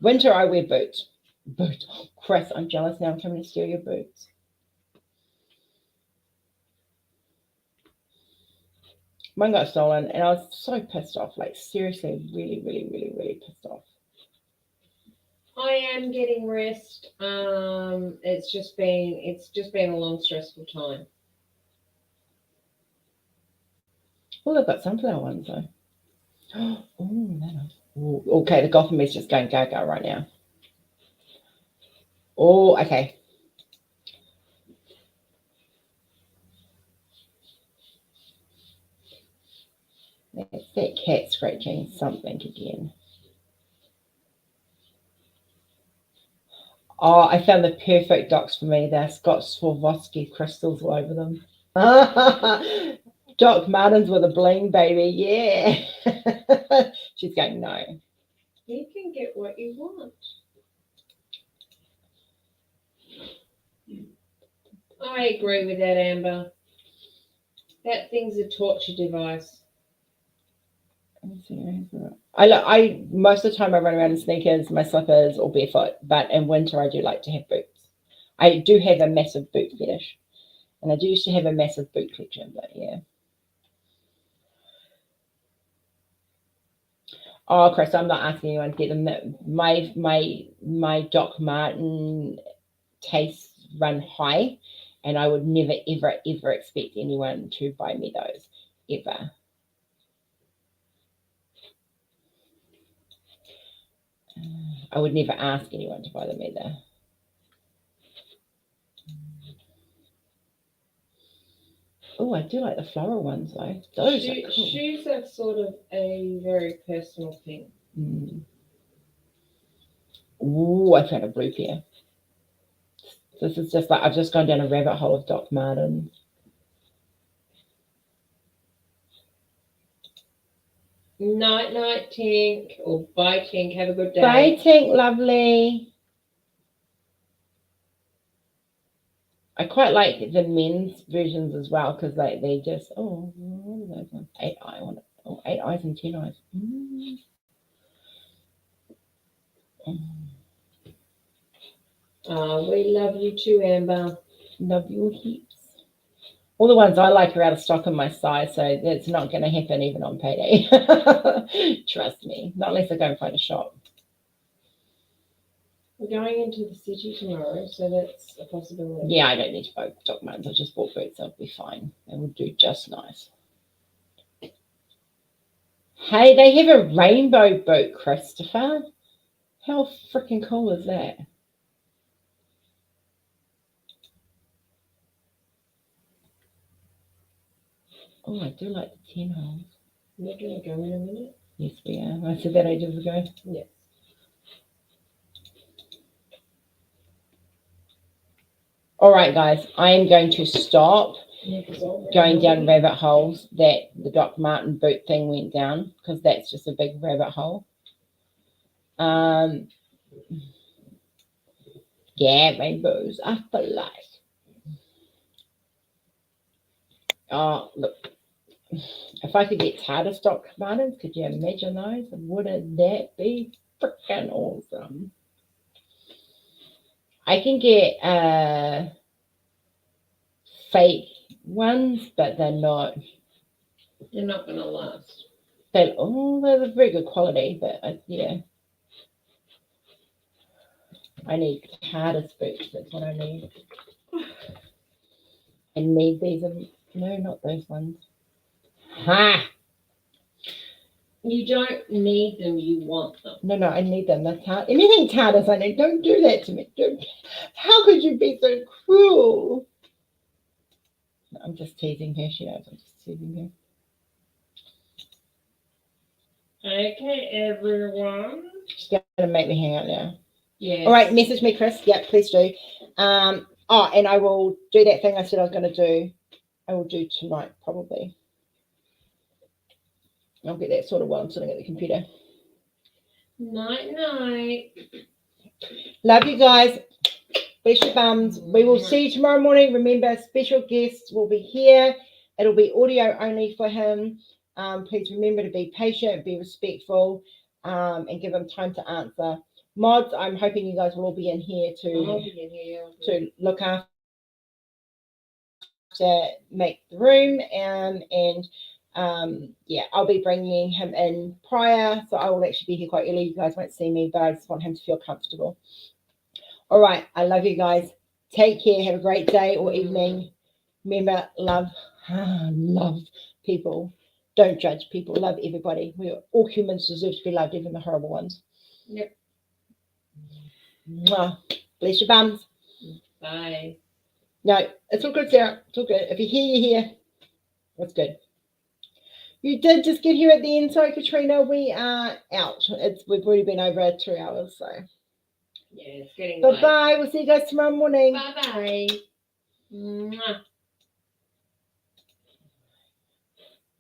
Winter, I wear boots. Boots. Chris, I'm jealous now. I'm coming to steal your boots. Mine got stolen and I was so pissed off. Like, seriously, really, really, really, really pissed off. I am getting rest. It's just been a long, stressful time. Oh, they've got sunflower ones though. Oh, nice. Ooh, okay, the Gotham is just going gaga right now. Oh, okay. That's that cat scratching something again. Oh, I found the perfect docs for me. They've got Swarovski crystals all over them. Doc Martens with a bling, baby. Yeah. She's going, no. You can get what you want. I agree with that, Amber. That thing's a torture device. I most of the time I run around in sneakers, my slippers, or barefoot. But in winter, I do like to have boots. I do have a massive boot fetish, and I do used to have a massive boot collection. But yeah. Oh, Chris, I'm not asking anyone to get them. My Doc Martin tastes run high, and I would never, ever, ever expect anyone to buy me those, ever. I would never ask anyone to buy them either. Oh, I do like the floral ones though. Those are cool. Shoes are sort of a very personal thing. Ooh, I found a blue pair. This is just like, I've just gone down a rabbit hole of Doc Martens. Night, night, Tink. Or bye, Tink. Have a good day. Bye, Tink, lovely. I quite like the men's versions as well because they just, oh, what are those ones? 8 eye on it. Oh, 8 eyes and 10 eyes. We love you too, Amber. Love you heaps. All the ones I like are out of stock in my size, so it's not going to happen even on payday. Trust me. Not unless I go and find a shop. We're going into the city tomorrow, so that's a possibility. Yeah, I don't need to buy Doc Martens. I just bought boots. They'll be fine. They will do just nice. Hey, they have a rainbow boot, Christopher. How freaking cool is that? Oh, I do like the 10 holes. We're going to go in a minute. Yes, we are. I said that ages ago. Yes. All right, guys. I am going to stop going down rabbit holes that the Doc Martin boot thing went down because that's just a big rabbit hole. Yeah, rainbows are for life. Oh, look. If I could get TARDIS Doc Martens, could you imagine those? Wouldn't that be freaking awesome? I can get fake ones, but they're not They're not going to last. They're very good quality, but yeah. I need TARDIS boots. That's what I need. I need these. No, not those ones. Ha! You don't need them, you want them. No, I need them. That's how anything TARDIS I need. Don't do that to me. Don't. How could you be so cruel? No, I'm just teasing her. She knows I'm just teasing her. Okay, everyone. She's gonna make me hang out now. Yeah. All right, message me, Chris. Yeah, please do. And I will do that thing I said I was going to do. I will do tonight, probably. I'll get that sorted while I'm sitting at the computer. Night, night. Love you guys. Bless your bums. We will see you tomorrow morning. Remember, special guests will be here. It'll be audio only for him. Please remember to be patient, be respectful, and give him time to answer. Mods, I'm hoping you guys will all be in here to look after, make the room, and yeah, I'll be bringing him in prior, so I will actually be here quite early. You guys won't see me, but I just want him to feel comfortable. All right, I love you guys. Take care. Have a great day or evening. Remember, love people. Don't judge people. Love everybody. All humans deserve to be loved, even the horrible ones. Yep. Mwah. Bless your bums. Bye. No, it's all good, Sarah. It's all good. If you're here, you're here. That's good. You did just get here at the end. Sorry, Katrina. We are out. We've already been over 2 hours, so. Yeah, it's getting Bye-bye. We'll see you guys tomorrow morning. Bye-bye. Mwah.